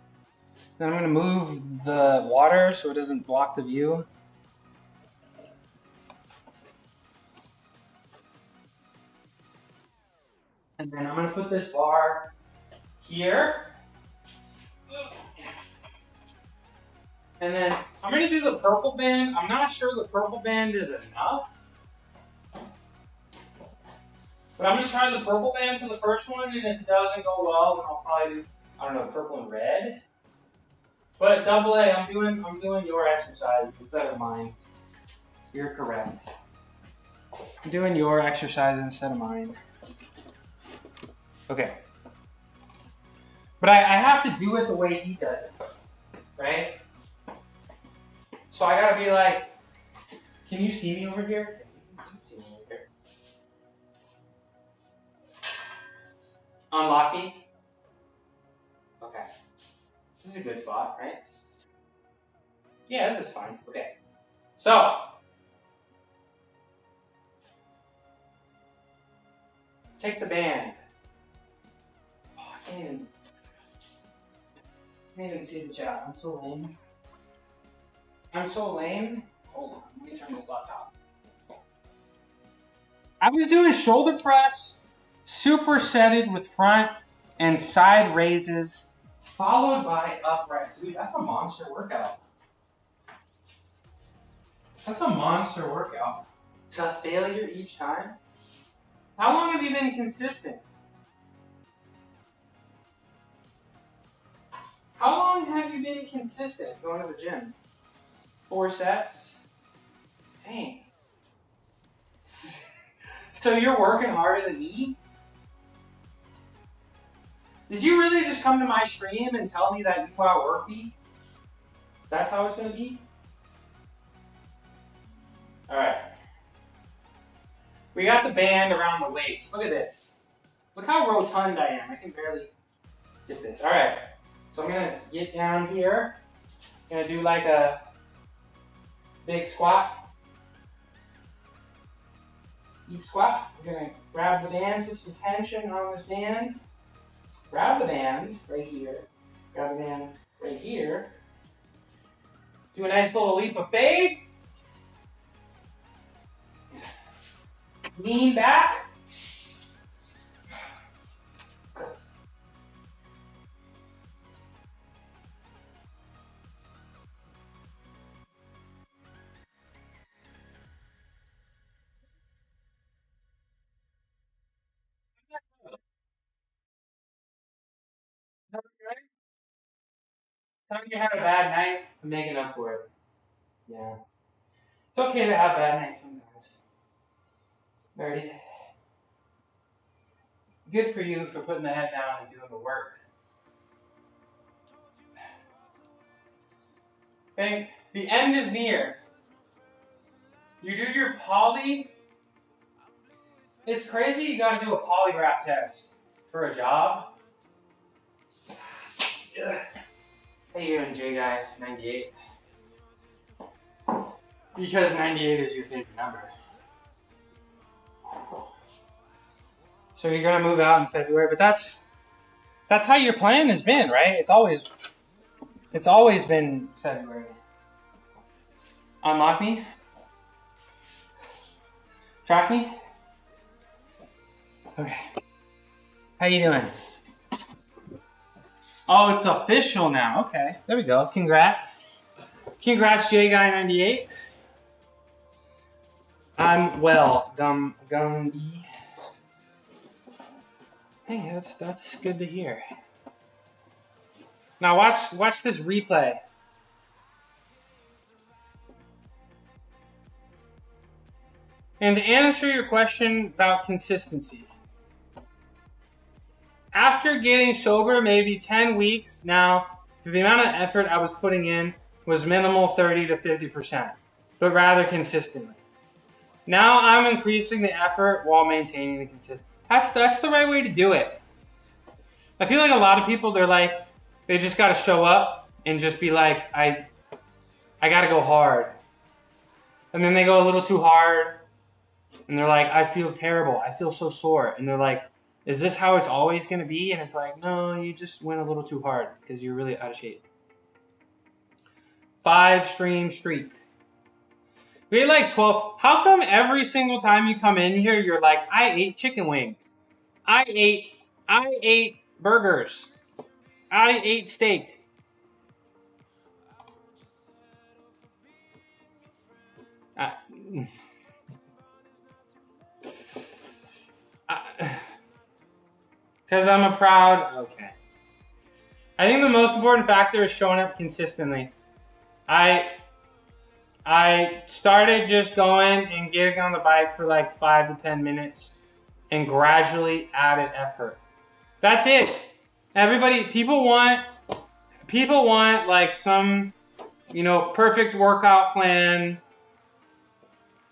Then I'm gonna move the water so it doesn't block the view. And then I'm gonna put this bar here. And then I'm gonna do the purple band. I'm not sure the purple band is enough. But I'm gonna try the purple band for the first one, and if it doesn't go well, then I'll probably do, I don't know, purple and red. But double A, I'm doing your exercise instead of mine. You're correct. I'm doing your exercise instead of mine. Okay. But I have to do it the way he does it, right? So I gotta be like, can you see me over here? You can see me over here. Unlock me. Okay. This is a good spot, right? Yeah, this is fine. Okay. So, take the band. Oh, I can't even see the chat. I'm so lame. Hold on, let me turn this laptop. I was doing shoulder press, supersetted with front and side raises, followed by upright. Dude, that's a monster workout. That's a monster workout. It's a failure each time. How long have you been consistent? How long have you been consistent going to the gym? 4 sets? Dang. So you're working harder than me? Did you really just come to my stream and tell me that you outwork me? That's how it's going to be? Alright. We got the band around the waist. Look at this. Look how rotund I am. I can barely get this. Alright. So I'm going to get down here. I'm going to do like a big squat. Deep squat. We're going to grab the band, put some tension on this band. Grab the band right here. Grab the band right here. Do a nice little leap of faith. Lean back. Tell me you had a bad night. I'm making up for it. Yeah. It's okay to have bad nights sometimes. Ready? Good for you for putting the head down and doing the work. Okay? The end is near. You do your poly. It's crazy you gotta do a polygraph test for a job. Hey, you and J Guy 98. Because 98 is your favorite number. So you're gonna move out in February, but that's how your plan has been, right? It's always been February. Unlock me. Track me. Okay. How you doing? Oh, it's official now. Okay, there we go. Congrats, J Guy 98. I'm well, Gumby. Hey, that's good to hear. Now watch this replay. And to answer your question about consistency, after getting sober maybe 10 weeks, now the amount of effort I was putting in was minimal 30 to 50%, but rather consistently. Now I'm increasing the effort while maintaining the consistency. That's the right way to do it. I feel like a lot of people, they just got to show up and just be like, I got to go hard. And then they go a little too hard. And they're like, I feel terrible. I feel so sore. And they're like, is this how it's always going to be? And it's like, no, you just went a little too hard because you're really out of shape. 5-stream streak. We ate like 12. How come every single time you come in here, you're like, I ate chicken wings. I ate burgers. I ate steak. Because I'm a proud... Okay. I think the most important factor is showing up consistently. I started just going and getting on the bike for like 5 to 10 minutes and gradually added effort. That's it. Everybody, people want like some, perfect workout plan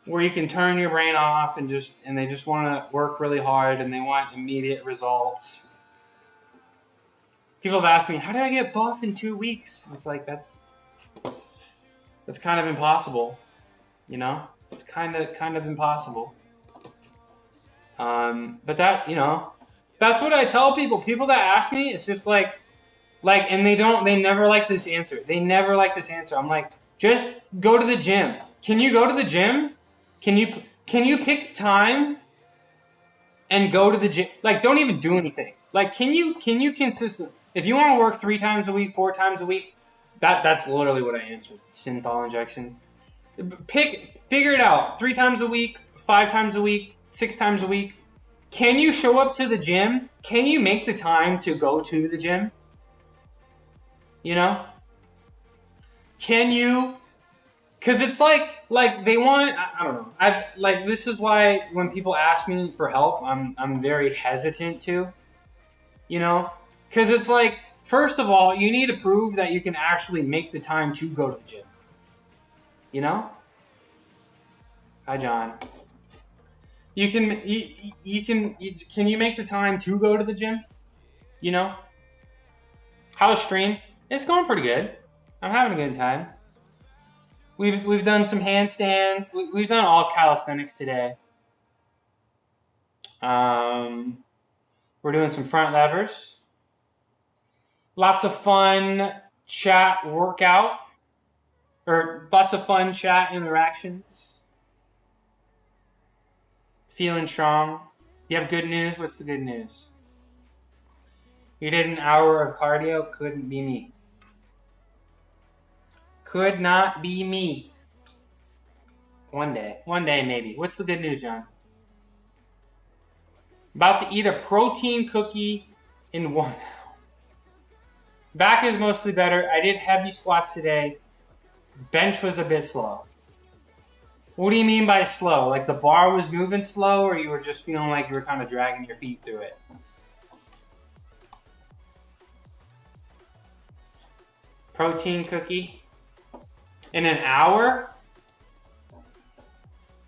where you can turn your brain off and they just want to work really hard and they want immediate results. People have asked me, how do I get buff in 2 weeks? It's like, that's kind of impossible, It's kind of impossible. But that, that's what I tell people. People that ask me, it's just like, and they never like this answer. They never like this answer. I'm like, just go to the gym. Can you go to the gym? Can you pick time and go to the gym? Like, don't even do anything. Like, can you consistently, if you want to work 3 times a week, 4 times a week, that's literally what I answered. Synthol injections. Figure it out. 3 times a week, 5 times a week, 6 times a week. Can you show up to the gym? Can you make the time to go to the gym? Can you? Because it's like they want, I don't know. This is why when people ask me for help, I'm very hesitant to, because it's like, first of all, you need to prove that you can actually make the time to go to the gym. Hi, John. Can you make the time to go to the gym? How's stream? It's going pretty good. I'm having a good time. We've done some handstands. We've done all calisthenics today. We're doing some front levers. Lots of fun chat workout. Or lots of fun chat interactions. Feeling strong. You have good news? What's the good news? You did an hour of cardio? Couldn't be me. Could not be me. One day maybe. What's the good news, John? About to eat a protein cookie in 1 hour. Back is mostly better. I did heavy squats today. Bench was a bit slow. What do you mean by slow? Like the bar was moving slow, or you were just feeling like you were kind of dragging your feet through it? Protein cookie in an hour?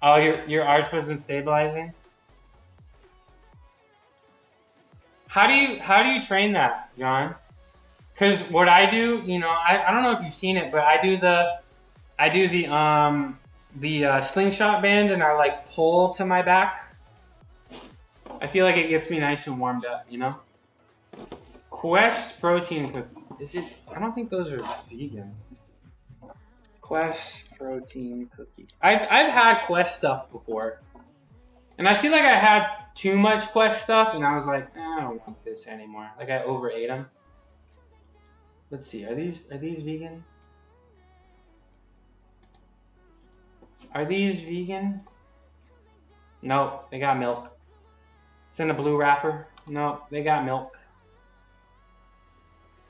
Oh, your arch wasn't stabilizing? How do you train that, John? Because what I do, you know, I don't know if you've seen it, but I do the slingshot band, and I like pull to my back. I feel like it gets me nice and warmed up, you know. Quest protein cookie. Is it? I don't think those are vegan. Quest protein cookie. I've had Quest stuff before, and I feel like I had too much Quest stuff, and I was like, I don't want this anymore. Like I overate them. Let's see. Are these vegan? Are these vegan? No, they got milk. It's in a blue wrapper. No, they got milk.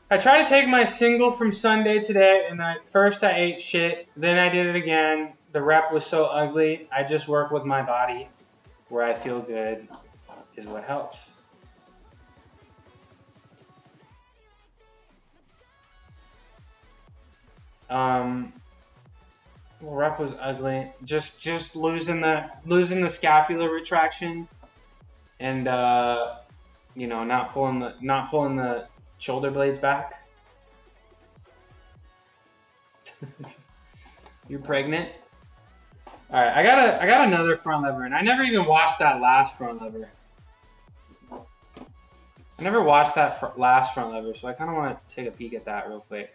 I tried to take my single from Sunday today, and first I ate shit, then I did it again. The rep was so ugly. I just work with my body. Where I feel good is what helps. Rep was ugly. Just losing the scapular retraction, and you know, not pulling the shoulder blades back. You're pregnant? All right, I got another front lever, and I never even watched that last front lever. I never watched that last front lever, so I kind of want to take a peek at that real quick.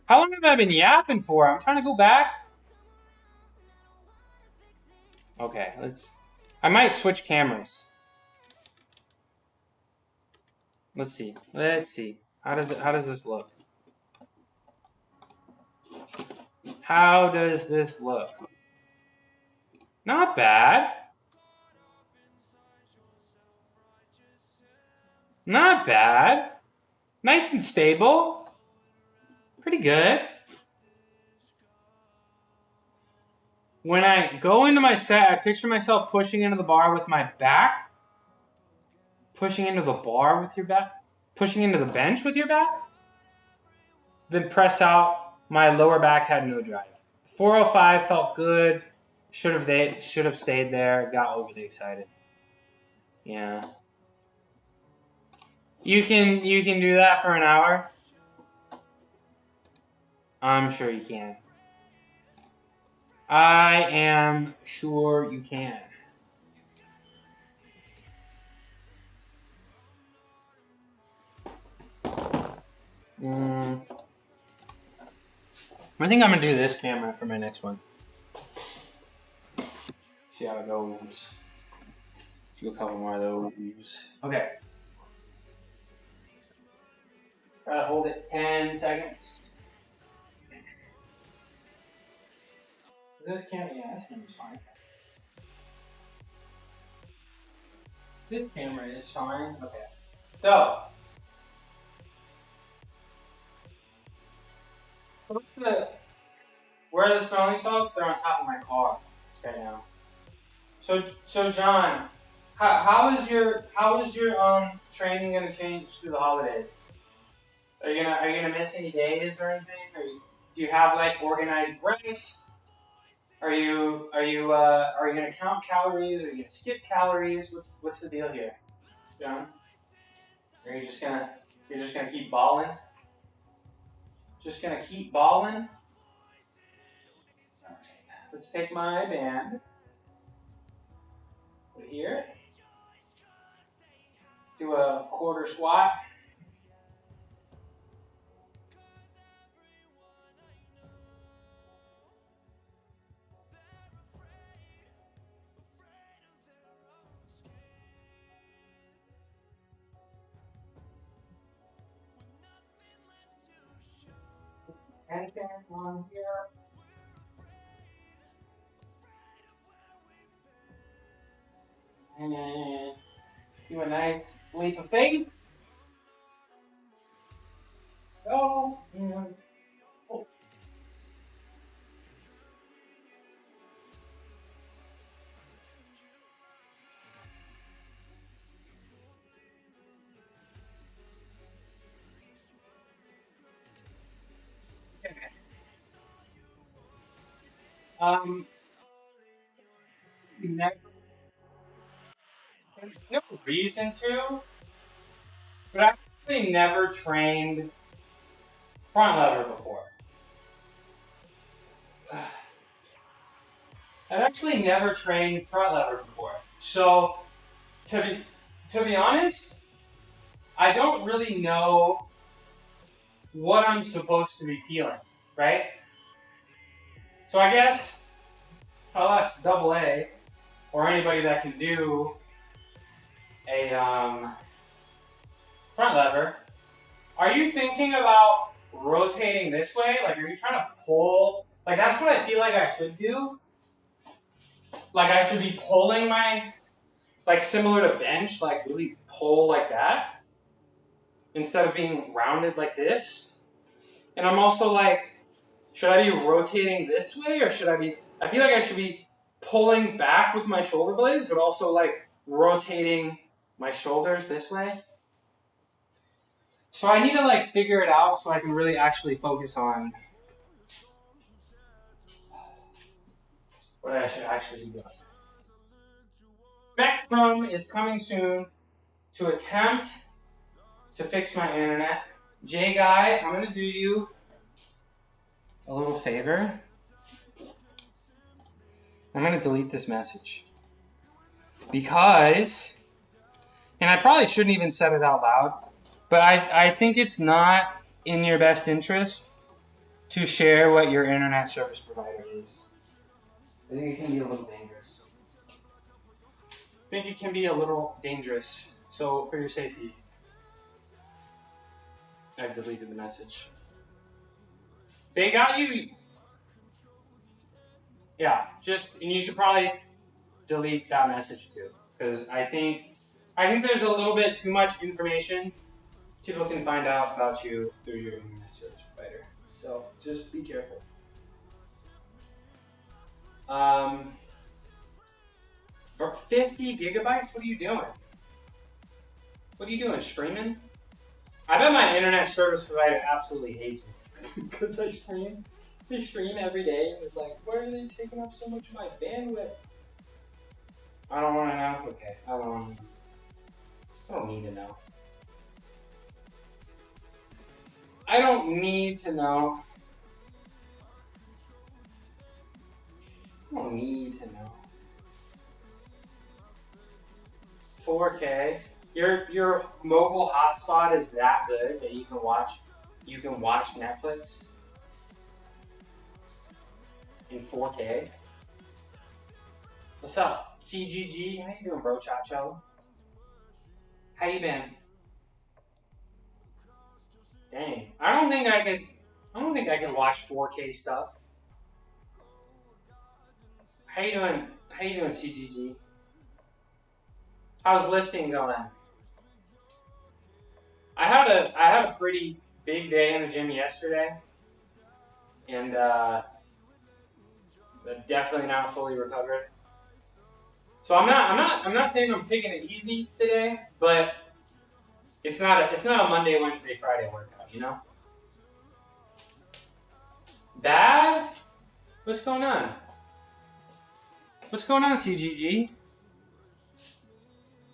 How long have I been yapping for? I'm trying to go back. Okay, I might switch cameras. Let's see. How does this look? How does this look? Not bad. Not bad. Nice and stable. Pretty good. When I go into my set, I picture myself pushing into the bar with my back. Pushing into the bar with your back. Pushing into the bench with your back. Then press out. My lower back had no drive. 405 felt good. Should have stayed there. Got overly excited. Yeah. You can do that for an hour. I'm sure you can. I am sure you can. I think I'm gonna do this camera for my next one. See how it goes. Do a couple more of those. Okay. Try to hold it 10 seconds. This camera, yeah, this camera's fine. This camera is fine. Okay. So, where are the smelling salts? They're on top of my car right now. So John, how is your training gonna change through the holidays? Are you gonna miss any days or anything? Do you have like organized breaks? Are you gonna count calories? Are you gonna skip calories? What's the deal here, John? Are you just gonna keep balling? Just gonna keep balling? Alright, let's take my band. Put it here. Do a quarter squat. Anything on here? And do a nice leap of faith. Go. And oh. Never, there's no reason to, but I've actually never trained front lever before. I've actually never trained front lever before. So, to be honest, I don't really know what I'm supposed to be feeling, right? So I guess I'll ask Double A or anybody that can do a front lever. Are you thinking about rotating this way? Like, are you trying to pull? Like, that's what I feel like I should do. Like, I should be pulling my, like, similar to bench, like, really pull like that instead of being rounded like this. And I'm also like, should I be rotating this way or should I be, I feel like I should be pulling back with my shoulder blades, but also like rotating my shoulders this way. So I need to like figure it out so I can really actually focus on what I should actually be doing. Spectrum is coming soon to attempt to fix my internet. Jay Guy, I'm going to do you a little favor. I'm going to delete this message. Because, and I probably shouldn't even said it out loud, but I think it's not in your best interest to share what your internet service provider is. I think it can be a little dangerous. So for your safety, I've deleted the message. They got you. Yeah, and you should probably delete that message too, because I think there's a little bit too much information people can find out about you through your internet service provider. So just be careful. For 50 gigabytes? What are you doing? What are you doing? Streaming? I bet my internet service provider absolutely hates me because I stream every day, and it's like, why are they taking up so much of my bandwidth? I don't want to know. Okay, I don't need to know. I don't need to know. I don't need to know. 4K. Your mobile hotspot is that good that you can watch Netflix in 4K. What's up, CGG? How you doing, bro? Chacho? How you been? Dang, I don't think I can watch 4K stuff. How you doing, CGG? How's lifting going? I had a pretty big day in the gym yesterday, and definitely not fully recovered. So I'm not saying I'm taking it easy today, but it's not a Monday, Wednesday, Friday workout, you know? Bad? What's going on? What's going on, CGG?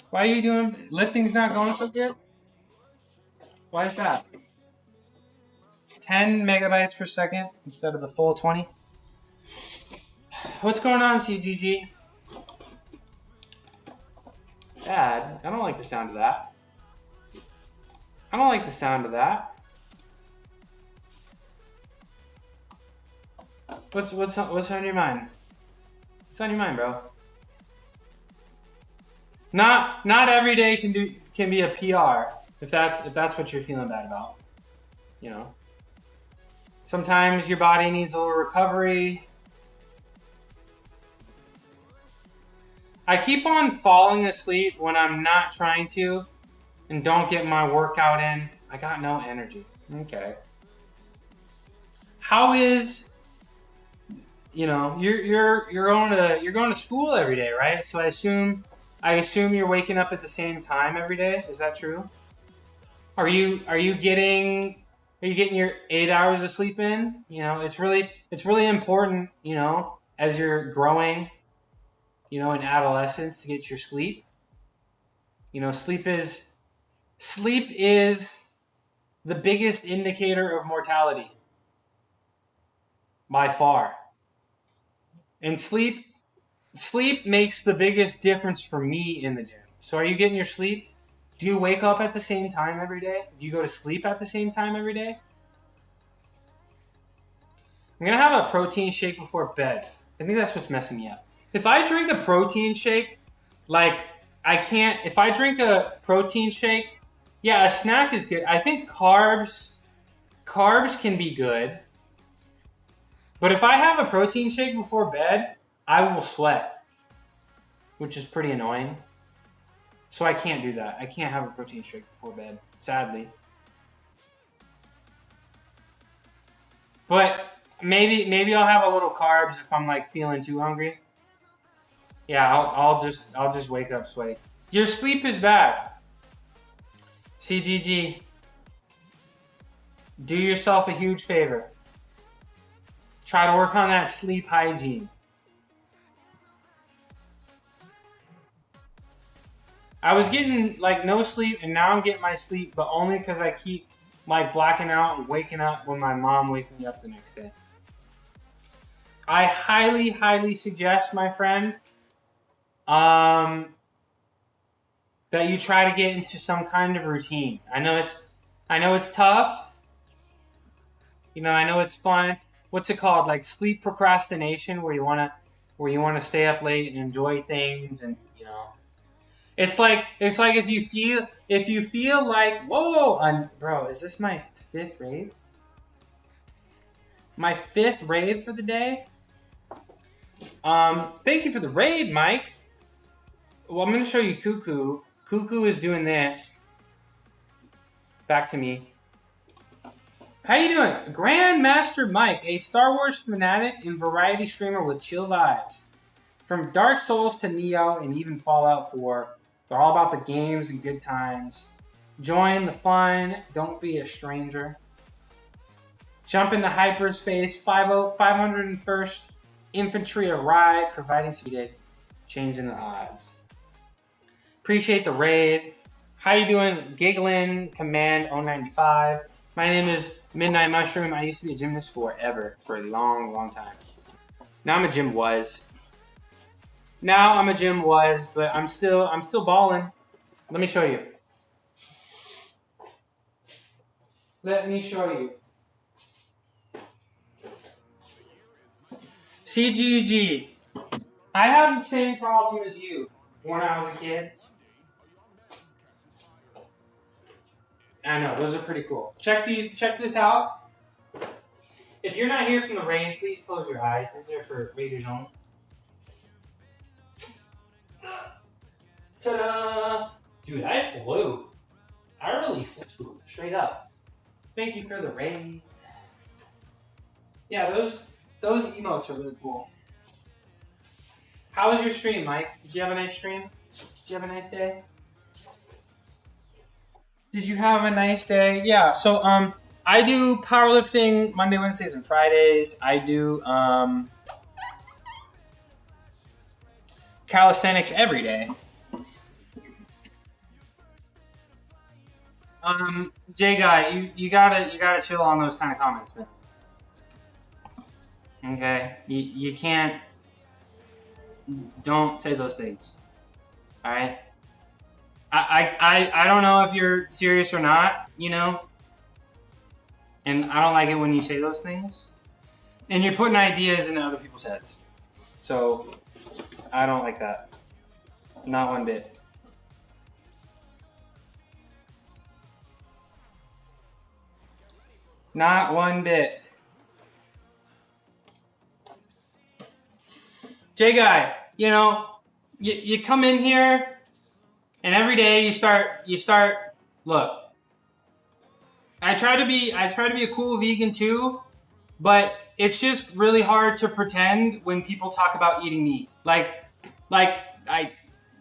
Why are you doing lifting's not going so good? Why is that? 10 megabytes per second instead of the full 20? What's going on, CGG? Bad. I don't like the sound of that. I don't like the sound of that. What's on your mind? What's on your mind, bro? Not every day can be a PR if that's what you're feeling bad about. You know. Sometimes your body needs a little recovery. I keep on falling asleep when I'm not trying to and don't get my workout in. I got no energy. Okay. How is, you know, you're going to school every day, right? So I assume you're waking up at the same time every day. Is that true? Are you getting your 8 hours of sleep in? You know, it's really important, you know, as you're growing, you know, in adolescence to get your sleep. You know, sleep is the biggest indicator of mortality by far. And sleep makes the biggest difference for me in the gym. So are you getting your sleep? Do you wake up at the same time every day? Do you go to sleep at the same time every day? I'm going to have a protein shake before bed. I think that's what's messing me up. If I drink a protein shake, like, if I drink a protein shake, yeah, a snack is good. I think carbs can be good. But if I have a protein shake before bed, I will sweat, which is pretty annoying. So I can't do that. I can't have a protein shake before bed, sadly. But maybe I'll have a little carbs if I'm like feeling too hungry. Yeah, I'll just wake up sweaty. Your sleep is bad. CGG, do yourself a huge favor. Try to work on that sleep hygiene. I was getting like no sleep, and now I'm getting my sleep, but only because I keep like blacking out and waking up when my mom wakes me up the next day. I highly suggest, my friend, that you try to get into some kind of routine. I know it's tough. You know, I know it's fun. What's it called? Like sleep procrastination, where you wanna stay up late and enjoy things, and you know. It's like if you feel like, whoa, bro, is this my 5th raid? My 5th raid for the day? Thank you for the raid, Mike. Well, I'm gonna show you Cuckoo. Cuckoo is doing this. Back to me. How you doing? Grandmaster Mike, a Star Wars fanatic and variety streamer with chill vibes. From Dark Souls to Neo and even Fallout 4, they're all about the games and good times. Join the fun, don't be a stranger. Jump into hyperspace, 501st Infantry arrive, providing speed, changing the odds. Appreciate the raid. How you doing? Giggling, Command 095. My name is Midnight Mushroom. I used to be a gymnast for a long time. Now I'm a gym was. But I'm still balling. Let me show you. CGG. I had the same problem as you when I was a kid. I know, those are pretty cool. Check this out. If you're not here from the rain, please close your eyes. These are for readers only. Ta-da! Dude, I flew. I really flew. Straight up. Thank you for the rain. Yeah, those emotes are really cool. How was your stream, Mike? Did you have a nice stream? Did you have a nice day? Did you have a nice day? Yeah, so I do powerlifting Monday, Wednesdays, and Fridays. I do calisthenics every day. Jay Guy, you gotta chill on those kind of comments, man. Okay, you can't. Don't say those things. All right. I don't know if you're serious or not, you know, and I don't like it when you say those things, and you're putting ideas into other people's heads. So I don't like that. Not one bit. Not one bit. J Guy, you know, you come in here and every day you start look. I try to be a cool vegan too, but it's just really hard to pretend when people talk about eating meat. Like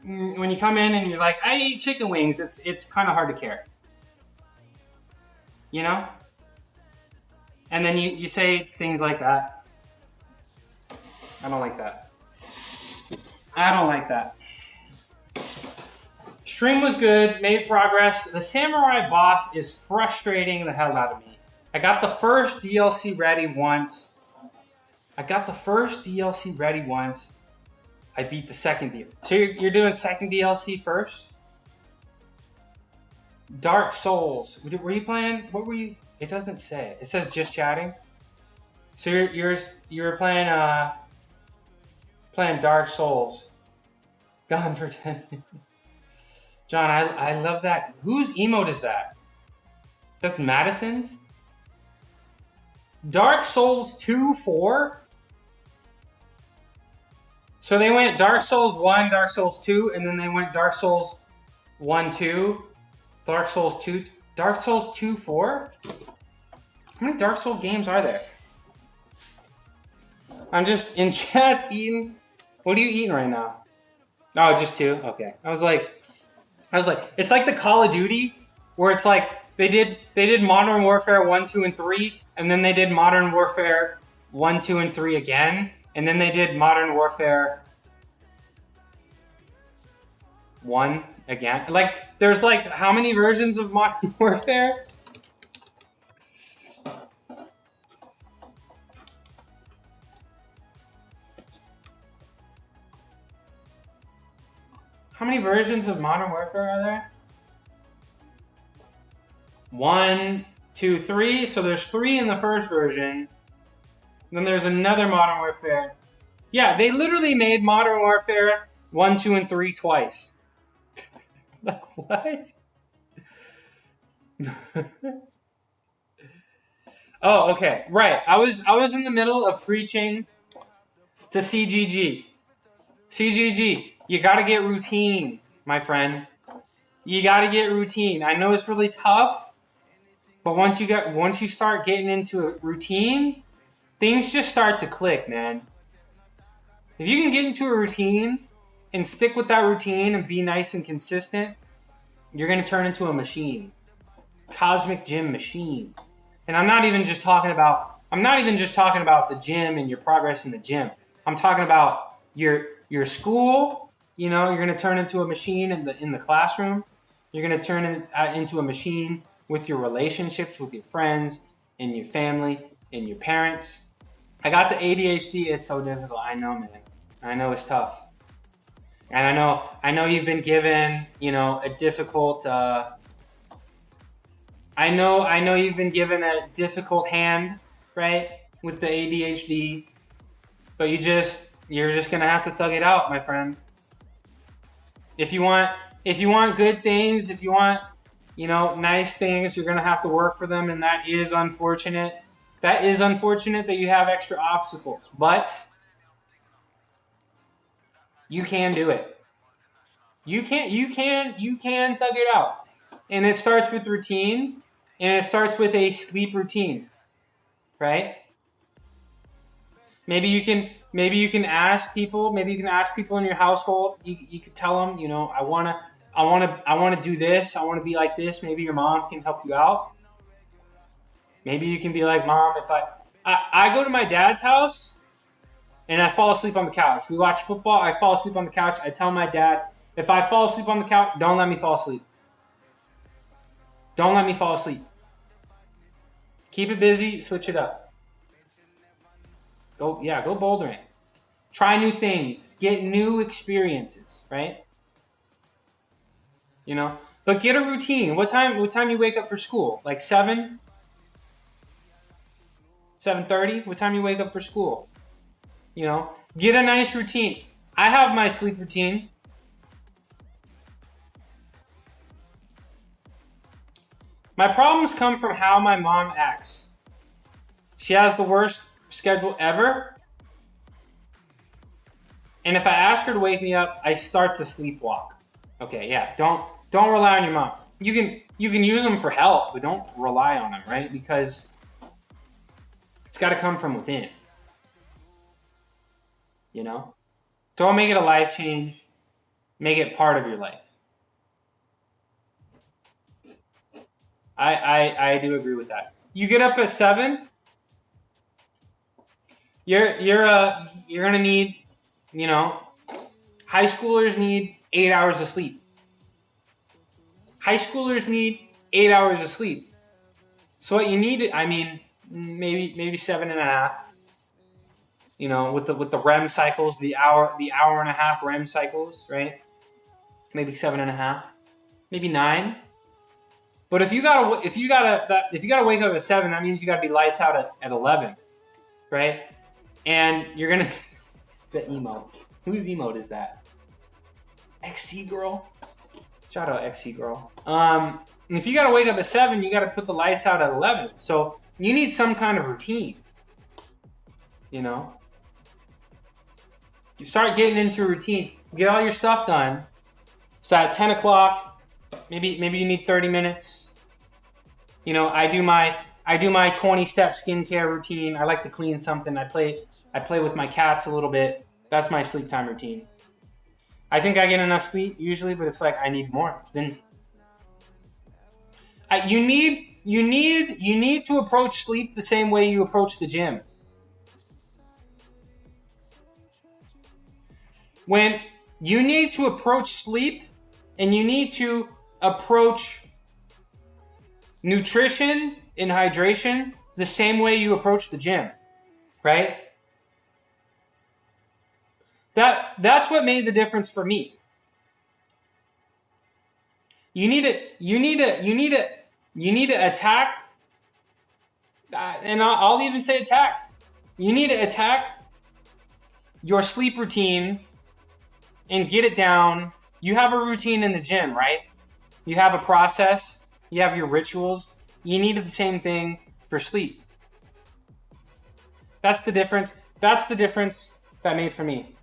when you come in and you're like, I eat chicken wings, it's kind of hard to care. You know? And then you say things like that. I don't like that. I don't like that. Stream was good, made progress. The Samurai boss is frustrating the hell out of me. I got the first DLC ready once. I beat the second DLC. So you're doing second DLC first? Dark Souls. Were you playing? What were you? It doesn't say. It says just chatting. So you're playing Dark Souls. Gone for 10 minutes. John, I love that. Whose emote is that? That's Madison's? Dark Souls 2, 4? So they went Dark Souls 1, Dark Souls 2, and then they went Dark Souls 1, 2, Dark Souls 2, Dark Souls 2, 4? How many Dark Souls games are there? I'm just in chat eating. What are you eating right now? Oh, just 2? Okay. I was like, it's like the Call of Duty, where it's like they did Modern Warfare 1, 2, and 3, and then they did Modern Warfare 1, 2, and 3 again, and then they did Modern Warfare 1 again. Like, there's like, how many versions of Modern Warfare? How many versions of Modern Warfare are there? 1, 2, 3. So there's 3 in the first version. Then there's another Modern Warfare. Yeah, they literally made Modern Warfare 1, 2, and 3 twice. Like, what? Oh, okay. Right. I was in the middle of preaching to CGG. CGG, you gotta get routine, my friend. You gotta get routine. I know it's really tough, but once you start getting into a routine, things just start to click, man. If you can get into a routine and stick with that routine and be nice and consistent, you're gonna turn into a machine. Cosmic gym machine. And I'm not even just talking about the gym and your progress in the gym. I'm talking about your school. You know, you're gonna turn into a machine in the classroom. You're gonna turn into a machine with your relationships with your friends and your family and your parents. I got the ADHD. It's so difficult. I know, man. I know it's tough. And I know you've been given, you know, a difficult. I know you've been given a difficult hand, right, with the ADHD, but you're just gonna have to thug it out, my friend. If you want good things, if you want, you know, nice things, you're gonna have to work for them, and that is unfortunate. That is unfortunate that you have extra obstacles, but you can do it. You can thug it out, and it starts with routine, and it starts with a sleep routine, right? Maybe you can ask people. Maybe you can ask people in your household. You could tell them, you know, I wanna do this. I wanna be like this. Maybe your mom can help you out. Maybe you can be like, Mom, if I go to my dad's house and I fall asleep on the couch. We watch football. I fall asleep on the couch. I tell my dad, if I fall asleep on the couch, don't let me fall asleep. Don't let me fall asleep. Keep it busy. Switch it up. Go bouldering. Try new things. Get new experiences, right? you know. But get a routine. What time you wake up for school? Like 7? 7:30? What time you wake up for school? You know, get a nice routine. I have my sleep routine. My problems come from how my mom acts. She has the worst schedule ever. And if I ask her to wake me up, I start to sleepwalk. Okay, yeah, don't rely on your mom. You can use them for help, but don't rely on them, right? Because it's got to come from within. You know? Don't make it a life change. Make it part of your life. I do agree with that. You get up at 7. You're gonna need, you know, high schoolers need 8 hours of sleep. High schoolers need 8 hours of sleep. So what you need, I mean, maybe 7.5. You know, with the REM cycles, the hour and a half REM cycles, right? Maybe 7.5, maybe 9. But if you gotta wake up at 7, that means you gotta be lights out at 11, right? And you're gonna the emote. Whose emote is that? XC girl. Shout out XC girl. And if you gotta wake up at 7, you gotta put the lights out at 11. So you need some kind of routine. You know. You start getting into a routine. Get all your stuff done. So at 10 o'clock, maybe you need 30 minutes. You know, I do my 20-step skincare routine. I like to clean something. I play with my cats a little bit. That's my sleep time routine. I think I get enough sleep usually, but it's like I need more. Then you need to approach sleep the same way you approach the gym. When you need to approach sleep and you need to approach nutrition and hydration the same way you approach the gym, right? That's what made the difference for me. You need to attack, and I'll even say attack. You need to attack your sleep routine and get it down. You have a routine in the gym, right? You have a process. You have your rituals. You need the same thing for sleep. That's the difference. That's the difference that made for me.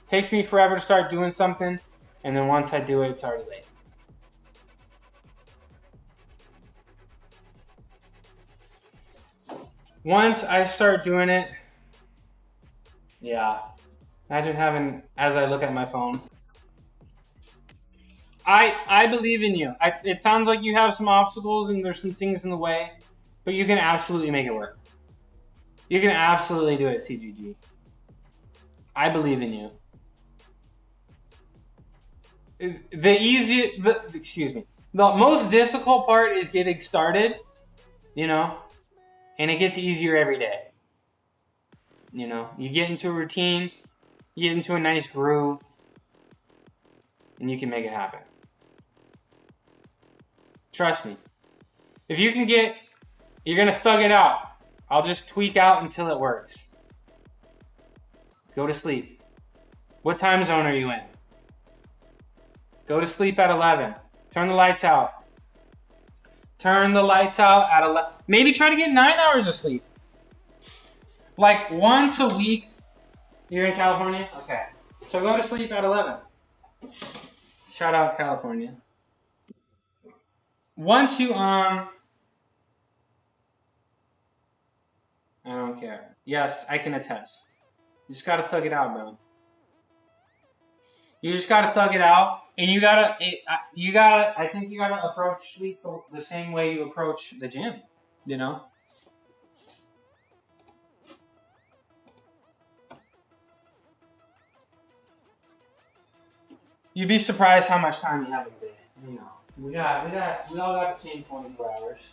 Takes me forever to start doing something, and then once I do it, it's already late. Once I start doing it, yeah. Imagine having, as I look at my phone. I believe in you. It sounds like you have some obstacles and there's some things in the way, but you can absolutely make it work. You can absolutely do it, CGG. I believe in you. The most difficult part is getting started, you know, and it gets easier every day. You know, you get into a routine, you get into a nice groove, and you can make it happen. Trust me. If you can you're going to thug it out. I'll just tweak out until it works. Go to sleep. What time zone are you in? Go to sleep at 11. Turn the lights out. Turn the lights out at 11. Maybe try to get 9 hours of sleep. Like once a week. You're in California? Okay. So go to sleep at 11. Shout out California. Once you, I don't care. Yes, I can attest. You just gotta thug it out, bro. You just gotta thug it out, and I think you gotta approach sleep the same way you approach the gym, you know? You'd be surprised how much time you have in a day. You know, we all got the same 24 hours.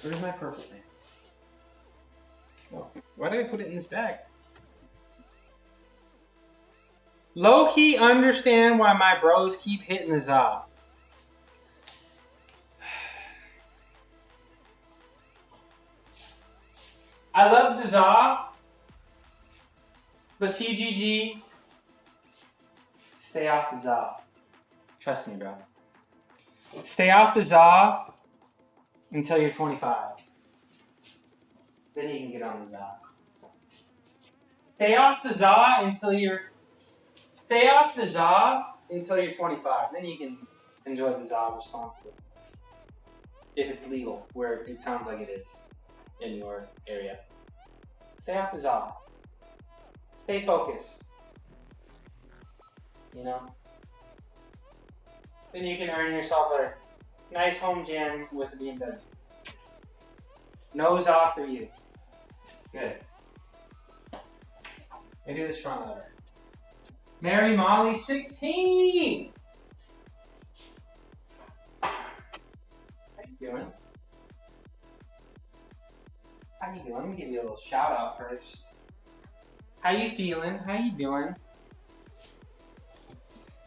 Where's my purple thing? Oh, why did I put it in this bag? Low-key understand why my bros keep hitting the za. I love the za, but CGG, stay off the za. Trust me, bro. Stay off the za until you're 25. Then you can get on the za. Stay off the za until you're 25. Then you can enjoy the za responsibly. If it's legal, where it sounds like it is in your area. Stay off the za. Stay focused. You know? Then you can earn yourself a nice home gym with a BMW. Nose off for you. Good. Maybe this front lever. Mary Molly 16! How you doing? How you doing? Let me give you a little shout out first. How you feeling? How you doing?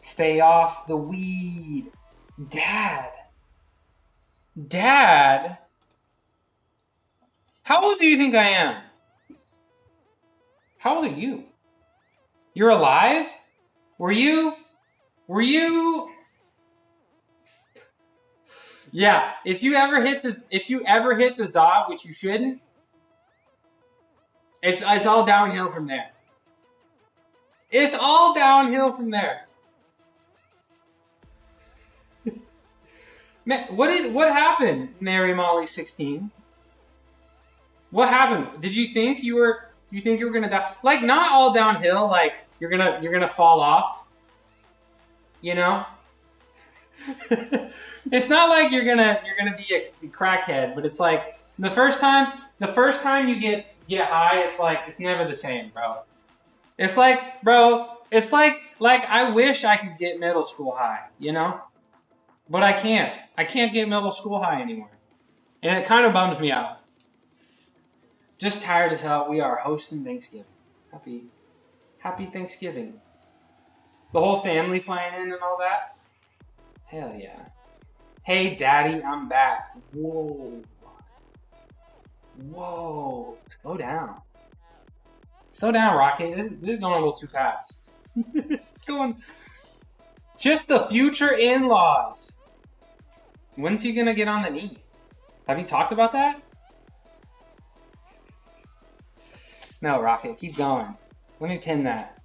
Stay off the weed. Dad. Dad? How old do you think I am? How old are you? You're alive? Were you? Yeah, if you ever hit the za, which you shouldn't, it's all downhill from there. It's all downhill from there. Man, what happened, Mary Molly 16? What happened? Did you think you were gonna die? Like, not all downhill, like you're gonna fall off. You know? It's not like you're gonna be a crackhead, but it's like the first time you get high, it's like it's never the same, bro. It's like I wish I could get middle school high, you know? But I can't. I can't get middle school high anymore. And it kind of bums me out. Just tired as hell. We are hosting Thanksgiving. Happy Thanksgiving. The whole family flying in and all that. Hell yeah. Hey, Daddy, I'm back. Whoa. Slow down. Slow down, Rocket. This is going a little too fast. This is going... Just the future in-laws. When's he gonna get on the knee? Have you talked about that? No, Rocket, keep going. Let me pin that.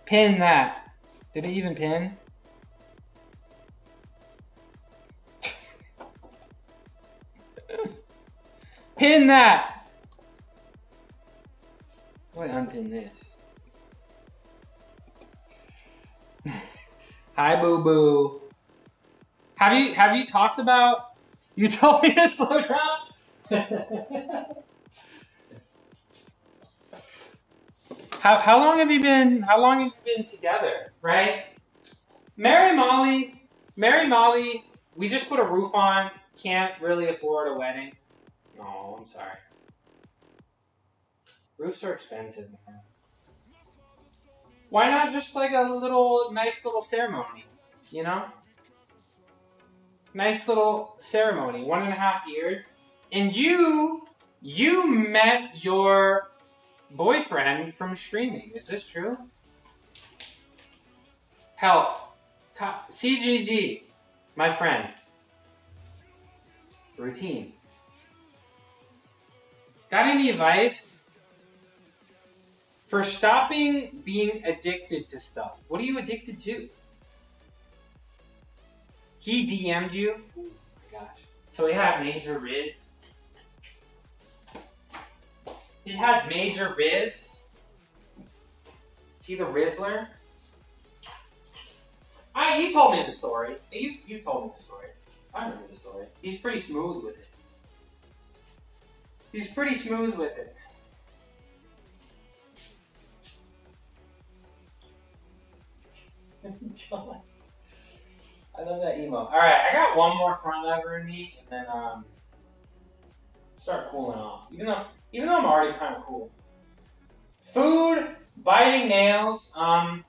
Pin that. Did it even pin? Pin that! Wait, unpin this. Hi, boo-boo. Have you talked about... You told me to slow down? How long have you been together, right? Mary Molly, we just put a roof on, can't really afford a wedding. Oh, I'm sorry. Roofs are expensive, man. Why not just like a nice little ceremony, you know? Nice little ceremony, 1.5 years. And you met your boyfriend from streaming. Is this true? Help. CGG, my friend. Routine. Got any advice for stopping being addicted to stuff? What are you addicted to? He DM'd you? Oh my gosh. So he had major riz? He had major riz? Is he the Rizzler? You told me the story. You told me the story. I remember the story. He's pretty smooth with it. John. I love that emo. Alright, I got one more front lever in me, and then start cooling off. Even though I'm already kind of cool. Food Biting nails. I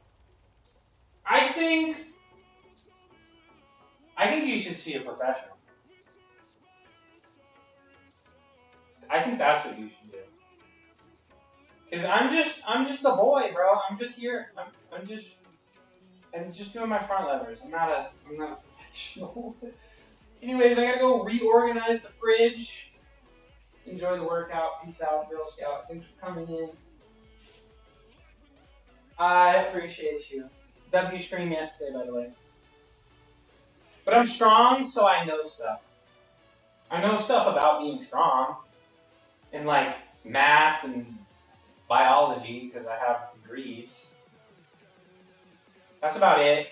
think you should see a professional. I think that's what you should do. Cause I'm just a boy, bro. I'm just here. I'm just doing my front levers. I'm not a professional. Anyways, I gotta go reorganize the fridge. Enjoy the workout. Peace out, Girl Scout. Thanks for coming in. I appreciate you. W stream yesterday, by the way. But I'm strong, so I know stuff. I know stuff about being strong. And like math and biology, because I have degrees. That's about it.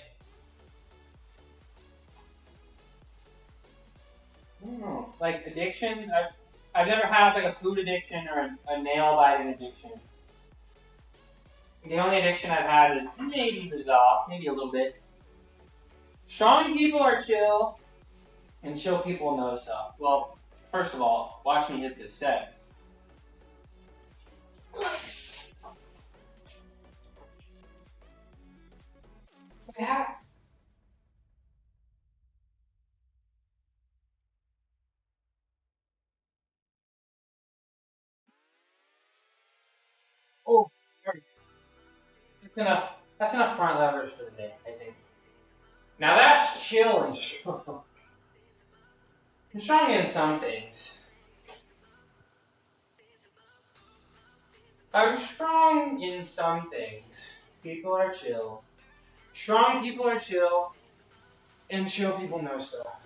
I don't know. Like addictions, I've never had like a food addiction or a nail biting addiction. The only addiction I've had is maybe bizarre, maybe a little bit. Strong people are chill, and chill people know stuff. Well, first of all, watch me hit this set. Yeah. Oh, that's enough front levers for the day, I think. Now that's chill and strong. I'm strong in some things. I'm strong in some things. People are chill. Strong people are chill, and chill people know stuff.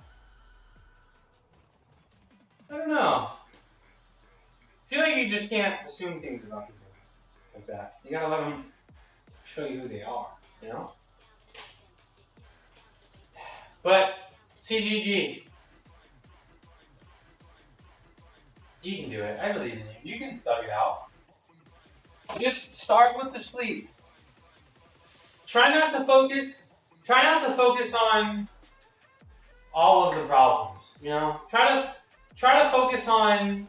I don't know. I feel like you just can't assume things about people like that. You gotta let them show you who they are, you know? But, CGG, you can do it. I believe in you. You can thug it out. Just start with the sleep. Try not to focus on all of the problems, you know? Try to focus on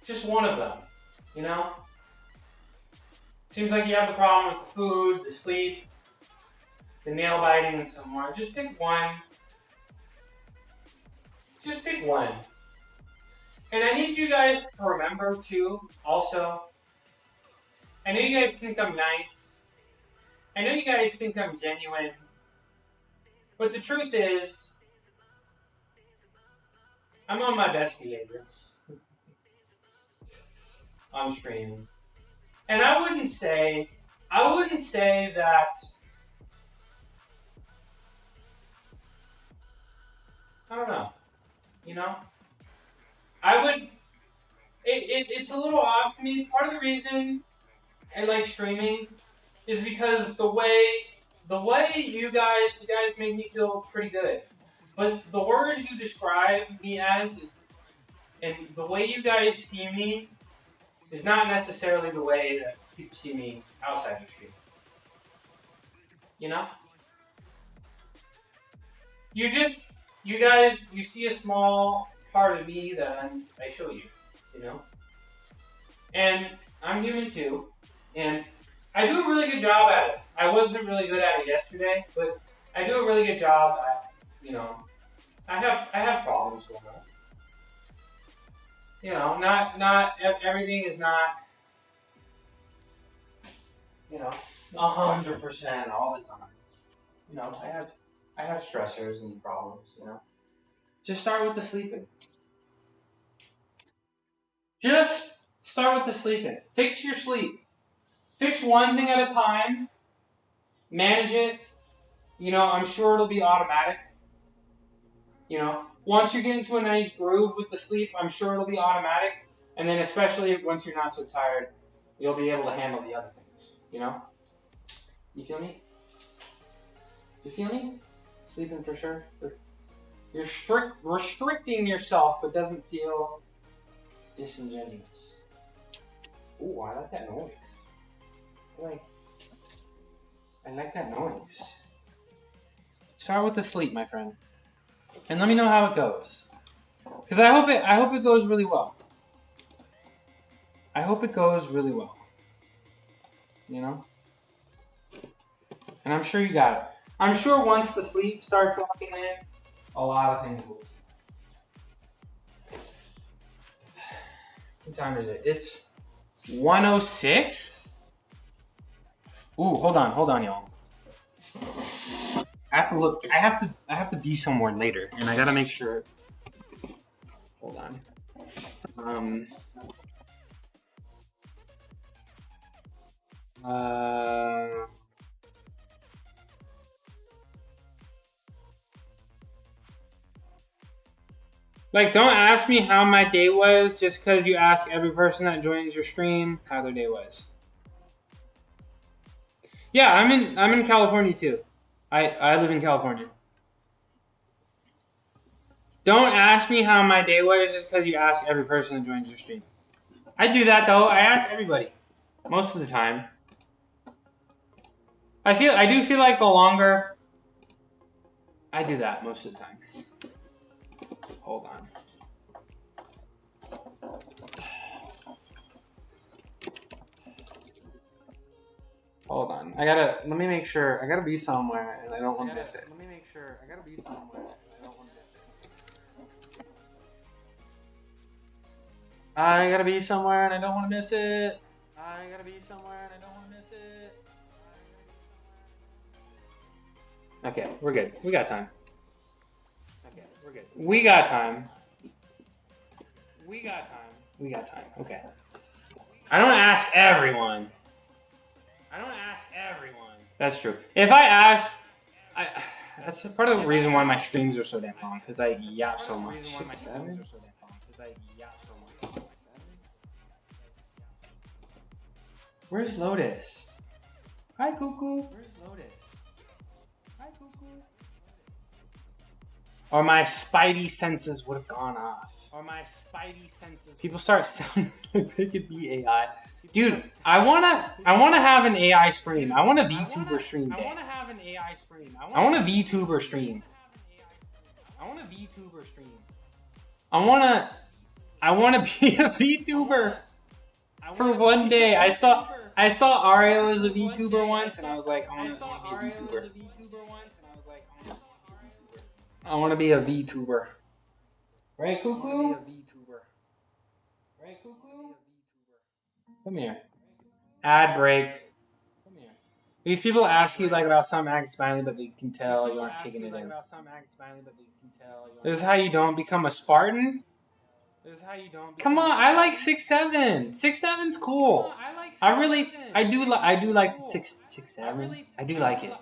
just one of them, you know? Seems like you have the problem with the food, the sleep, the nail biting, and some more. Just pick one. Just pick one. And I need you guys to remember too, also, I know you guys think I'm nice. I know you guys think I'm genuine. But the truth is, I'm on my best behavior. I'm streaming. And I wouldn't say that, I don't know, you know? It's a little odd to me. Part of the reason I like streaming is because the way you guys make me feel pretty good. But the words you describe me as and the way you guys see me is not necessarily the way that people see me outside the stream. You know? You see a small part of me that I show you, you know? And I'm human too, and I do a really good job at it. I wasn't really good at it yesterday, but I do a really good job at, you know, I have problems going on. You know, not everything is not, you know, 100% all the time. You know, I have stressors and problems, you know. Just start with the sleeping. Just start with the sleeping. Fix your sleep. Fix one thing at a time. Manage it. You know, I'm sure it'll be automatic. You know, once you get into a nice groove with the sleep, I'm sure it'll be automatic. And then especially once you're not so tired, you'll be able to handle the other things, you know? You feel me? You feel me? Sleeping for sure. You're restricting yourself, but doesn't feel disingenuous. Ooh, I like that noise. I like that noise. Start with the sleep, my friend. And let me know how it goes. Because I hope it goes really well. I hope it goes really well. you know? And I'm sure you got it. I'm sure once the sleep starts locking in, a lot of things will. What time is it? It's 1:06. Ooh, hold on, y'all. I have to look. I have to be somewhere later, and I gotta make sure. Hold on. Like, don't ask me how my day was just because you ask every person that joins your stream how their day was. Yeah, I'm in California too. I live in California. Don't ask me how my day was just because you ask every person that joins your stream. I do that though. I ask everybody most of the time. I do feel like the longer I do that most of the time. Hold on. Hold on. Let me make sure. I gotta be somewhere and I don't want to miss it. Let me make sure. I gotta be somewhere and I don't want to miss it. I gotta be somewhere and I don't want to miss it. I gotta be somewhere and I don't want to miss it. Okay, we're good. We got time. Okay, we're good. We got time. We got time. We got time. Okay. I don't ask everyone. That's true. If I ask, that's part of the reason why my streams are so damn long, because I yap so much. 6, 7? Where's Lotus? Hi, Cuckoo. Where's Lotus? Hi, Cuckoo. Or my spidey senses would have gone off. People start sounding like they could be AI. Dude, I wanna have an AI stream. I want a VTuber stream day. I want a VTuber stream. I wanna be a VTuber for one day. I saw Ario as a VTuber once, and I was like, I wanna be a VTuber. I wanna be a VTuber. Right, Cuckoo? Come here. Ad break. These people ask you like about some act smiling, but they can tell you aren't taking it in. This is how you don't become a Spartan? Come on, I like 6'7". 6'7's cool. I do like the 6'7". I do like it.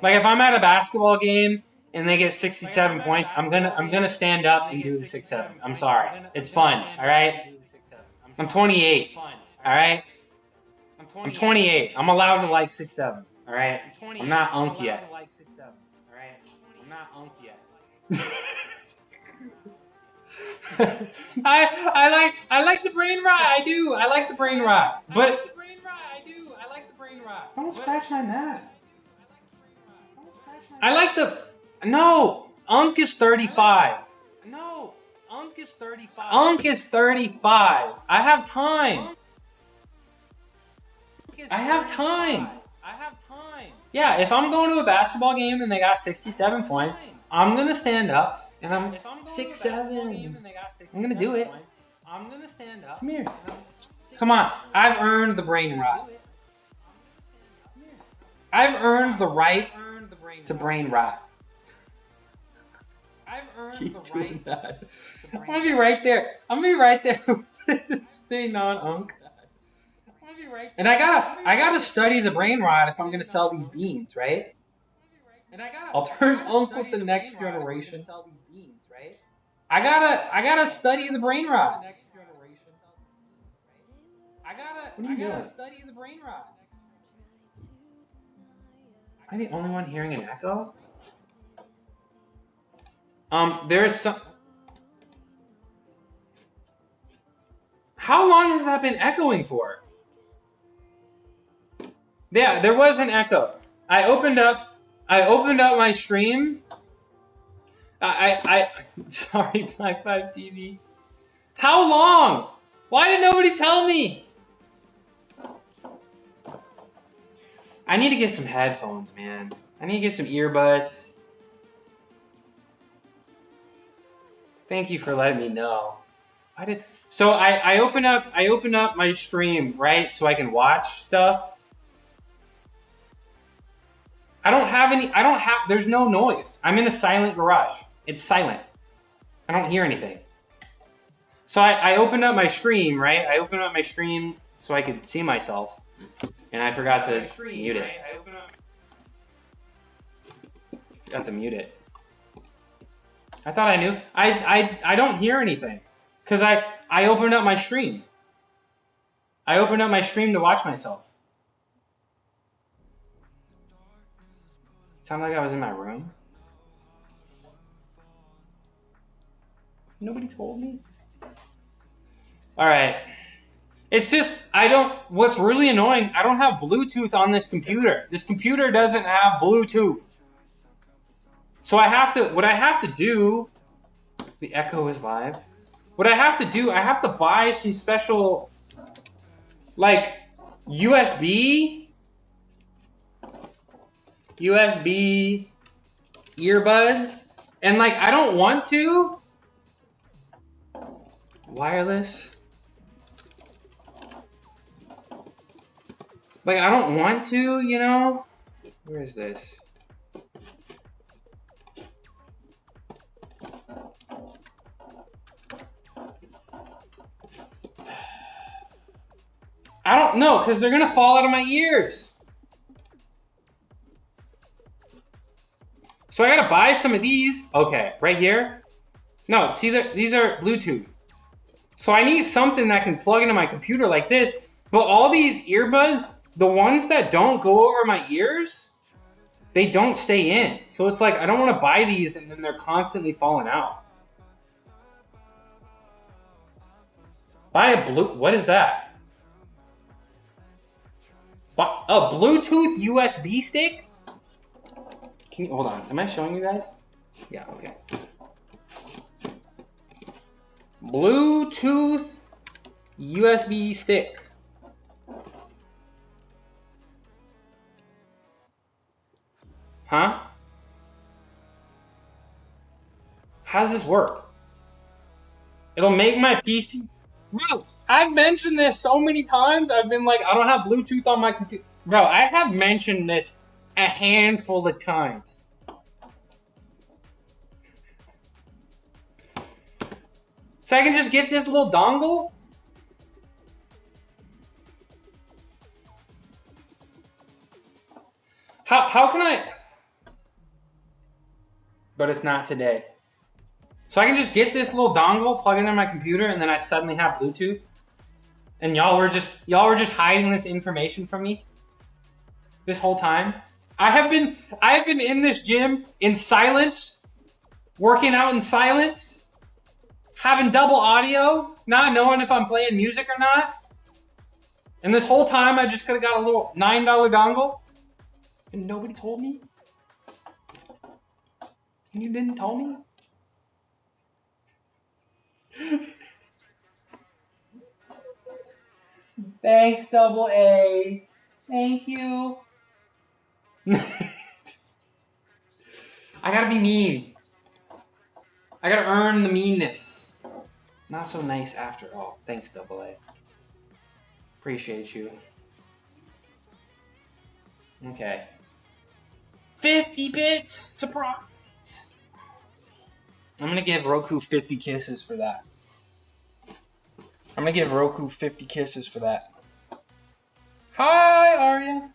Like if I'm at a basketball game and they get 67 points, I'm gonna stand up and do the 6'7". I'm sorry. It's fun, all right? I'm 28, all right? I'm 28. I'm allowed to like 6'7", all right? I'm not unk yet. I like the brain rot. I do. I like the brain rot. But don't scratch my mat. I like the Unk is 35. Unk is 35. I have time. Yeah, if I'm going to a basketball game and they got 67 points, I'm gonna stand up and I'm 6'7". I'm gonna do it. Come here. Come on. I've earned the brain rot. I've earned the right to brain rot. Keep doing that. I'm gonna be right there. I'm gonna be right there with this thing on Unk. And I gotta study the brain rot if I'm gonna sell these beans, right? I'll turn Unk with the next generation. I gotta study the brain rot. What are you doing? Am I the only one hearing an echo? There's some. How long has that been echoing for? Yeah, there was an echo. I opened up my stream. Sorry, Black 5 TV. How long? Why did nobody tell me? I need to get some headphones, man. I need to get some earbuds. Thank you for letting me know. So I open up my stream, right? So I can watch stuff. There's no noise. I'm in a silent garage. It's silent. I don't hear anything. So I opened up my stream, right? I opened up my stream so I could see myself. And I forgot to mute it. Forgot to mute it. I thought I knew. I don't hear anything. Because I opened up my stream. I opened up my stream to watch myself. Sounded like I was in my room. Nobody told me. Alright. It's just, what's really annoying, I don't have Bluetooth on this computer. This computer doesn't have Bluetooth. So what I have to do, the echo is live. What I have to do, I have to buy some special, like, USB earbuds. And, like, I don't want to. Wireless. Like, I don't want to, you know? Where is this? I don't know, because they're going to fall out of my ears. So I got to buy some of these. Okay, right here. No, see, these are Bluetooth. So I need something that can plug into my computer like this. But all these earbuds, the ones that don't go over my ears, they don't stay in. So it's like, I don't want to buy these and then they're constantly falling out. Buy what is that? A Bluetooth USB stick? Hold on, am I showing you guys? Yeah, okay. Bluetooth USB stick. Huh? How does this work? It'll make my PC... Bro, I've mentioned this so many times. I've been like, I don't have Bluetooth on my computer. Bro, I have mentioned this a handful of times. So I can just get this little dongle? How can I... But it's not today. So I can just get this little dongle, plug it in my computer, and then I suddenly have Bluetooth? And y'all were just hiding this information from me this whole time? I have been in this gym in silence, working out in silence, having double audio, not knowing if I'm playing music or not. And this whole time I just could have got a little $9 dongle. And nobody told me? And you didn't tell me? Thanks, double A. Thank you. I gotta be mean. I gotta earn the meanness. Not so nice after all. Thanks, double A. Appreciate you. Okay. 50 bits! Surprise! I'm gonna give Roku 50 kisses for that. I'm gonna give Roku 50 kisses for that. Hi, Arya.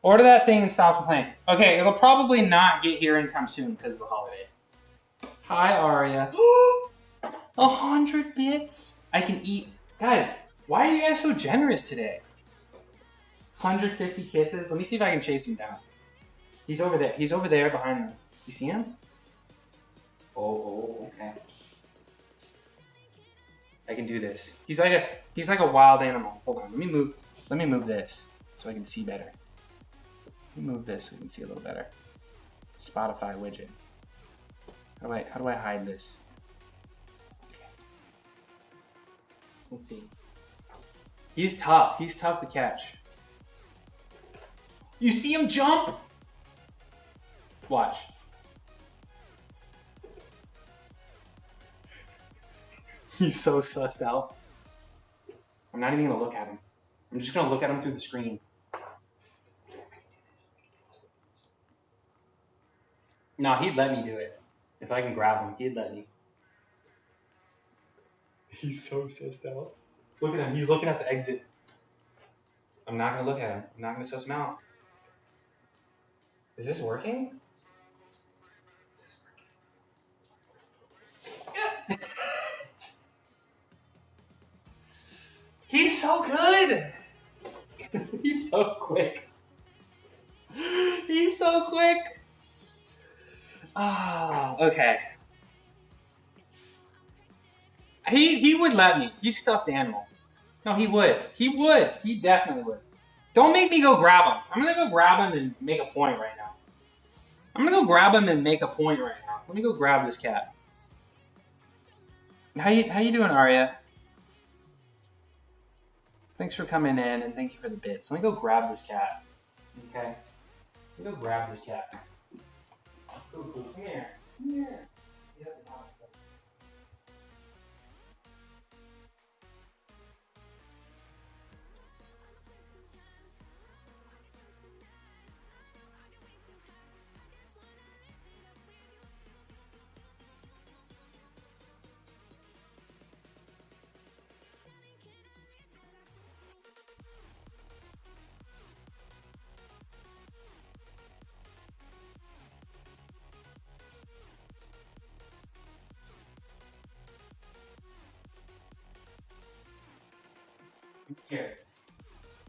Order that thing and stop complaining. Okay, it'll probably not get here anytime soon because of the holiday. Hi, Arya. 100 bits? I can eat. Guys, why are you guys so generous today? 150 kisses? Let me see if I can chase him down. He's over there. He's over there behind me. You see him? Oh, okay. I can do this. He's like a wild animal. Hold on, let me move this so I can see better. Let me move this so we can see a little better. Spotify widget. How do I hide this? Okay. Let's see. He's tough. He's tough to catch. You see him jump? Watch. He's so sussed out. I'm not even gonna look at him. I'm just gonna look at him through the screen. No, he'd let me do it. If I can grab him, he'd let me. He's so sussed out. Look at him. He's looking at the exit. I'm not gonna look at him. I'm not gonna suss him out. Is this working? Is this working? He's so good. He's so quick. He's so quick. Ah, okay. He would let me. He's stuffed animal. No, he would. He would. He definitely would. Don't make me go grab him. I'm gonna go grab him and make a point right now. I'm gonna go grab him and make a point right now. Let me go grab this cat. How you doing, Arya? Thanks for coming in and thank you for the bits. Let me go grab this cat. Okay. Let me go grab this cat. Cool. Come here. Come here.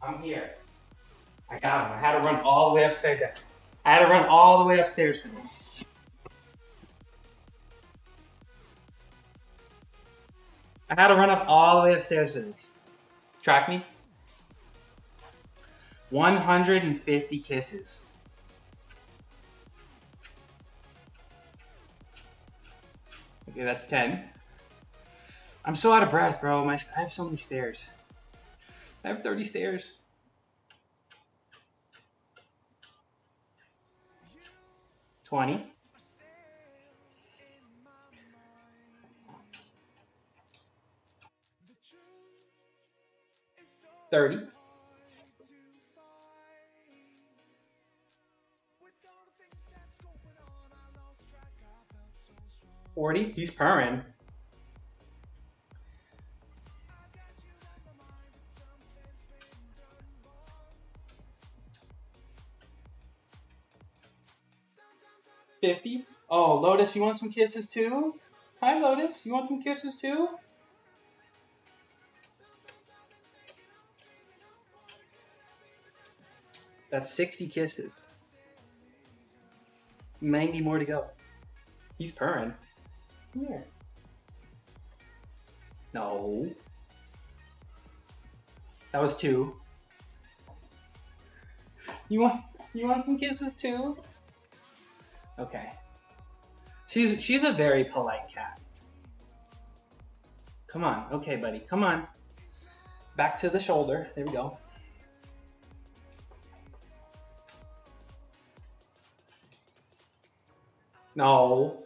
I'm here. I got him. I had to run all the way upstairs. I had to run all the way upstairs for this. I had to run up all the way upstairs for this. Track me. 150 kisses. Okay, that's 10. I'm so out of breath, bro. I have so many stairs. I have 30 stairs. $20. $30. $40. He's purring. $50. Oh, Lotus, you want some kisses too? Hi, Lotus. You want some kisses too? That's 60 kisses. 90 more to go. He's purring. Come here. No. That was 2. You want some kisses too? Okay. She's a very polite cat. Come on. Okay, buddy. Come on. Back to the shoulder. There we go. No.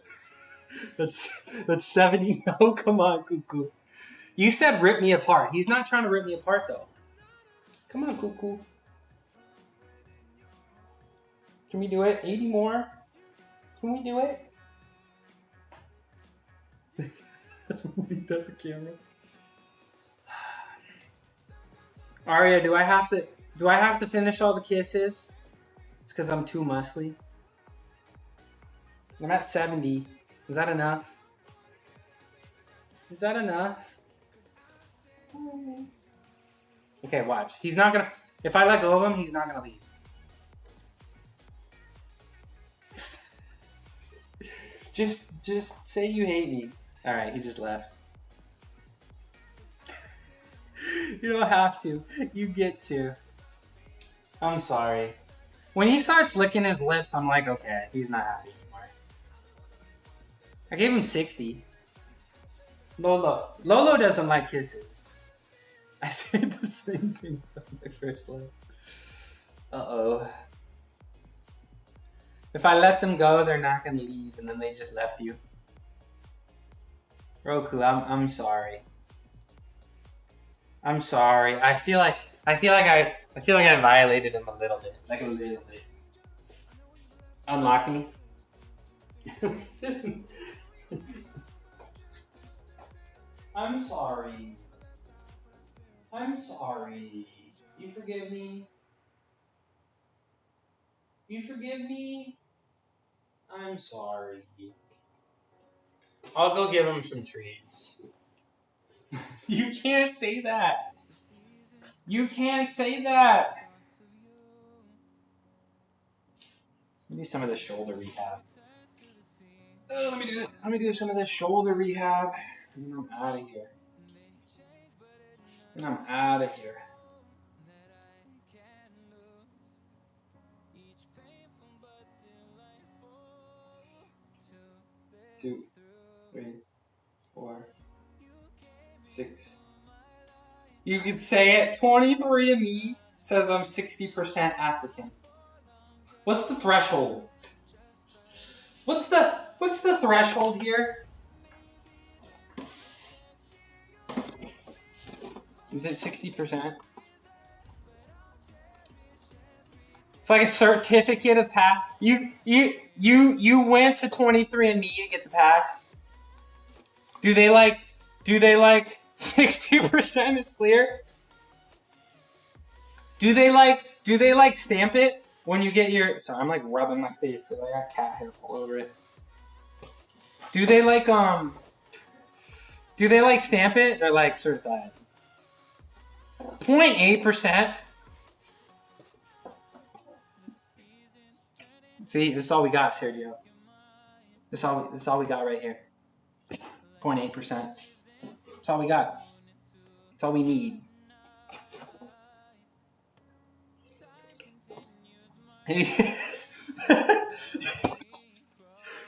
That's 70. No, come on, Cuckoo. You said rip me apart. He's not trying to rip me apart though. Come on, Cuckoo. Can we do it? 80 more? Can we do it? That's moving down the camera. Arya, do I have to finish all the kisses? It's because I'm too muscly. I'm at 70. Is that enough? Is that enough? Okay, watch. He's not gonna. If I let go of him, he's not gonna leave. Just say you hate me. All right, he just left. You don't have to. You get to. I'm sorry. When he starts licking his lips, I'm like, okay, he's not happy anymore. I gave him 60. Lolo doesn't like kisses. I said the same thing from my first life. Uh-oh. If I let them go, they're not gonna leave, and then they just left you. Roku, I'm sorry. I'm sorry. I feel like I violated him a little bit, like a little bit. Unlock me. I'm sorry. I'm sorry. You forgive me? Do you forgive me? I'm sorry. I'll go give him some treats. You can't say that. You can't say that. Let me do some of the shoulder rehab. Let me do some of this shoulder rehab. And then I'm out of here. And I'm out of here. 2, 3, 4, 6. You could say it. 23andMe says I'm 60% African. What's the threshold? What's the threshold here? Is it 60%? It's like a certificate of pass. You went to 23andMe to get the pass. Do they like 60% is clear? Do they like stamp it when you get your? Sorry, I'm like rubbing my face because I got cat hair all over it. Do they like stamp it or like certified? 0.8%. See, this is all we got, Sergio. This is all we got right here. 0.8%. That's all we got. That's all we need.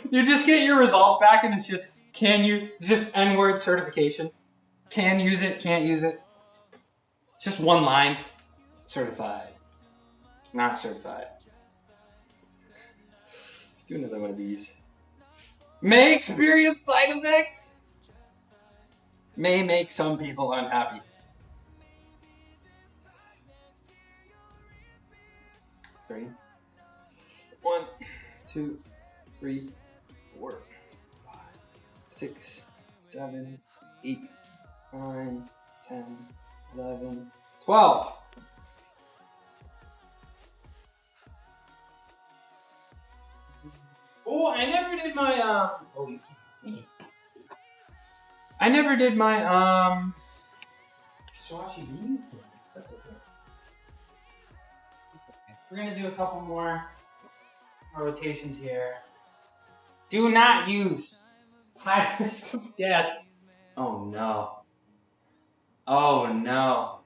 You just get your results back and it's just just N-word certification. Can use it, can't use it. It's just one line. Certified. Not certified. Let's do another one of these. May experience side effects. May make some people unhappy. 3. 1, 2, 3, 4, 5, 6, 7, 8, 9, 10, 11, 12. Oh, I never did my oh, you can't see. I never did my squashy beans thing. That's okay. We're gonna do a couple more rotations here. Do not use high risk of death. Oh no. Oh no.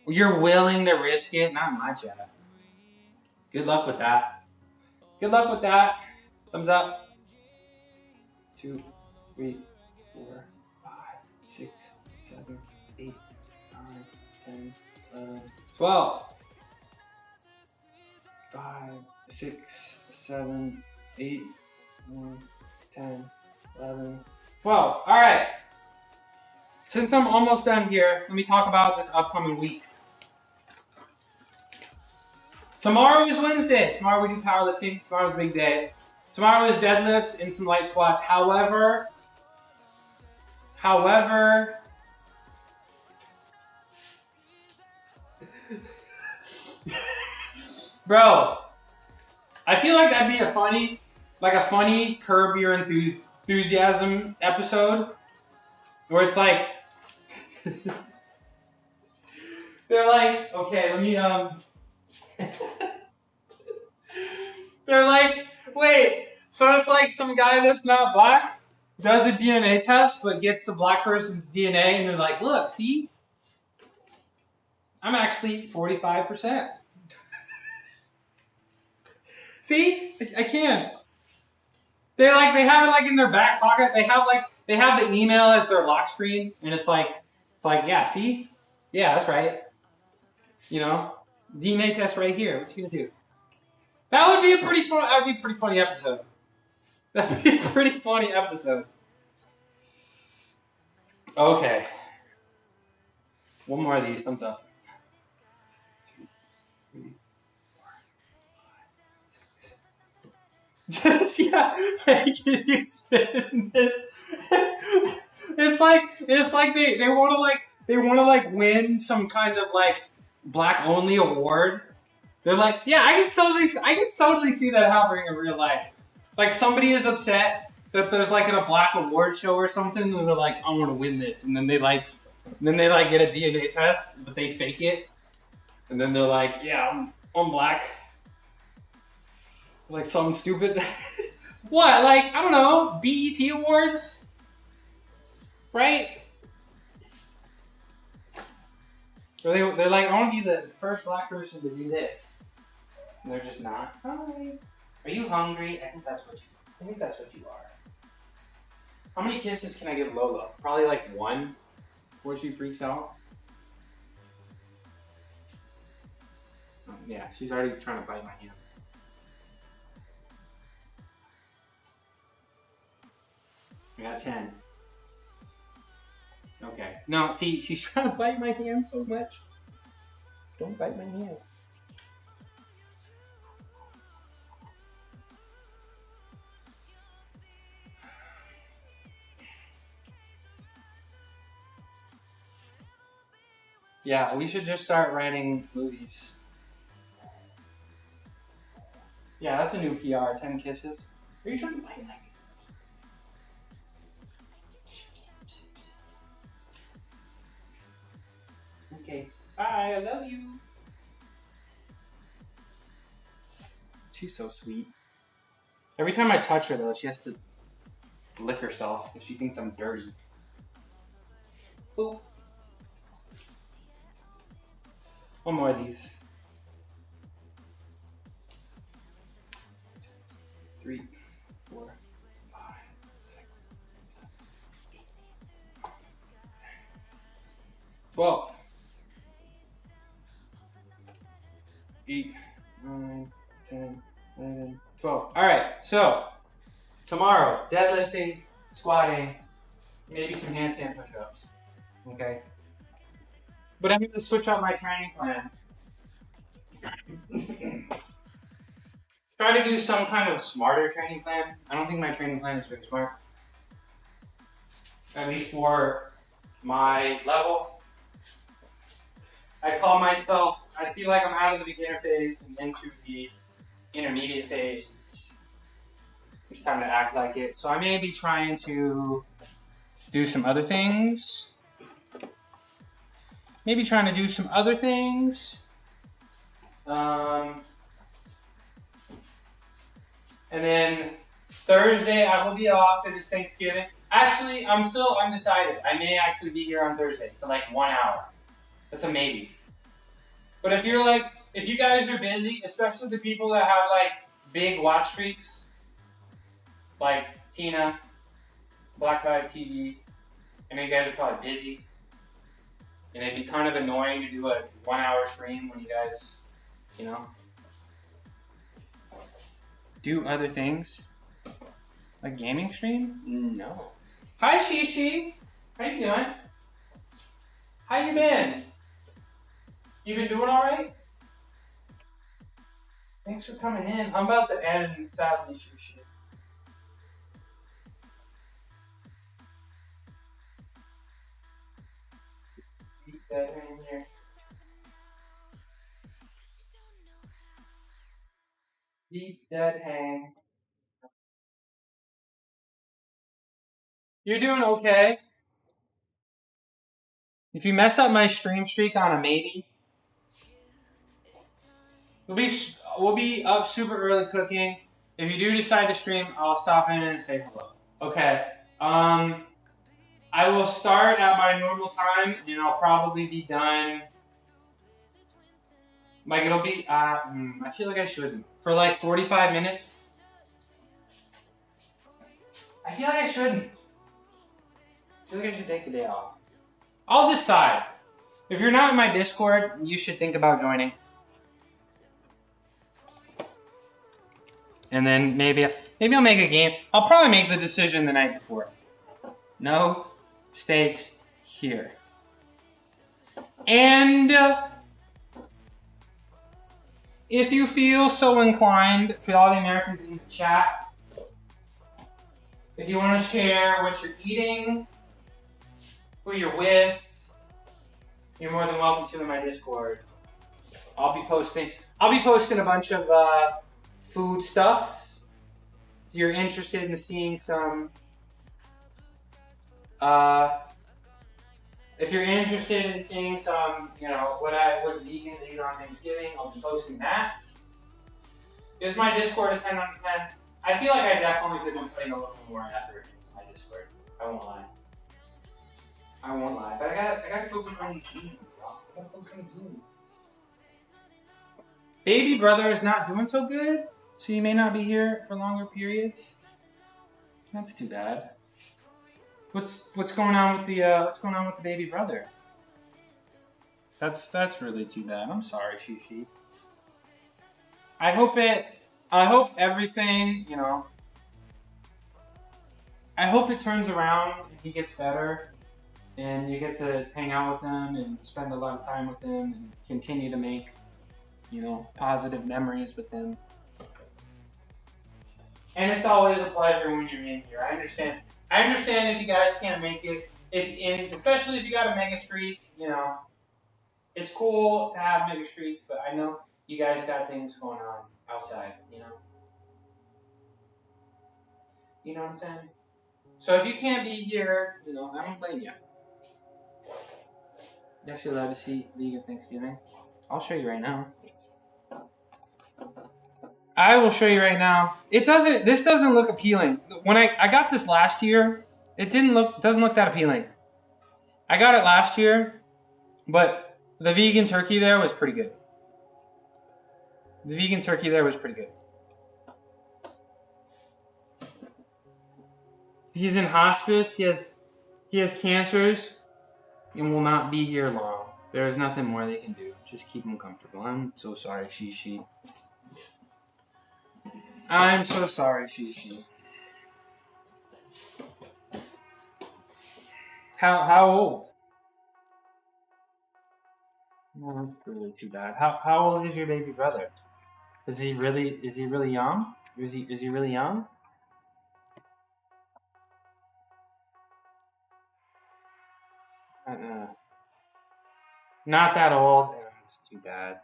You're willing to risk it? Not my chat. Good luck with that. Good luck with that. Thumbs up. 2, 3, 4, 5, 6, 7, 8, 9, 10, 11, 12. 5, 6, 7, 8, 9, 10, 11, 12. All right. Since I'm almost done here, let me talk about this upcoming week. Tomorrow is Wednesday. Tomorrow we do powerlifting. Tomorrow's a big day. Tomorrow is deadlift and some light squats. However, bro, I feel like that'd be a funny curb your enthusiasm episode where it's like they're like, okay, let me they're like, wait, so it's like some guy that's not black does a DNA test but gets the black person's DNA and they're like, look, see? I'm actually 45%. See? I can. They have it like in their back pocket. They have the email as their lock screen and it's like, yeah, see? Yeah, that's right. You know? DNA test right here. What you gonna do? That would be a pretty fun. That would be a pretty funny episode. That'd be a pretty funny episode. Okay. One more of these. Thumbs up. 2, 3, 4, 5, 6. Yeah, can you spin this? It's like they want to like win some kind of like black only award. They're like, yeah, I can totally see that happening in real life. Like somebody is upset that there's like a black award show or something, and they're like, I want to win this, and then they get a DNA test, but they fake it, and then they're like, yeah, I'm black. Like something stupid. What? Like, I don't know, BET Awards? Right? Or they're like, I want to be the first black person to do this. And they're just not. Hi. Are you hungry? I think that's what you are. How many kisses can I give Lola? Probably like one before she freaks out. Yeah, she's already trying to bite my hand. I got 10. Okay. No, see, she's trying to bite my hand so much. Don't bite my hand. Yeah, we should just start writing movies. Yeah, that's a new PR, 10 kisses. Are you trying to bite my hand? Okay. Bye, I love you. She's so sweet. Every time I touch her, though, she has to lick herself because she thinks I'm dirty. Boop. One more of these. 3, 4, 5, 6, 7, 8, 12. 8, 9, 10, 11, 12. Alright, so tomorrow, deadlifting, squatting, maybe some handstand push-ups. Okay? But I'm going to switch up my training plan. Try to do some kind of smarter training plan. I don't think my training plan is very smart. At least for my level. I call myself, I feel like I'm out of the beginner phase and into the intermediate phase. It's time to act like it. So I may be trying to do some other things. And then Thursday I will be off. It is Thanksgiving. Actually, I'm still undecided. I may actually be here on Thursday for like 1 hour. That's a maybe. But if you guys are busy, especially the people that have like big watch streaks, like Tina, Black Vibe TV, I know you guys are probably busy. And it'd be kind of annoying to do a 1 hour stream when you guys, do other things. Like gaming stream? No. Hi Shishi! How you doing? How you been? You been doing alright? Thanks for coming in. I'm about to end, sadly, Shishi. Deep dead hang here. Deep dead hang. You're doing okay. If you mess up my stream streak on a maybe, we'll be up super early cooking. If you do decide to stream, I'll stop in and say hello. Okay. I will start at my normal time, and I'll probably be done. Like it'll be. I feel like I shouldn't for like 45 minutes. I feel like I shouldn't. I feel like I should take the day off. I'll decide. If you're not in my Discord, you should think about joining. And then maybe I'll make a game. I'll probably make the decision the night before. No steaks here. And if you feel so inclined, for all the Americans in the chat, if you want to share what you're eating, who you're with, you're more than welcome to in my Discord. I'll be posting a bunch of food stuff. If you're interested in seeing some, you know, what vegans eat on Thanksgiving, I'll be posting that. Is my Discord a 10 out of 10? I feel like I definitely could have been putting a little more effort into my Discord. I won't lie. But I gotta focus on these beans, y'all. I gotta focus on the beans. Baby brother is not doing so good, so you may not be here for longer periods. That's too bad. What's going on with the baby brother? That's really too bad. I'm sorry, Shishi. I hope everything, you know, I hope it turns around and he gets better and you get to hang out with him and spend a lot of time with him and continue to make, you know, positive memories with him. And it's always a pleasure when you're in here. I understand if you guys can't make it, especially if you got a mega streak, you know, it's cool to have mega streaks, but I know you guys got things going on outside, you know? You know what I'm saying? So if you can't be here, you know, I don't blame you. You're actually allowed to see vegan Thanksgiving. I'll show you right now. I will show you right now. This doesn't look appealing. When I got this last year, it doesn't look that appealing. I got it last year, but the vegan turkey there was pretty good. He's in hospice. He has cancers and will not be here long. There is nothing more they can do. Just keep him comfortable. I'm so sorry, Shishi. I'm so sorry, Shishi. How old? No, that's really too bad. How old is your baby brother? Is he really young? Is he really young? Not that old. That's too bad.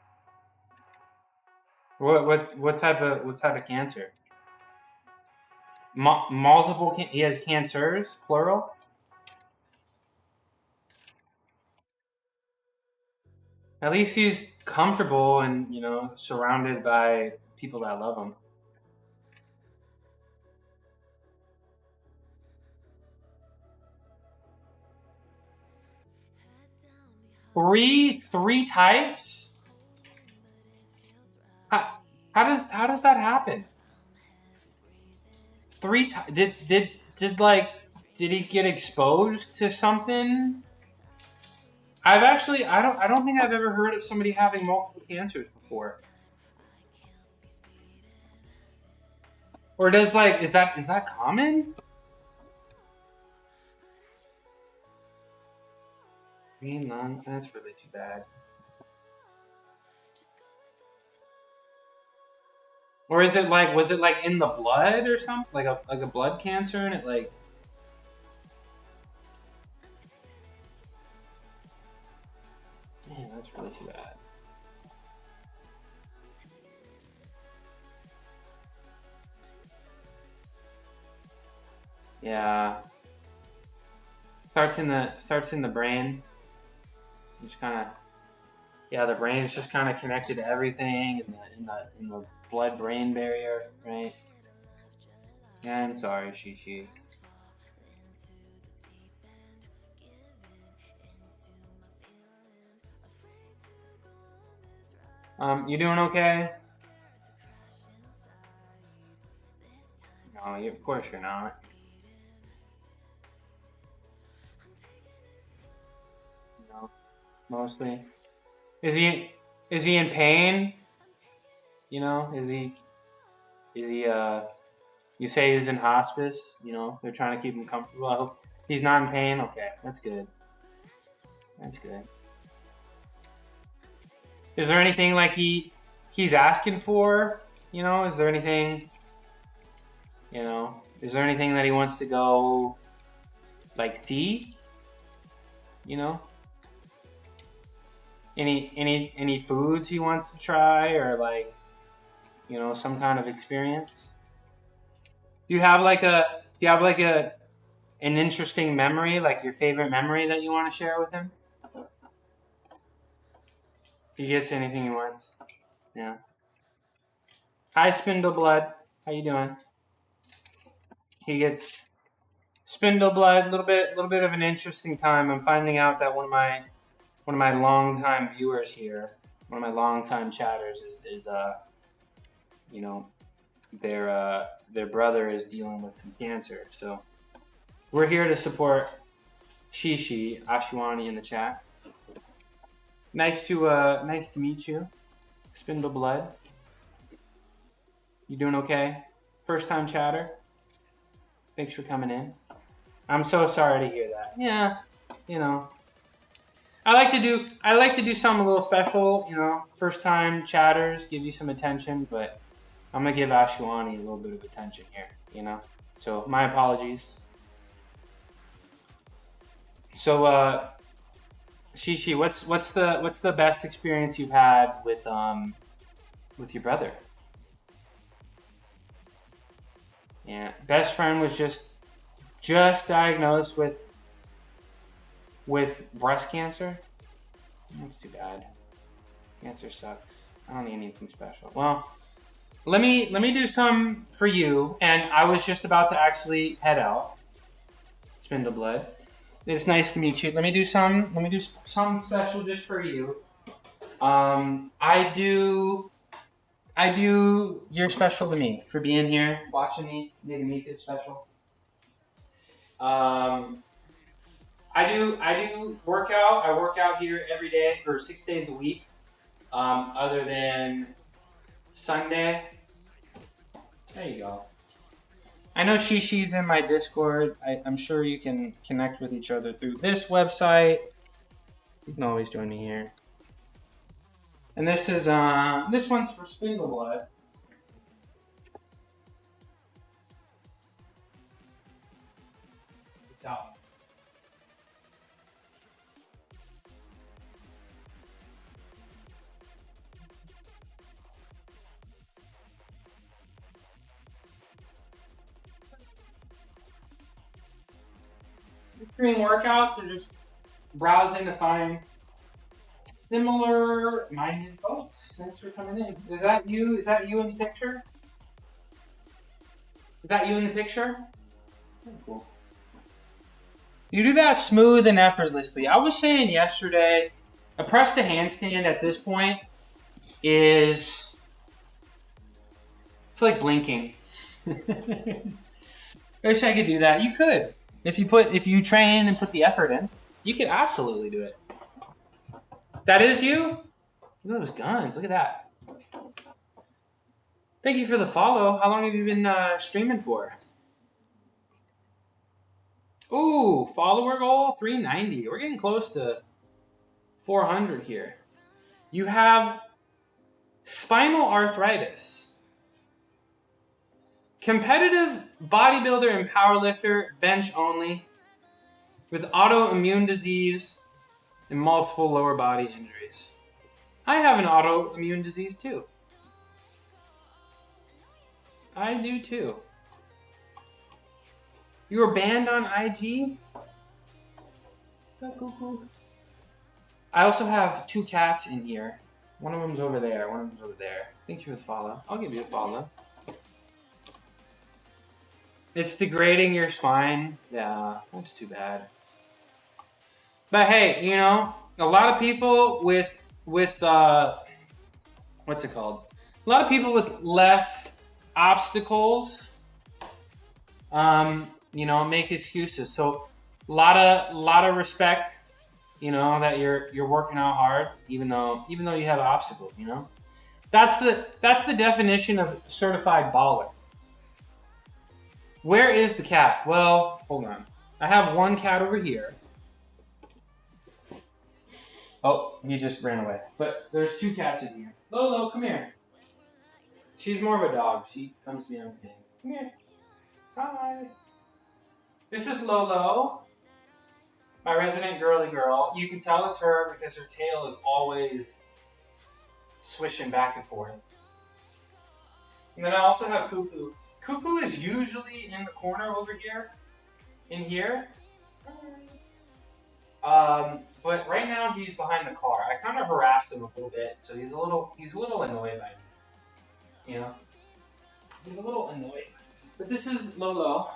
What type of cancer? Multiple. He has cancers, plural. At least he's comfortable and, you know, surrounded by people that love him. Three types? How does that happen? Did he get exposed to something? I don't think I've ever heard of somebody having multiple cancers before. Or is that common? None. That's really too bad. Or was it like in the blood or something? Like a blood cancer and it like. Man, that's really too bad. Yeah. Starts in the brain. Just kind of, yeah, the brain is just kind of connected to everything in the blood-brain barrier, right? Yeah, I'm sorry, Shishi. You doing okay? No, of course you're not. No, mostly. Is he in pain? You know, is he? Is he? You say he's in hospice. You know, they're trying to keep him comfortable. I hope he's not in pain. Okay, that's good. That's good. Is there anything like he's asking for? You know, is there anything? You know, is there anything that he wants to go like deep? You know, any foods he wants to try or like, you know, some kind of experience? Do you have like an interesting memory, like your favorite memory that you want to share with him? He gets anything he wants. Yeah. Hi, Spindle Blood. How you doing? He gets Spindle Blood. A little bit of an interesting time. I'm finding out that one of my longtime viewers here, one of my longtime chatters, is you know, their brother is dealing with cancer. So we're here to support Shishi Ashwani in the chat. Nice to meet you, Spindle Blood. You doing okay? First time chatter. Thanks for coming in. I'm so sorry to hear that. Yeah, you know. I like to do something a little special, you know, first time chatters, give you some attention, but I'm gonna give Ashwani a little bit of attention here, you know. So my apologies. So Shishi, what's the best experience you've had with your brother? Yeah, best friend was just diagnosed with breast cancer. That's too bad. Cancer sucks. I don't need anything special. Well, let me do some for you. And I was just about to actually head out. Spindle Blood. It's nice to meet you. Let me do some special just for you. I do. You're special to me for being here, watching me, making me feel special. I do workout. I work out here every day or 6 days a week, other than Sunday. There you go. I know Shishi's in my Discord. I'm sure you can connect with each other through this website. You can always join me here. And this one's for Spindle Blood. It's out. Doing workouts or just browsing to find similar-minded folks. Thanks for coming in. Is that you? Is that you in the picture? Is that you in the picture? Oh, cool. You do that smooth and effortlessly. I was saying yesterday, a press to handstand at this point is it's like blinking. I wish I could do that. You could. If you train and put the effort in, you could absolutely do it. That is you? Look at those guns. Look at that. Thank you for the follow. How long have you been streaming for? Ooh, follower goal 390. We're getting close to 400 here. You have spinal arthritis. Competitive bodybuilder and powerlifter, bench only, with autoimmune disease and multiple lower body injuries. I have an autoimmune disease too. I do too. You were banned on IG? Is that cool? I also have 2 cats in here. One of them's over there. One of them's over there. Thank you for the follow. I'll give you a follow. It's degrading your spine. Yeah, that's too bad. But hey, you know, a lot of people with what's it called? A lot of people with less obstacles, you know, make excuses. So a lot of respect, you know, that you're working out hard, even though you have obstacles, you know. That's the definition of certified baller. Where is the cat? Well, hold on. I have one cat over here. Oh, he just ran away. But there's two cats in here. Lolo, come here. She's more of a dog. She comes to me on pain. Come here. Hi. This is Lolo, my resident girly girl. You can tell it's her because her tail is always swishing back and forth. And then I also have Cuckoo. Cuckoo is usually in the corner over here. In here. But right now he's behind the car. I kind of harassed him a little bit, so he's a little annoyed by me. You know? He's a little annoyed. But this is Lolo.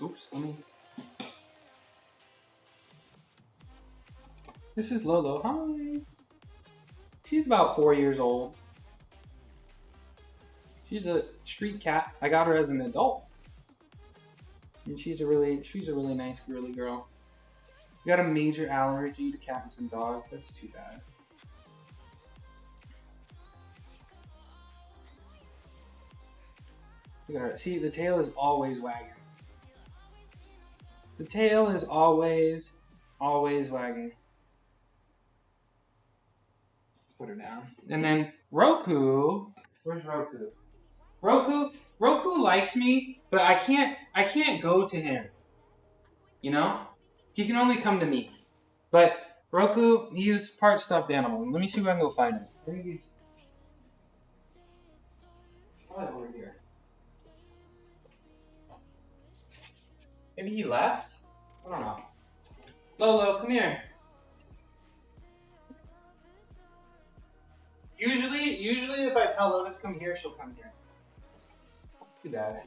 Oops, let me... This is Lolo. Hi. She's about 4 years old. She's a street cat. I got her as an adult. And she's a really nice girly girl. Got a major allergy to cats and dogs. That's too bad. Look at her. See, the tail is always wagging. The tail is always wagging. Let's put her down. And then Roku. Where's Roku? Roku likes me, but I can't go to him. You know? He can only come to me. But Roku, he's part stuffed animal. Let me see if I can go find him. I think he's probably over here. Maybe he left? I don't know. Lolo, come here. Usually if I tell Lotus come here, she'll come here. Too bad.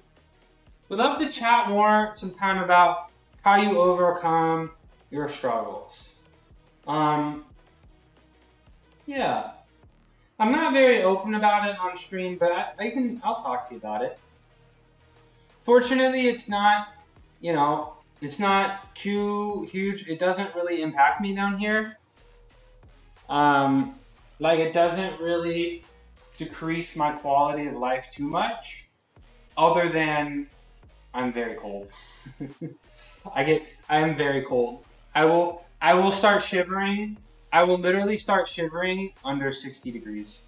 We'd love to chat more sometime about how you overcome your struggles. Yeah. I'm not very open about it on stream, but I'll talk to you about it. Fortunately, it's not, it's not too huge. It doesn't really impact me down here. It doesn't really decrease my quality of life too much, other than I'm very cold. I am very cold. I will start shivering. I will literally start shivering under 60 degrees.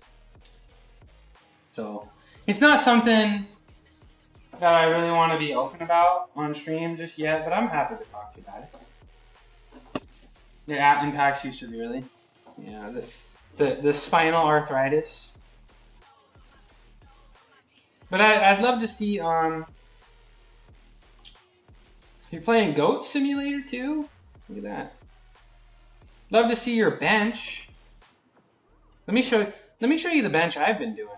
So it's not something that I really want to be open about on stream just yet, but I'm happy to talk to you about it. It impacts you severely. Yeah, the spinal arthritis. But I'd love to see you're playing Goat Simulator too? Look at that. Love to see your bench. Let me show you the bench I've been doing.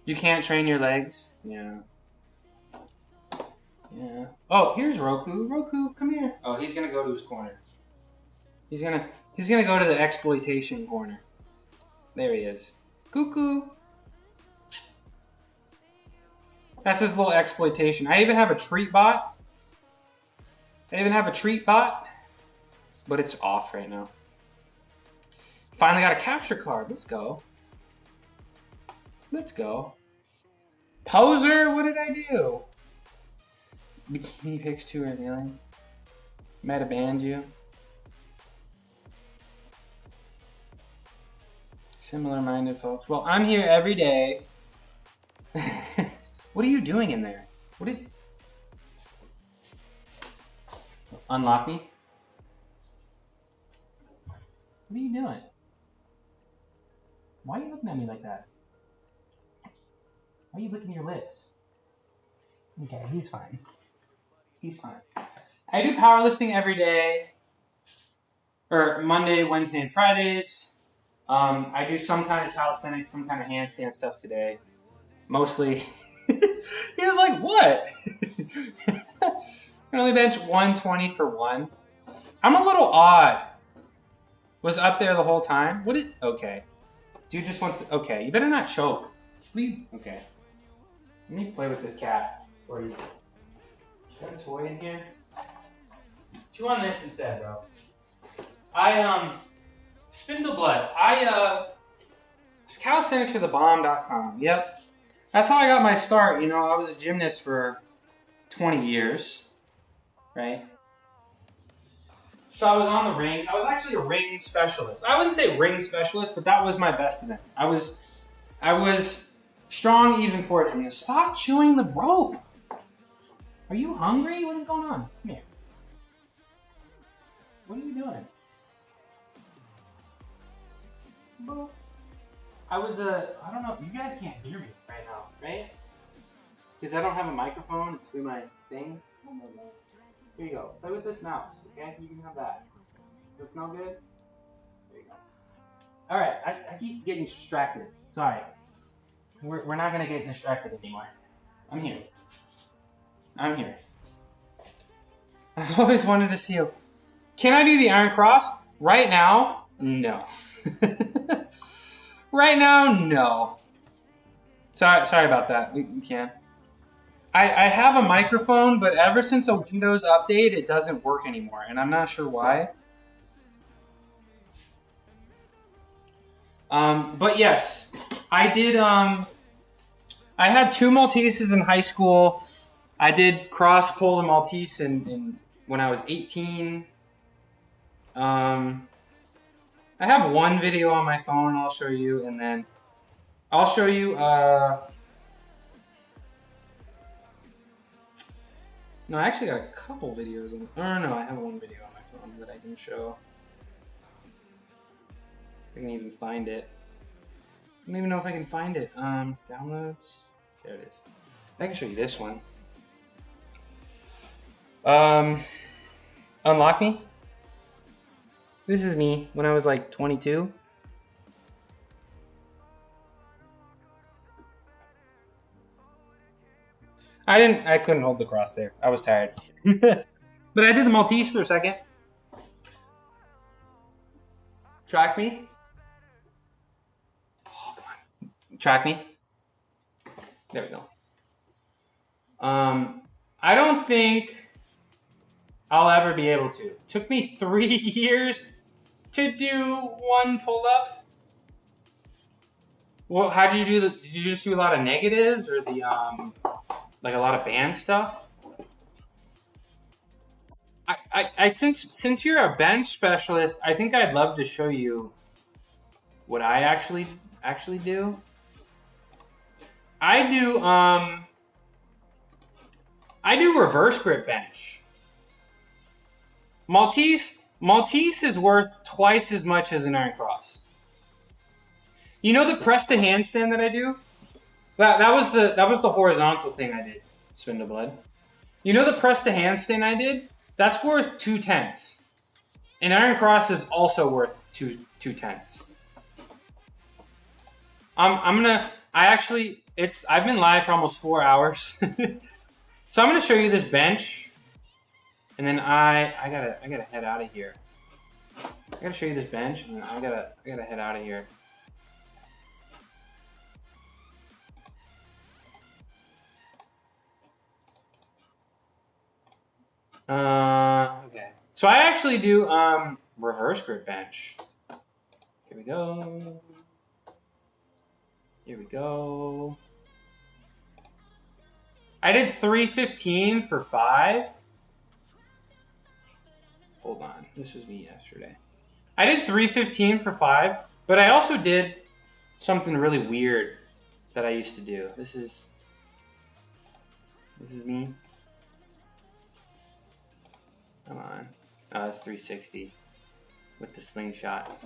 You can't train your legs? Yeah. Yeah. Oh, here's Roku. Roku, come here. Oh, he's gonna go to his corner. He's gonna go to the exploitation corner. There he is. Cuckoo. That's his little exploitation. I even have a treat bot. But it's off right now. Finally got a capture card. Let's go. Poser, what did I do? Bikini pics too revealing. Might have banned you. Similar-minded folks. Well, I'm here every day. What are you doing in there? Unlock me? What are you doing? Why are you looking at me like that? Why are you licking your lips? Okay, he's fine. I do powerlifting every day. Or Monday, Wednesday, and Fridays. I do some kind of calisthenics, some kind of handstand stuff today. Mostly. He was like, what? I only bench 120 for one. I'm a little odd. Was up there the whole time? Okay. Dude just wants to... Okay, you better not choke. Okay. Let me play with this cat for you. Got a toy in here? Chew on this instead, bro. Spindleblood. Calisthenicsforthebomb.com. Yep. That's how I got my start. You know, I was a gymnast for 20 years, right? So I was on the rings. I was actually a ring specialist. I wouldn't say ring specialist, but that was my best event. I was strong even for a gymnast. Stop chewing the rope. Are you hungry? What is going on? Come here. What are you doing? I don't know, you guys can't hear me right now, right? Because I don't have a microphone, it's through my thing. Here you go, play with this mouse, okay? You can have that. Does it smell good? There you go. Alright, I keep getting distracted. Sorry. We're not gonna get distracted anymore. I'm here. I've always wanted to see if... Can I do the Iron Cross? Right now? No. Right now, no. Sorry about that. We can. I have a microphone, but ever since a Windows update, it doesn't work anymore, and I'm not sure why. But yes, I did. I had 2 Malteses in high school. I did cross pull the Maltese when I was 18. I have one video on my phone I'll show you, and then I'll show you, no, I actually got a couple videos on, no, I have one video on my phone that I can show. If I can even find it. I don't even know if I can find it. Downloads, there it is. I can show you this one. Unlock Me. This is me when I was like 22. I couldn't hold the cross there. I was tired. But I did the Maltese for a second. Track me. Oh, come on. Track me. There we go. I don't think I'll ever be able to. Took me 3 years to do 1 pull-up. Well, how did you do did you just do a lot of negatives or the like a lot of band stuff? Since you're a bench specialist, I think I'd love to show you what I actually do. I do reverse grip bench. Maltese is worth twice as much as an Iron Cross. You know the press to handstand that I do? That was the horizontal thing I did, Spindleblood. You know the press to handstand I did? That's worth 2/10. An Iron Cross is also worth 2/10. I've been live for almost 4 hours. So I'm gonna show you this bench, and then I gotta head out of here. I gotta show you this bench, and then I gotta head out of here. Okay. So I actually do reverse grip bench. Here we go. Here we go. I did 315 for 5. Hold on. This was me yesterday. I did 315 for 5, but I also did something really weird that I used to do. This is me. Come on. Oh, that's 360 with the slingshot.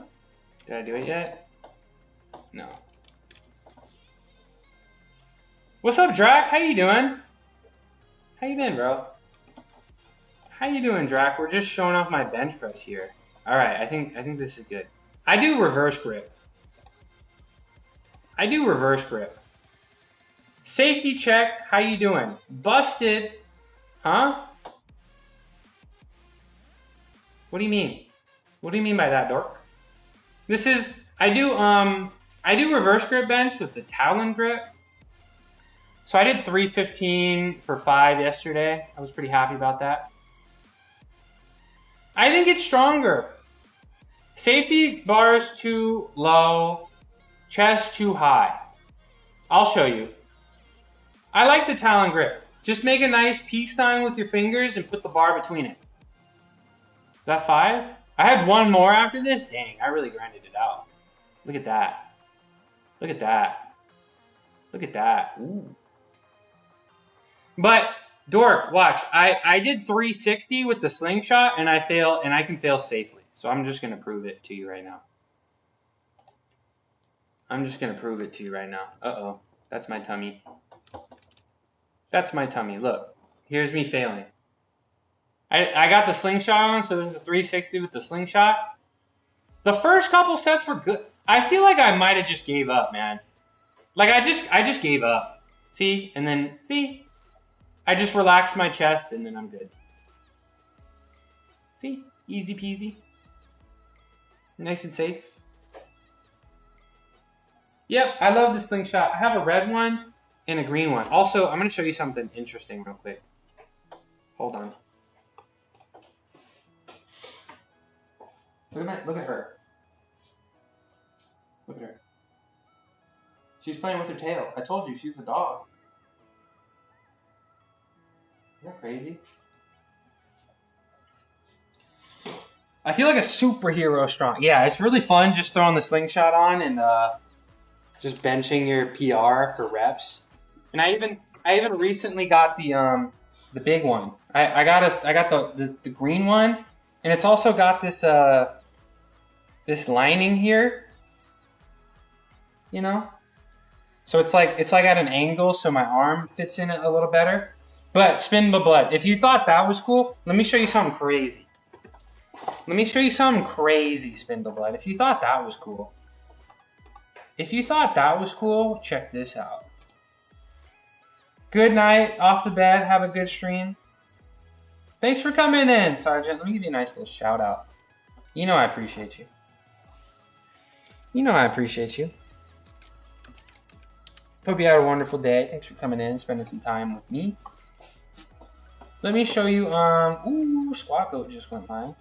Did I do it yet? No. What's up, Drac? How you doing? How you been, bro? How you doing, Drac? We're just showing off my bench press here. All right, I think this is good. I do reverse grip. Safety check. How you doing? Busted. Huh? What do you mean? What do you mean by that, dork? I do reverse grip bench with the Talon grip. So I did 315 for 5 yesterday. I was pretty happy about that. I think it's stronger. Safety bars too low, chest too high. I'll show you. I like the Talon grip. Just make a nice peace sign with your fingers and put the bar between it. Is that 5? I had one more after this. Dang, I really grinded it out. Look at that. Look at that. Look at that. Ooh. But Dork, watch. I did 360 with the slingshot and I can fail safely. So I'm just gonna prove it to you right now. Uh-oh. That's my tummy. That's my tummy. Look. Here's me failing. I got the slingshot on, so this is 360 with the slingshot. The first couple sets were good. I feel like I might have just gave up, man. Like I just gave up. See? And then see? I just relaxed my chest and then I'm good. See? Easy peasy. Nice and safe. Yep, I love the slingshot. I have a red one and a green one. Also, I'm going to show you something interesting real quick. Hold on. Look at her. Look at her. She's playing with her tail. I told you, she's the dog. Isn't that crazy? I feel like a superhero strong. Yeah, it's really fun just throwing the slingshot on and just benching your PR for reps. And I even recently got the big one. I got the green one, and it's also got this this lining here. You know? So it's like at an angle so my arm fits in it a little better. But spin the blood. If you thought that was cool, let me show you something crazy. Spin the blood. If you thought that was cool, check this out. Good night, off the bed, have a good stream. Thanks for coming in, Sergeant. Let me give you a nice little shout out. You know I appreciate you. Hope you had a wonderful day. Thanks for coming in, spending some time with me. Let me show you, ooh, squat goat just went live.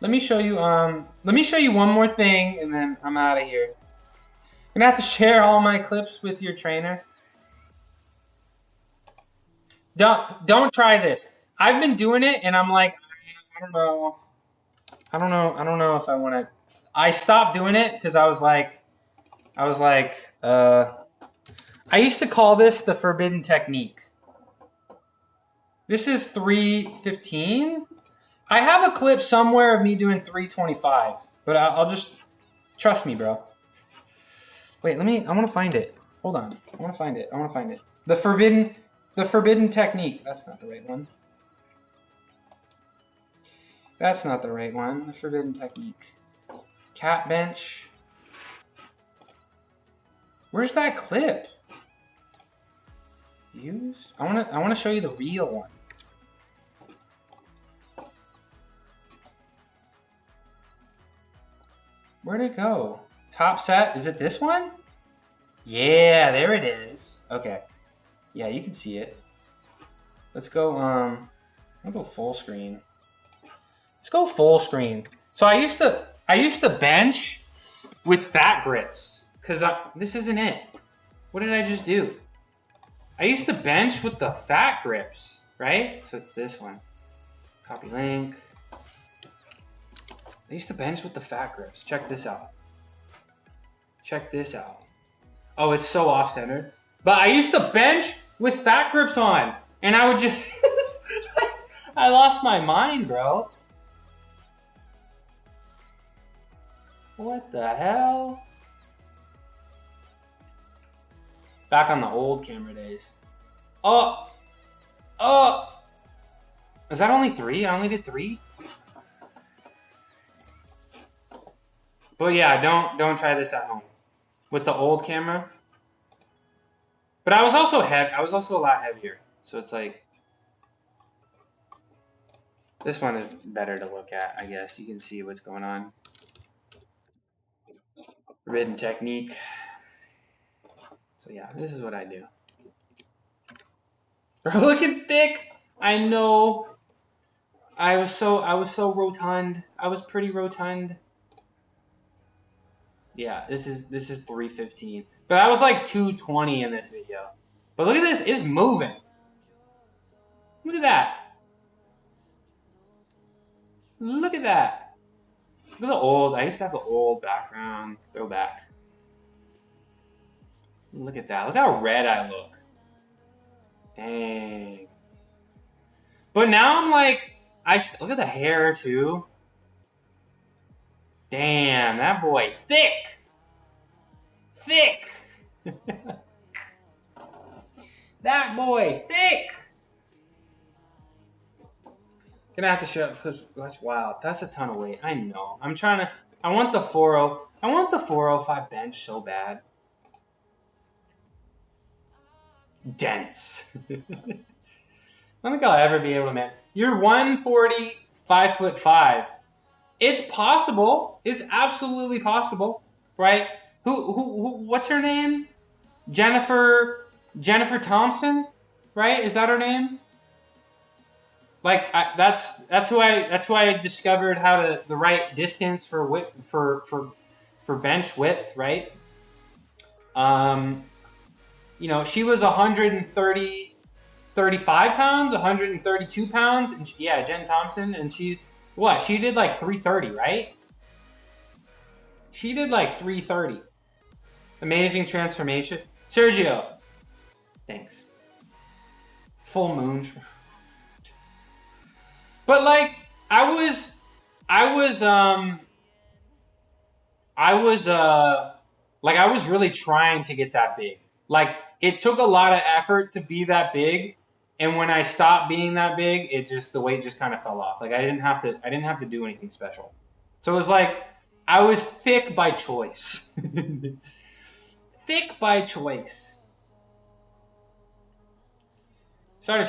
Let me show you one more thing and then I'm out of here. I'm gonna have to share all my clips with your trainer. Don't try this. I've been doing it and I'm like, I don't know if I want to. I stopped doing it because I was like, I used to call this the forbidden technique. This is 315. I have a clip somewhere of me doing 325, but I'll just trust me, bro. Wait, I want to find it. Hold on. I want to find it. The forbidden technique. That's not the right one. The forbidden technique. Cat bench. Where's that clip? Used? I want to show you the real one. Where'd it go? Top set. Is it this one? Yeah, there it is. Okay. Yeah, you can see it. Let's go, I'll go full screen. So I used to bench with fat grips because this isn't it. What did I just do? I used to bench with the fat grips, right? So it's this one. Copy link. I used to bench with the fat grips. Check this out. Oh, it's so off-centered. But I used to bench with fat grips on. And I would just... I lost my mind, bro. What the hell? Back on the old camera days. Oh! Is that only 3? I only did 3? But yeah, don't try this at home with the old camera. But I was also a lot heavier, so it's like this one is better to look at. I guess you can see what's going on. Forbidden technique. So yeah, this is what I do. Bro, looking thick. I know. I was so rotund. I was pretty rotund. Yeah, this is 315. But I was like 220 in this video. But look at this, it's moving. Look at that. Look at that. Look at the old. I used to have the old background. Throwback. Look at that. Look how red I look. Dang. But now I'm like, look at the hair too. Damn, that boy thick. Thick. That boy thick. Gonna have to show because that's wild. That's a ton of weight. I know. I want the 40. I want the 405 bench so bad. Dense. I don't think I'll ever be able to manage. You're 140, 5'5". It's possible. It's absolutely possible, right? Who? What's her name? Jennifer Thompson, right? Is that her name? Like that's who I discovered the right distance for width for bench width, right? She was 35 pounds, 132 pounds, and Jen Thompson, and she did like 330, right? She did like 330. Amazing transformation. Sergio, thanks. Full moon. But like I was really trying to get that big. Like it took a lot of effort to be that big, and when I stopped being that big, the weight just kind of fell off. Like I didn't have to do anything special. So it was like I was thick by choice. Thick by choice. Started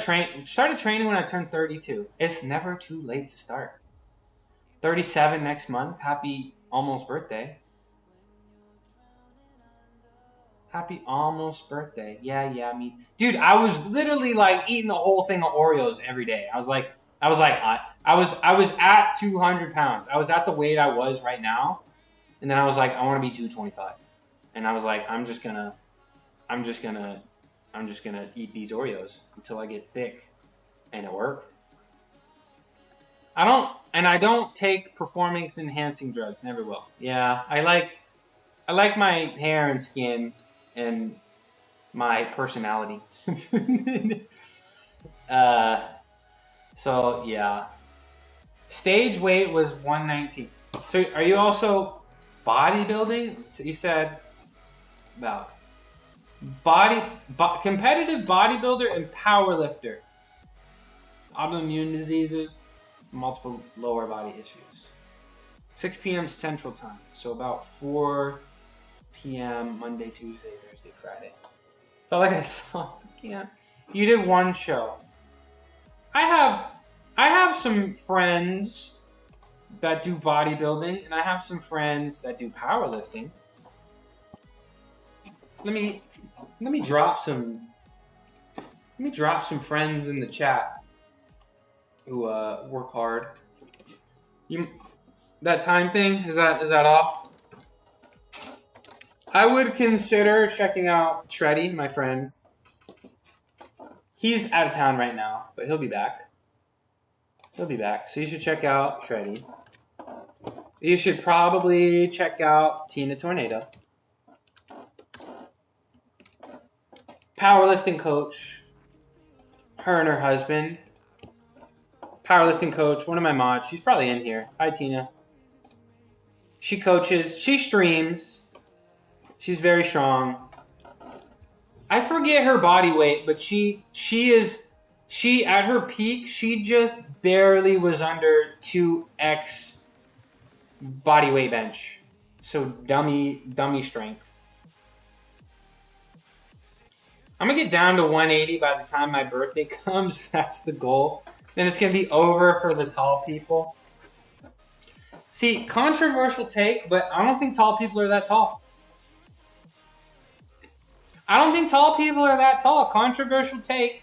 training when I turned 32. It's never too late to start. 37 next month. Happy almost birthday. Happy almost birthday. Yeah, me. Dude, I was literally like eating a whole thing of Oreos every day. I was at 200 pounds. I was at the weight I was right now. And then I was like, I want to be 225. And I was like, I'm just gonna eat these Oreos until I get thick. And it worked. I don't take performance enhancing drugs. Never will. Yeah, I like my hair and skin and my personality. So yeah. Stage weight was 119. So are you also bodybuilding? So you said about competitive bodybuilder and powerlifter. Autoimmune diseases, multiple lower body issues. 6 p.m. Central Time. So about 4 p.m. Monday, Tuesday, Thursday, Friday. Felt like I saw the camp. You did one show. I have some friends that do bodybuilding, and I have some friends that do powerlifting. Let me drop some friends in the chat who work hard. That time thing, is that off? I would consider checking out Shreddy, my friend. He's out of town right now, but he'll be back. So you should check out Shreddy. You should probably check out Tina Tornado. Powerlifting coach. Her and her husband. Powerlifting coach, one of my mods. She's probably in here. Hi, Tina. She coaches. She streams. She's very strong. I forget her body weight, but she at her peak, she just barely was under 2x body weight bench. So dummy strength. I'm going to get down to 180 by the time my birthday comes. That's the goal. Then it's going to be over for the tall people. See, controversial take, but I don't think tall people are that tall. Controversial take.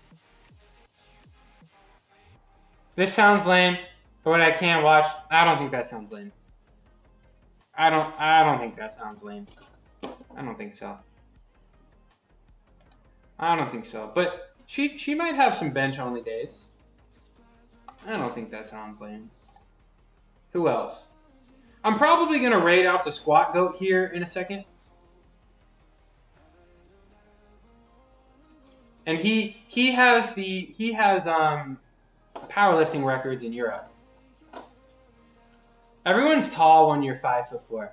This sounds lame. But I can't watch. I don't think that sounds lame. I don't think that sounds lame. I don't think so. I don't think so. But she might have some bench only days. I don't think that sounds lame. Who else? I'm probably gonna raid out the squat goat here in a second. And he has powerlifting records in Europe. Everyone's tall when you're 5'4".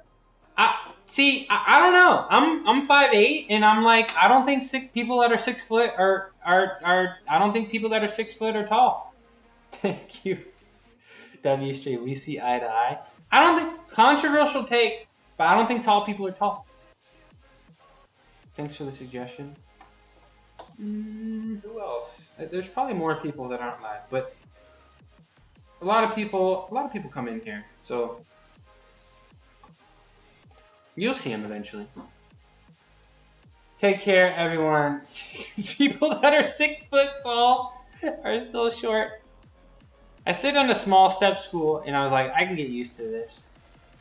I don't know. I'm 5'8", and I'm like, I don't think people that are 6 foot are I don't think people that are 6 foot are tall. Thank you, W Street. We see eye to eye. I don't think controversial take, but I don't think tall people are tall. Thanks for the suggestions. Who else? There's probably more people that aren't live, but a lot of people come in here, so you'll see them eventually. Take care, everyone. People that are 6 foot tall are still short. I stood on a small step stool, and I was like, I can get used to this.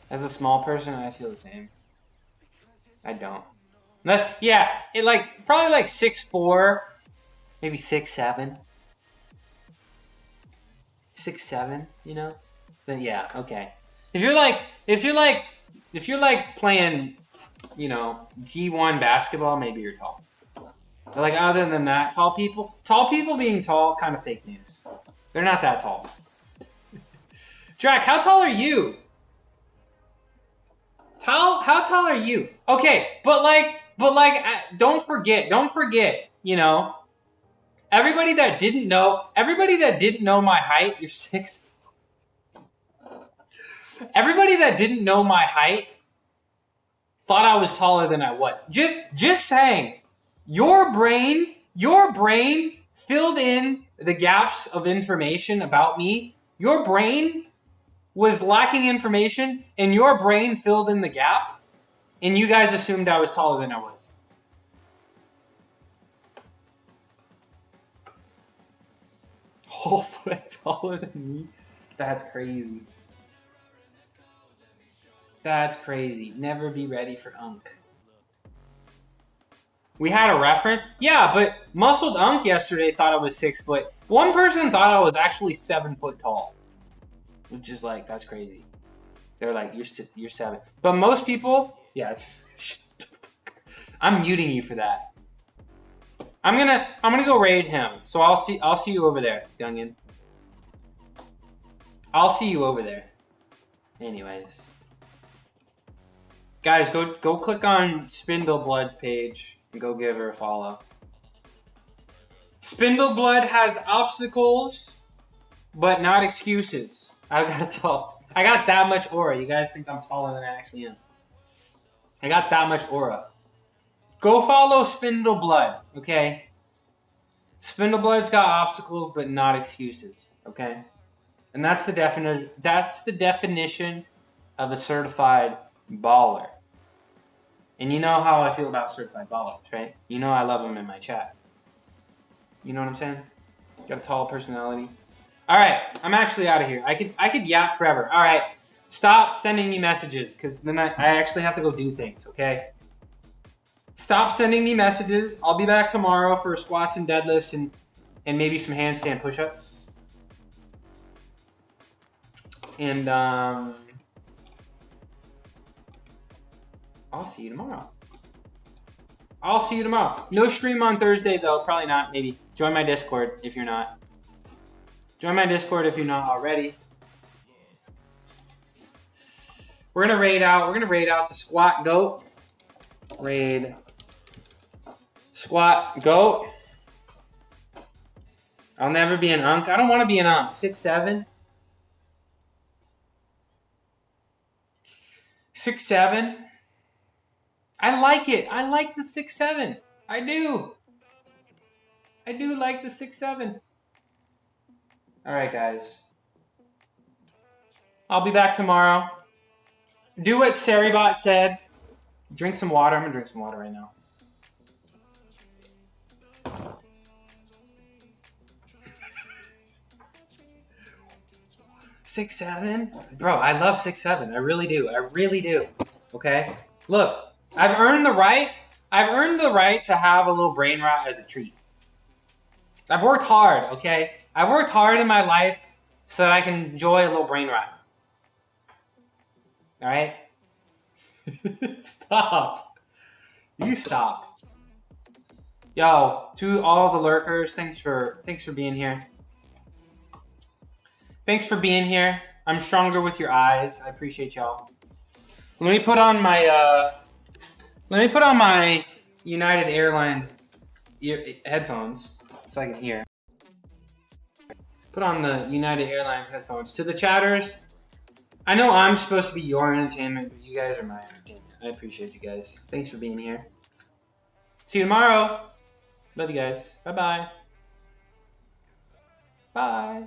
As a small person, I feel the same. I don't. Probably like 6'4", maybe 6'7". 6'7", you know? Then yeah, okay. If you're like playing, you know, D1 basketball, maybe you're tall. But like other than that, tall people being tall, kind of fake news. They're not that tall. Drac, how tall are you? How tall are you? Okay, but don't forget, you know, everybody that didn't know my height, you're 6. Everybody that didn't know my height thought I was taller than I was. Just saying, your brain filled in the gaps of information about me. Your brain was lacking information, and your brain filled in the gap, and you guys assumed I was taller than I was. Whole foot taller than me? That's crazy. That's crazy. Never be ready for Unk. We had a reference? Yeah, but Muscled Unk yesterday thought I was 6 foot. One person thought I was actually 7 foot tall. Which is like, that's crazy. They're like, you're 7. But most people, yeah, I'm muting you for that. I'm gonna go raid him. So I'll see you over there, Gungan. I'll see you over there. Anyways. Guys, go click on Spindleblood's page and go give her a follow. Spindleblood has obstacles, but not excuses. I got that much aura. You guys think I'm taller than I actually am. I got that much aura. Go follow Spindleblood, okay? Spindleblood's got obstacles, but not excuses, okay? And that's the definition of a certified baller. And you know how I feel about certified ballers, right? You know I love them in my chat. You know what I'm saying? Got a tall personality. All right, I'm actually out of here. I could yap forever. All right, stop sending me messages, because then I actually have to go do things, okay? Stop sending me messages. I'll be back tomorrow for squats and deadlifts and maybe some handstand push-ups. And I'll see you tomorrow. No stream on Thursday, though. Probably not, maybe. Join my Discord if you're not. Join my Discord if you're not already. We're gonna raid out the squat goat. Raid squat goat. I'll never be an unk. I don't want to be an unk. 6'7". 6'7". I like it. I like the 6'7". I do. I do like the 6'7". All right, guys. I'll be back tomorrow. Do what Saribot said. Drink some water. I'm going to drink some water right now. 6'7"? Bro, I love 6'7". I really do. I really do. Okay? Look, I've earned the right to have a little brain rot as a treat. I've worked hard, okay? I've worked hard in my life so that I can enjoy a little brain rot. Alright? Stop. You stop. Yo, to all the lurkers, thanks for being here. Thanks for being here. I'm stronger with your eyes. I appreciate y'all. Let me put on my United Airlines headphones so I can hear. Put on the United Airlines headphones. To the chatters, I know I'm supposed to be your entertainment, but you guys are my entertainment. I appreciate you guys. Thanks for being here. See you tomorrow. Love you guys. Bye-bye. Bye.